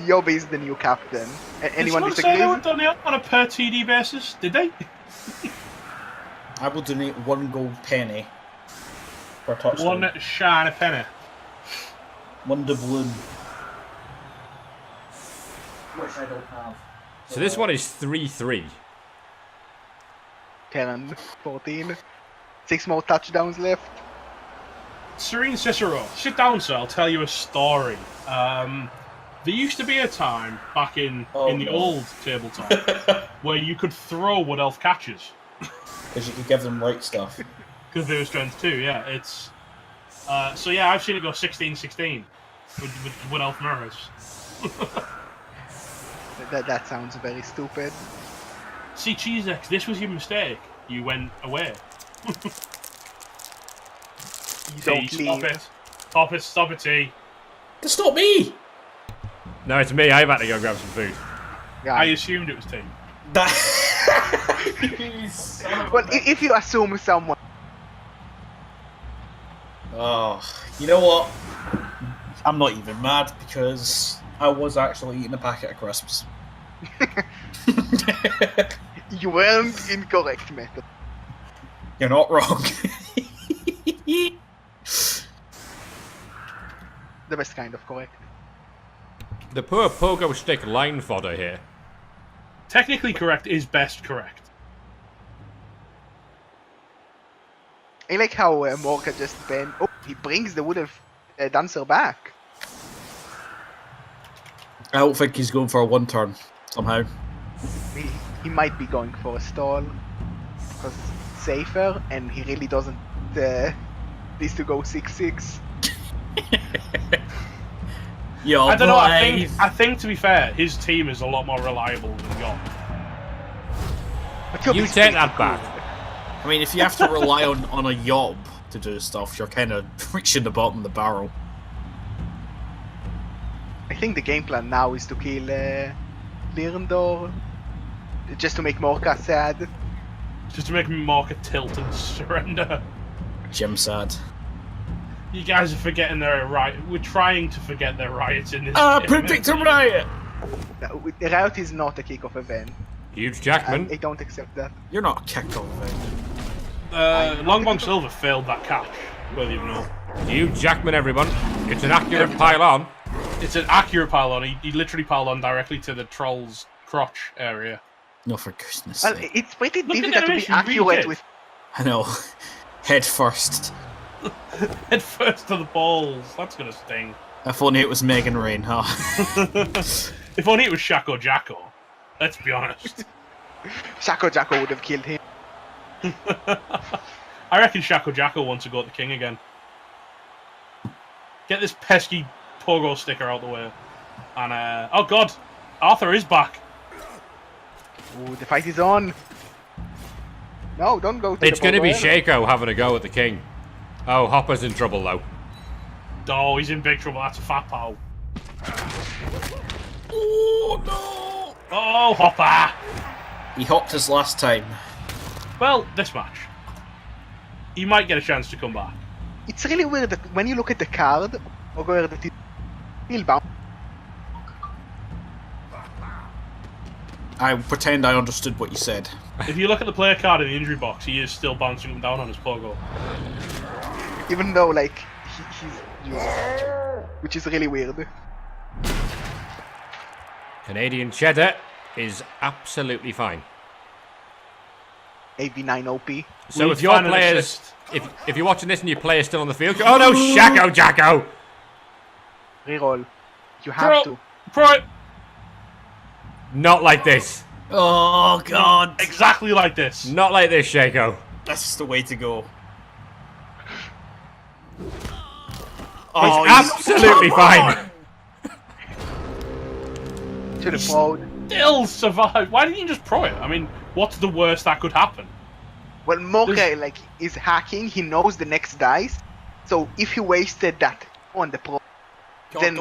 Yob is the new captain. Anyone Did disagree? They were done on a per TD basis, did they? I will donate 1 gold penny per touchdown. 1 shiny penny. 1 doubloon. Which I don't have. So this one is 3-3. 10, 14. 6 more touchdowns left. Serene Cicero, sit down, sir. I'll tell you a story. There used to be a time back in the old tabletop where you could throw Wood Elf catches. Because you could give them right stuff. Because they were strength 2, yeah. It's so yeah, I've seen it go 16-16 with Wood Elf mirrors. That sounds very stupid. See, Cheesex, this was your mistake. You went away. Don't stop leave. it. Stop it, T. That's not me! No, it's me. I've had to go grab some food. Yeah. I assumed it was T. Well, if you assume someone... Oh, you know what? I'm not even mad because I was actually eating a packet of crisps. You weren't incorrect, method. You're not wrong. The best kind of correct. The poor pogo stick line fodder here. Technically correct is best correct. I like how Morka just bent. Oh, he brings the Wood Dancer back. I don't think he's going for a 1 turn somehow. He might be going for a stall because it's safer, and he really doesn't need to go 6-6. Yo, I don't know. I think to be fair, his team is a lot more reliable than yours. You take that back. I mean, if you have to rely on a Yob to do stuff, you're kind of reaching the bottom of the barrel. I think the game plan now is to kill Lirndor, just to make Morka sad. Just to make Morka tilt and surrender. Jim sad. You guys are forgetting their right. We're trying to forget their riots in this. Predict a riot! No, the riot is not a kickoff event. Huge Jackman. I don't accept that. You're not kicked off. Longbong Silver failed that catch. Well, you know. Huge Jackman, everyone. It's an accurate pile-on. It's an accurate pile-on. He literally piled on directly to the troll's crotch area. No, for goodness Well, sake. it's pretty Look at difficult to be animation, you accurate did. with. I know. Head first. Head first to the balls. That's gonna sting. If only it was Megan Rain, huh? If only it was Shaco Jacko. Let's be honest. Shaco Jacko would have killed him. I reckon Shaco Jacko wants to go at the king again. Get this pesky pogo sticker out the way. And, oh god! Arthur is back! Ooh, the fight is on. No, don't go to It's the going to be pogo. Shaco having a go at the king. Oh, Hopper's in trouble, though. Oh, he's in big trouble. That's a fat pal. Oh, no! Oh, Hopper! He hopped his last time. Well, this match. He might get a chance to come back. It's really weird that when you look at the card, or where the still bound. I pretend I understood what you said. If you look at the player card in the injury box, he is still bouncing him down on his pogo. Even though, like, he's used, which is really weird. Canadian Cheddar is absolutely fine. AV9 OP. So We'll if your find an players, assist. if you're watching this and your player's still on the field, oh no, Shaco Jacko! Reroll. You have to. Pro! Not like this. Oh, God. Exactly like this. Not like this, Shaco. That's the way to go. Oh, it's absolutely fine. To the phone. Still survived. Why didn't you just pro it? I mean, what's the worst that could happen? Well, Mocha, like, is hacking. He knows the next dice. So if he wasted that on the pro, then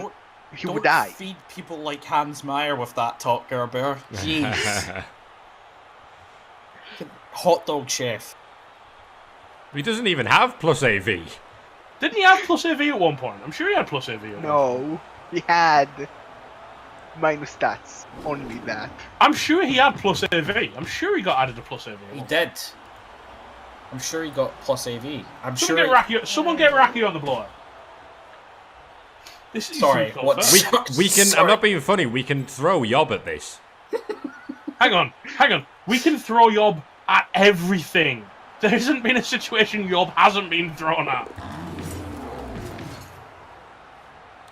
he would die. Feed people like Hans Meyer with that talk, Gerbear. Jeez. Hot dog chef. He doesn't even have plus AV. Didn't he have plus AV at one point? I'm sure he had plus AV at one point. No, he had minus stats. Only that. I'm sure he had plus AV. I'm sure he got added to plus AV. He did. I'm sure he got plus AV. I'm sure. Someone get Racky on the blower. This is Sorry, what? We can. I'm not being funny. We can throw Yob at this. Hang on. We can throw Yob at everything. There hasn't been a situation Yob hasn't been thrown at.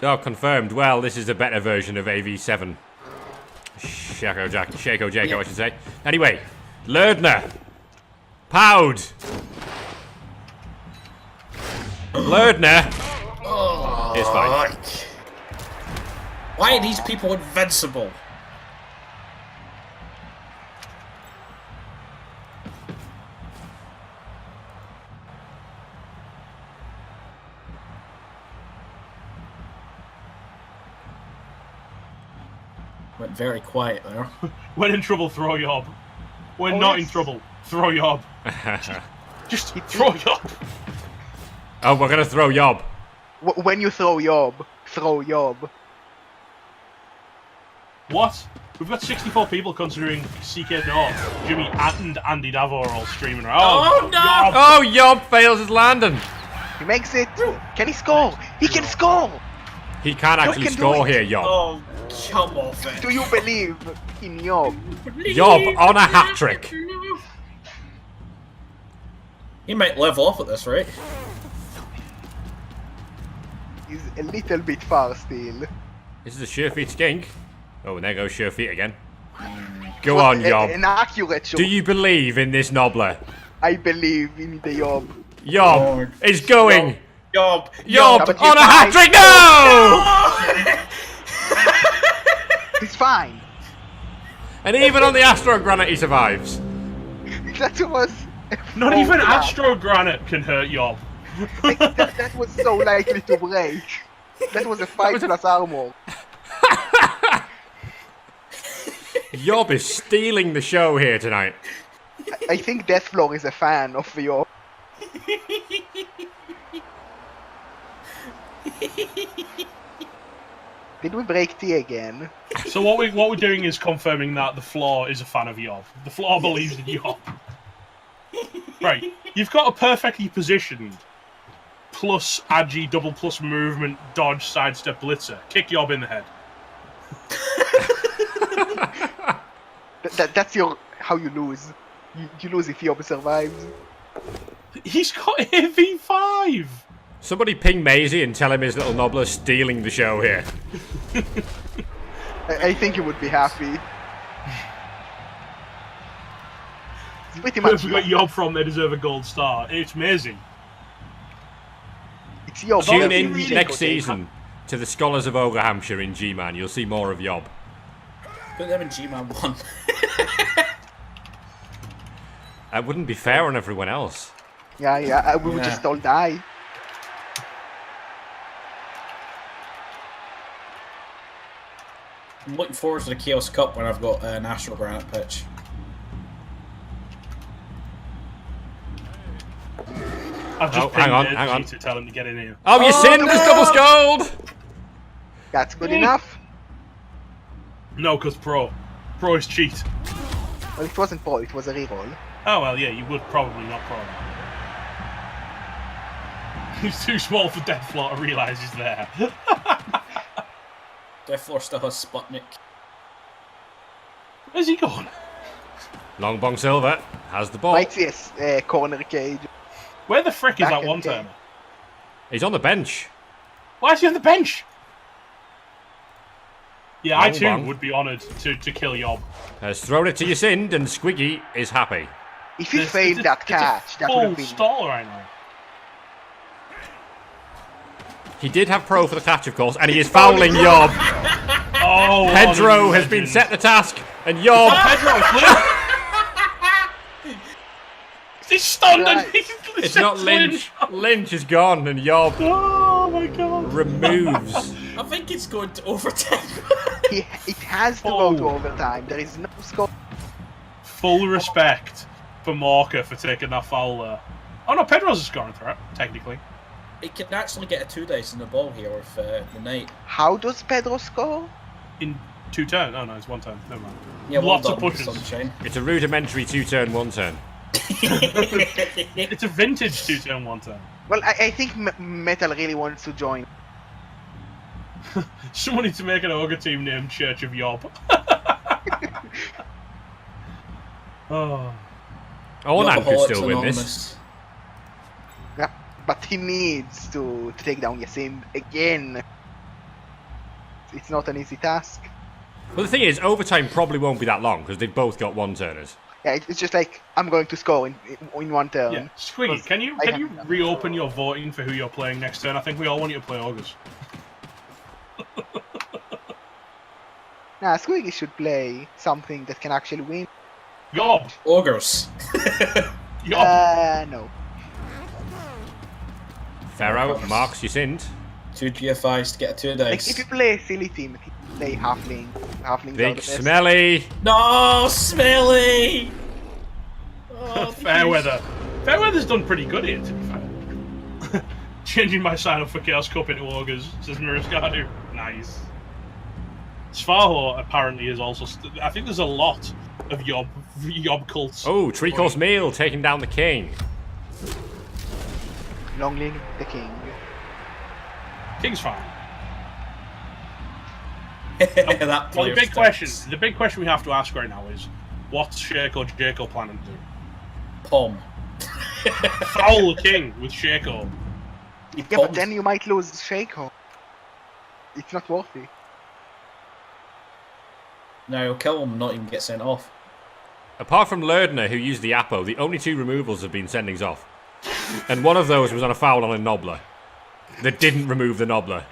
Oh, confirmed. Well, this is a better version of AV7. Shaco Jacko, I should say. Anyway, Lerdner. Powd. Lerdner is fine. Why are these people invincible? Went very quiet there. When in trouble, throw Yob. When not in trouble, throw Yob. Just throw Yob. Oh, we're going to throw Yob. When you throw Yob, throw Yob. What? We've got 64 people considering CK North, Jimmy, and Andy Davor are all streaming around. Oh, no! Yob. Oh, Yob fails his landing. He makes it. Can he score? He can score! He can't actually can do score it. here, Yob. Oh, come off it. Do you believe in Yob? Yob on a hat-trick. He might level up at this rate. He's a little bit far still. This is a sure feet skink. Oh, and there goes sure feet again. Go on, Yob. An accurate shot. Do you believe in this Nobbler? I believe in the Yob. Yob is going. Yob. Yob But on a you're hat-trick. No! He's fine. And even on the Astro Granite, he survives. That was. Not even Astro Granite can hurt Yob. Like, that was so likely to break. That was a 5 plus armor. Yob is stealing the show here tonight. I think Deathfloor is a fan of Yob. Did we break T again? So what we're doing is confirming that the floor is a fan of Yob. The floor believes in Yob. Right, you've got a perfectly positioned plus agi double plus movement dodge sidestep blitzer. Kick Yob in the head. That's how you lose. You lose if Yob survives. He's got AV5. Somebody ping Maisie and tell him his little Nobbler's stealing the show here. I think he would be happy. It's pretty much. If we got Yob from, they deserve a gold star. It's amazing. It's Yob. Tune in next season to the Scholars of Ogrehampshire in G-Man. You'll see more of Yob. Put them in G-Man 1. That wouldn't be fair on everyone else. Yeah, we would just all die. I'm looking forward to the Chaos Cup when I've got an Astral Granite pitch. I've just hang on. to tell him to get in here. Oh, you sinned! There's double scold! That's good enough. No, because pro is cheat. Well, it wasn't pro, it was a reroll. Oh well, yeah, you would probably not pro. He's too small for Deathfloor to realise he's there. Deathfloor still has Sputnik. Where's he gone? Long Bong Silver has the ball. Right, yes, corner cage. Where the frick is Back that in one the game. turner? He's on the bench. Why is he on the bench? Yeah, I Long too Bong would be honoured to kill Yob. has thrown it to Yacind, and Squiggy is happy. If he failed that catch, that would full have been. stall right now. He did have pro for the catch, of course, and he is fouling Yob. Oh, Pedro has been set the task, and Yob. He's stunned and Right. It's not Lynch. Lynch is gone, and Yob Oh my god. removes. I think it's going to overtime. It has to go to overtime. There is no score. Full respect for Morka for taking that foul there. Oh no, Pedro's a scoring threat, technically. He can actually get a 2-dice in the ball here with the knight. How does Pedro score? In 2 turns. Oh no, it's 1 turn. Never mind. Yeah, well Lots of done, pushes. Sunshine. It's a rudimentary 2-turn, 1-turn. It's a vintage 2 turn, 1 turn. Well, I think Metal really wants to join. Someone needs to make an ogre team named Church of Yob. Oh. Ornan could Yobaholics still win this. Anonymous. Yeah, but he needs to take down Yacind again. It's not an easy task. Well, the thing is, overtime probably won't be that long because they've both got 1-turners. Yeah, it's just like I'm going to score in 1 turn. Yeah, Squiggy, can you reopen your voting for who you're playing next turn? I think we all want you to play ogres. Nah, Squiggy should play something that can actually win. Yob! Ogres. Yob! No. Pharaoh marks Yacind. 2 GFIs to get a 2-dice. Like, if you play a silly team, if you play halflings are the Big best. Smelly. No, Smelly! Oh, Fairweather. Fairweather's done pretty good here, to be fair. Changing my sign up for Chaos Cup into ogres, says Miriscadu. Nice. Svarhor apparently is also. I think there's a lot of Yob cults. Oh, Tree-Course Meal taking down the king. Long live the king. King's fine. That Well, the big stinks. question we have to ask right now is, what's Shaco Jaco planning to do? Pom. Foul the king with Shaco. Yeah, but then you might lose Shaco. It's not worth it. No, he'll kill him, not even get sent off. Apart from Lerdner, who used the Apo, the only 2 removals have been sendings off. And one of those was on a foul on a Nobbler. That didn't remove the Nobbler.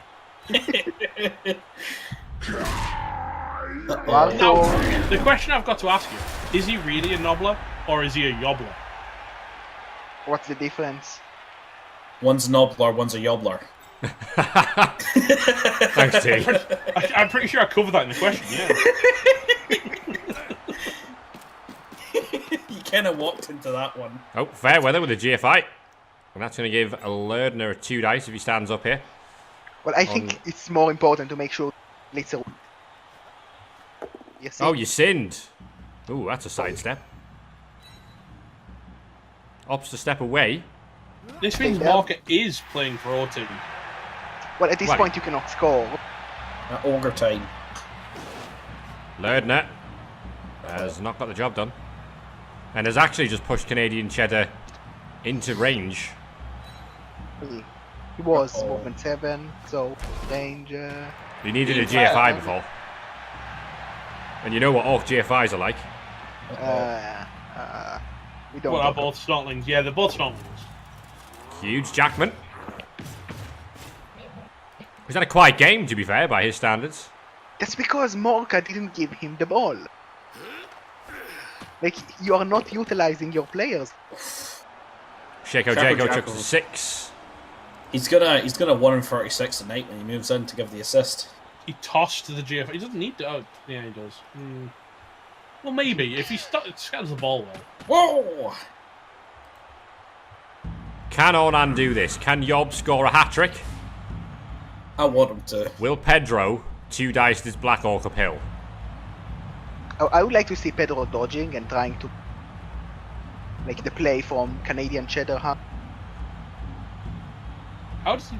Now, the question I've got to ask you, is he really a Nobbler or is he a Yobbler? What's the difference? One's a Nobbler, one's a Yobbler. Thanks, T. I'm pretty sure I covered that in the question, yeah. You kind of walked into that one. Oh, Fairweather with a GFI. And that's going to give a Lerdner a 2-dice if he stands up here. Well, I think it's more important to make sure Blitzer. Oh, you sinned. Ooh, that's a sidestep. Opts to step away. This means Marker is playing for our team. Well, at this point you cannot score. Ogre time. Lerdner has not got the job done. And has actually just pushed Canadian Cheddar into range. He was movement 7, so danger. He needed a GFI before. And you know what Orc GFIs are like. We don't. Well, are both Snotlings. Yeah, they're both Snotlings. Huge Jackman. He's had a quiet game, to be fair, by his standards. That's because Morka didn't give him the ball. Like, you are not utilizing your players. Shako Jago chucks a 6. He's gonna 1 in 36 tonight when he moves in to give the assist. He tossed the GFI. He doesn't need to. Oh, yeah, he does. Well, maybe if he scatters the ball well. Whoa! Can Ornan do this? Can Yob score a hat trick? I want him to. Will Pedro 2-dice this Black Orc uphill? I would like to see Pedro dodging and trying to like the play from Canadian Cheddar. How does he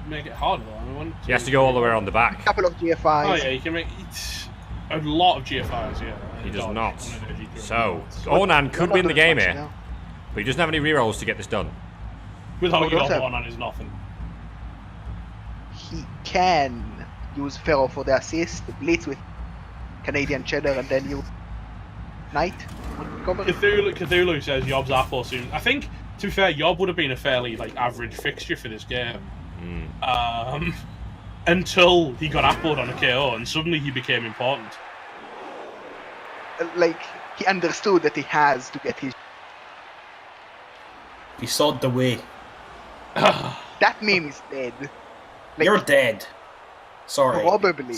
make it harder though? I mean, he has to go all the way around the back. A couple of GFIs. Oh yeah, you can make a lot of GFIs. Yeah. He does not. So Ornan could win the game here, but he doesn't have any rerolls to get this done. Without Yob, Ornan is nothing. He can use Pharaoh for the assist, blitz with Canadian Cheddar, and then you Knight. Cthulhu says Yob's Apple soon. I think, to be fair, Yob would have been a fairly average fixture for this game. Until he got appled on a KO, and suddenly he became important. Like, he understood that he has to get his... He sawed the way. That meme is dead. Like, you're dead. Sorry. Probably.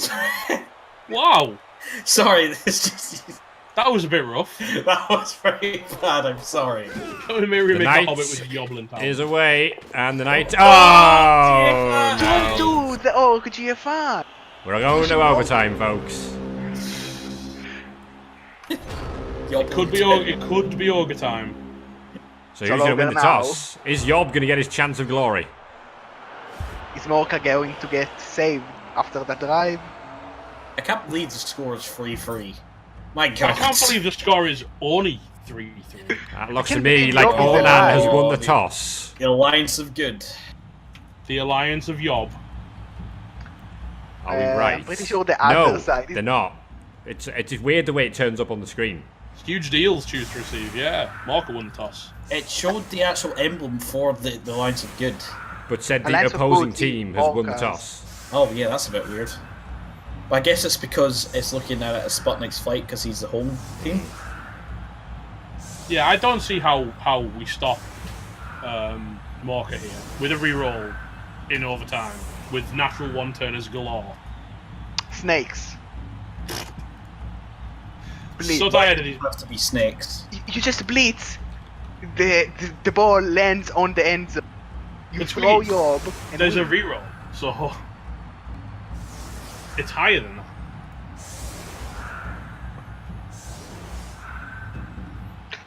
Wow. Sorry, this just... That was a bit rough. That was very bad, I'm sorry. The Knight is away, and the Knight... Oh! Don't do the Orc GFI! We're going to overtime, folks. It could be Ogre time. So who's going to win the toss? Is Yob going to get his chance of glory? Is Morka going to get saved after that drive? I can't believe the score is 3-3. My God. I can't believe the score is only 3-3. That looks to me like Ornan has won the toss. The Alliance of Good. The Alliance of Yob. Are we right? I'm pretty sure the other side. They're not. It's weird the way it turns up on the screen. Huge deals choose to receive, yeah. Marker won the toss. It showed the actual emblem for the Alliance of Good. But said the opposing team has won the toss. Oh yeah, that's a bit weird. But I guess it's because it's looking at it as Sputnik's fight because he's the home team. Yeah, I don't see how we stop Marker here with a reroll in overtime with natural one-turners galore. Snakes. So tired of these. Have to be snakes. You just blitz. The ball lands on the end zone. You throw Yob. There's a reroll, so it's higher than that.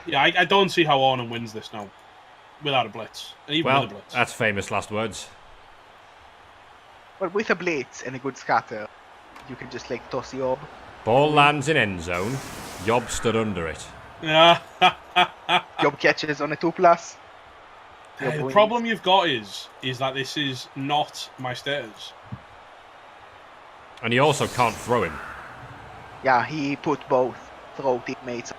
Yeah, I don't see how Ornan wins this now without a blitz. And even with a blitz. That's famous last words. Well, with a blitz and a good scatter, you can just toss Yob. Ball lands in end zone. Yob stood under it. Yob catches on a 2+. The problem you've got is that this is not my status. And he also can't throw him. Yeah, he put both throw teammates.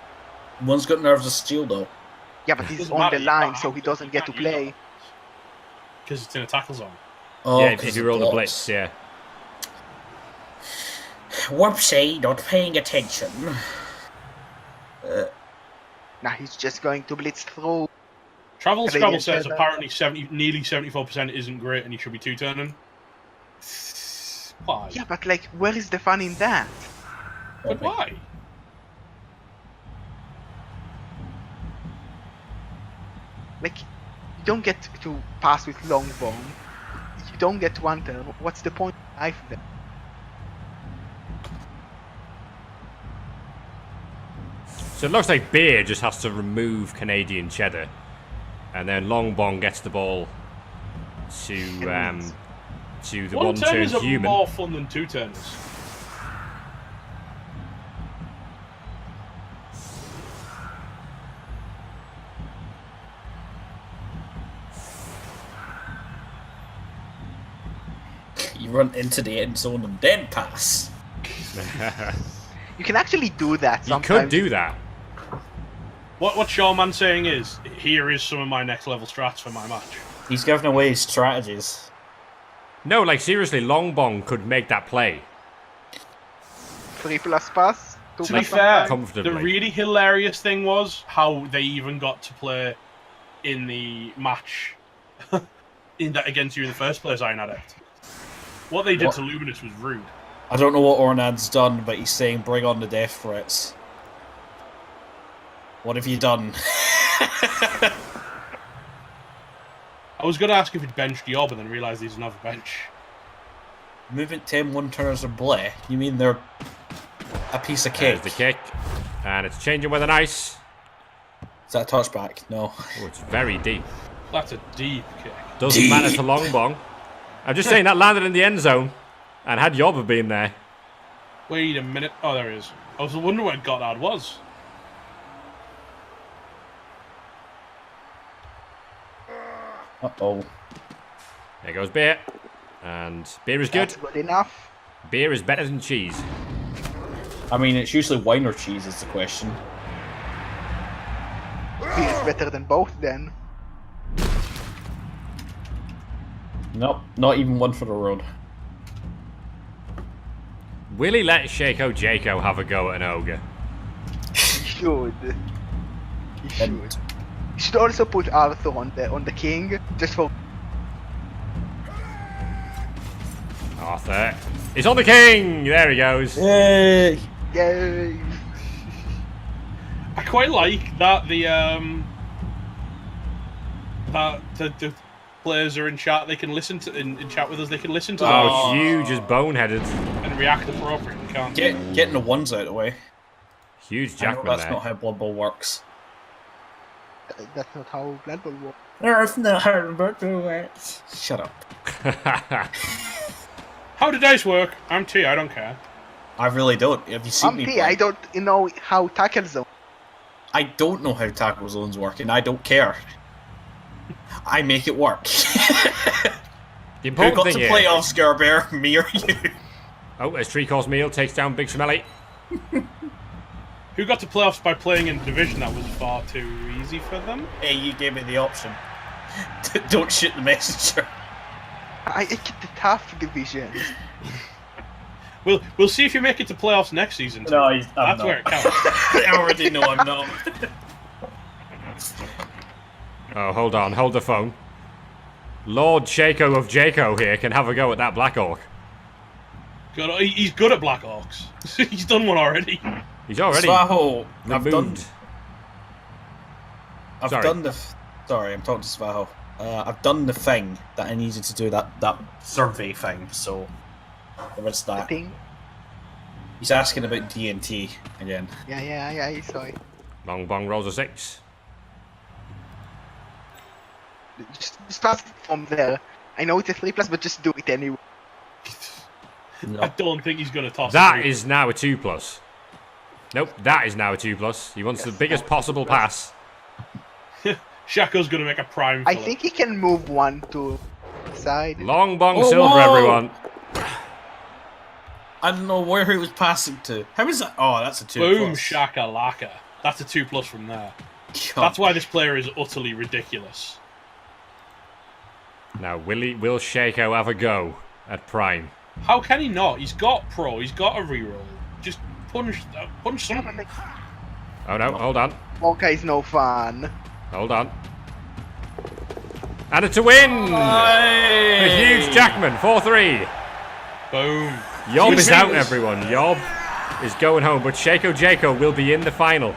One's got nerves of steel though. Yeah, but he's on the line, so he doesn't get to play. Because it's in a tackle zone. Oh, yeah, if you roll the blitz, yeah. Whoopsie, not paying attention. Nah, he's just going to blitz through. Travel Scrabble says apparently nearly 74% isn't great and he should be two-turning. Why? Yeah, but where is the fun in that? But why? You don't get to pass with long bomb. You don't get one turn. What's the point of life then? So it looks like Beer just has to remove Canadian Cheddar. And then Long Bong gets the ball to the one-turn human. More fun than two-turners. You run into the end zone and then pass. You can actually do that sometimes. You could do that. What Shawman's saying is, here is some of my next level strats for my match. He's giving away his strategies. No, like seriously, Long Bong could make that play. 3+ pass. To be fair, comfortably. The really hilarious thing was how they even got to play in the match against you in the first place, Iron Addict. What they did to Luminous was rude. I don't know what Ornad's done, but he's saying bring on the death threats. What have you done? I was going to ask if he'd benched Yob and then realised he's another bench. Movement 10 one-turners are bleh. You mean they're a piece of cake? There's the kick. And it's changing with an ice. Is that a touchback? No. Oh, it's very deep. That's a deep kick. Doesn't matter to Long Bong. I'm just saying that landed in the end zone. And had Yob been there. Wait a minute. Oh, there he is. I was wondering what Goddard was. Uh-oh. There goes Beer. And Beer is good. That's good enough. Beer is better than cheese. I mean, it's usually wine or cheese is the question. Beer is better than both then. Nope, not even one for the road. Will he let Shaco Jaco have a go at an ogre? He should. He should. He should also put Arthur on the king, just for... Arthur is on the king! There he goes. Yay! Yay! I quite like that the players are in chat. They can listen to in chat with us. They can listen to Oh, huge as boneheaded. and react appropriately. Can't they? Getting the ones out of the way. Huge I know Jackman that's there. not how Blood Bowl works. That's not how Blood Bowl works. That's not how Blood Bowl works. Shut up. How do dice work? I'm T. I don't care. I really don't. Have you seen me play? I don't know how tackle zone. I don't know how tackle zones work, and I don't care. I make it work. The Who important got thing to is... playoffs, Gerbear? Me or you? Oh, as 3-course meal takes down Big Smelly. Who got to playoffs by playing in a division that was far too easy for them? Hey, you gave me the option. Don't shoot the messenger. I get the tough division. We'll see if you make it to playoffs next season. Too. No, I'm That's not. where it counts. I already know I'm not. Oh, hold on. Hold the phone. Lord Shaco of Jaco here can have a go at that Black Orc. Good, he's good at Black Orcs. He's done one already. He's already Svaho, removed. I've Sorry. done the... Sorry, I'm talking to Svaho. I've done the thing that I needed to do, that survey thing, so... There is I that. think. He's asking about DNT again. Yeah, sorry. Long Bong rolls a 6. Just pass it from there. I know it's a 3+, but just do it anyway. No. I don't think he's going to toss That it. is now a 2+. Nope, that is now a 2+. He wants the biggest possible pass. Shaco's going to make a prime. I think he can move one to the side. Long Bong Oh, silver, whoa! everyone. I don't know where he was passing to. How is that? Oh, that's a 2+. Boom, shakalaka. That's a 2+ from there. God. That's why this player is utterly ridiculous. Now, will Shaco have a go at Prime? How can he not? He's got pro. He's got a reroll. Just punch something. Oh no, hold on. Wonka is no fun. Hold on. And it's a win! A huge Jackman, 4-3. Boom. Yob is out, everyone. Yob is going home, but Shaco Jaco will be in the final.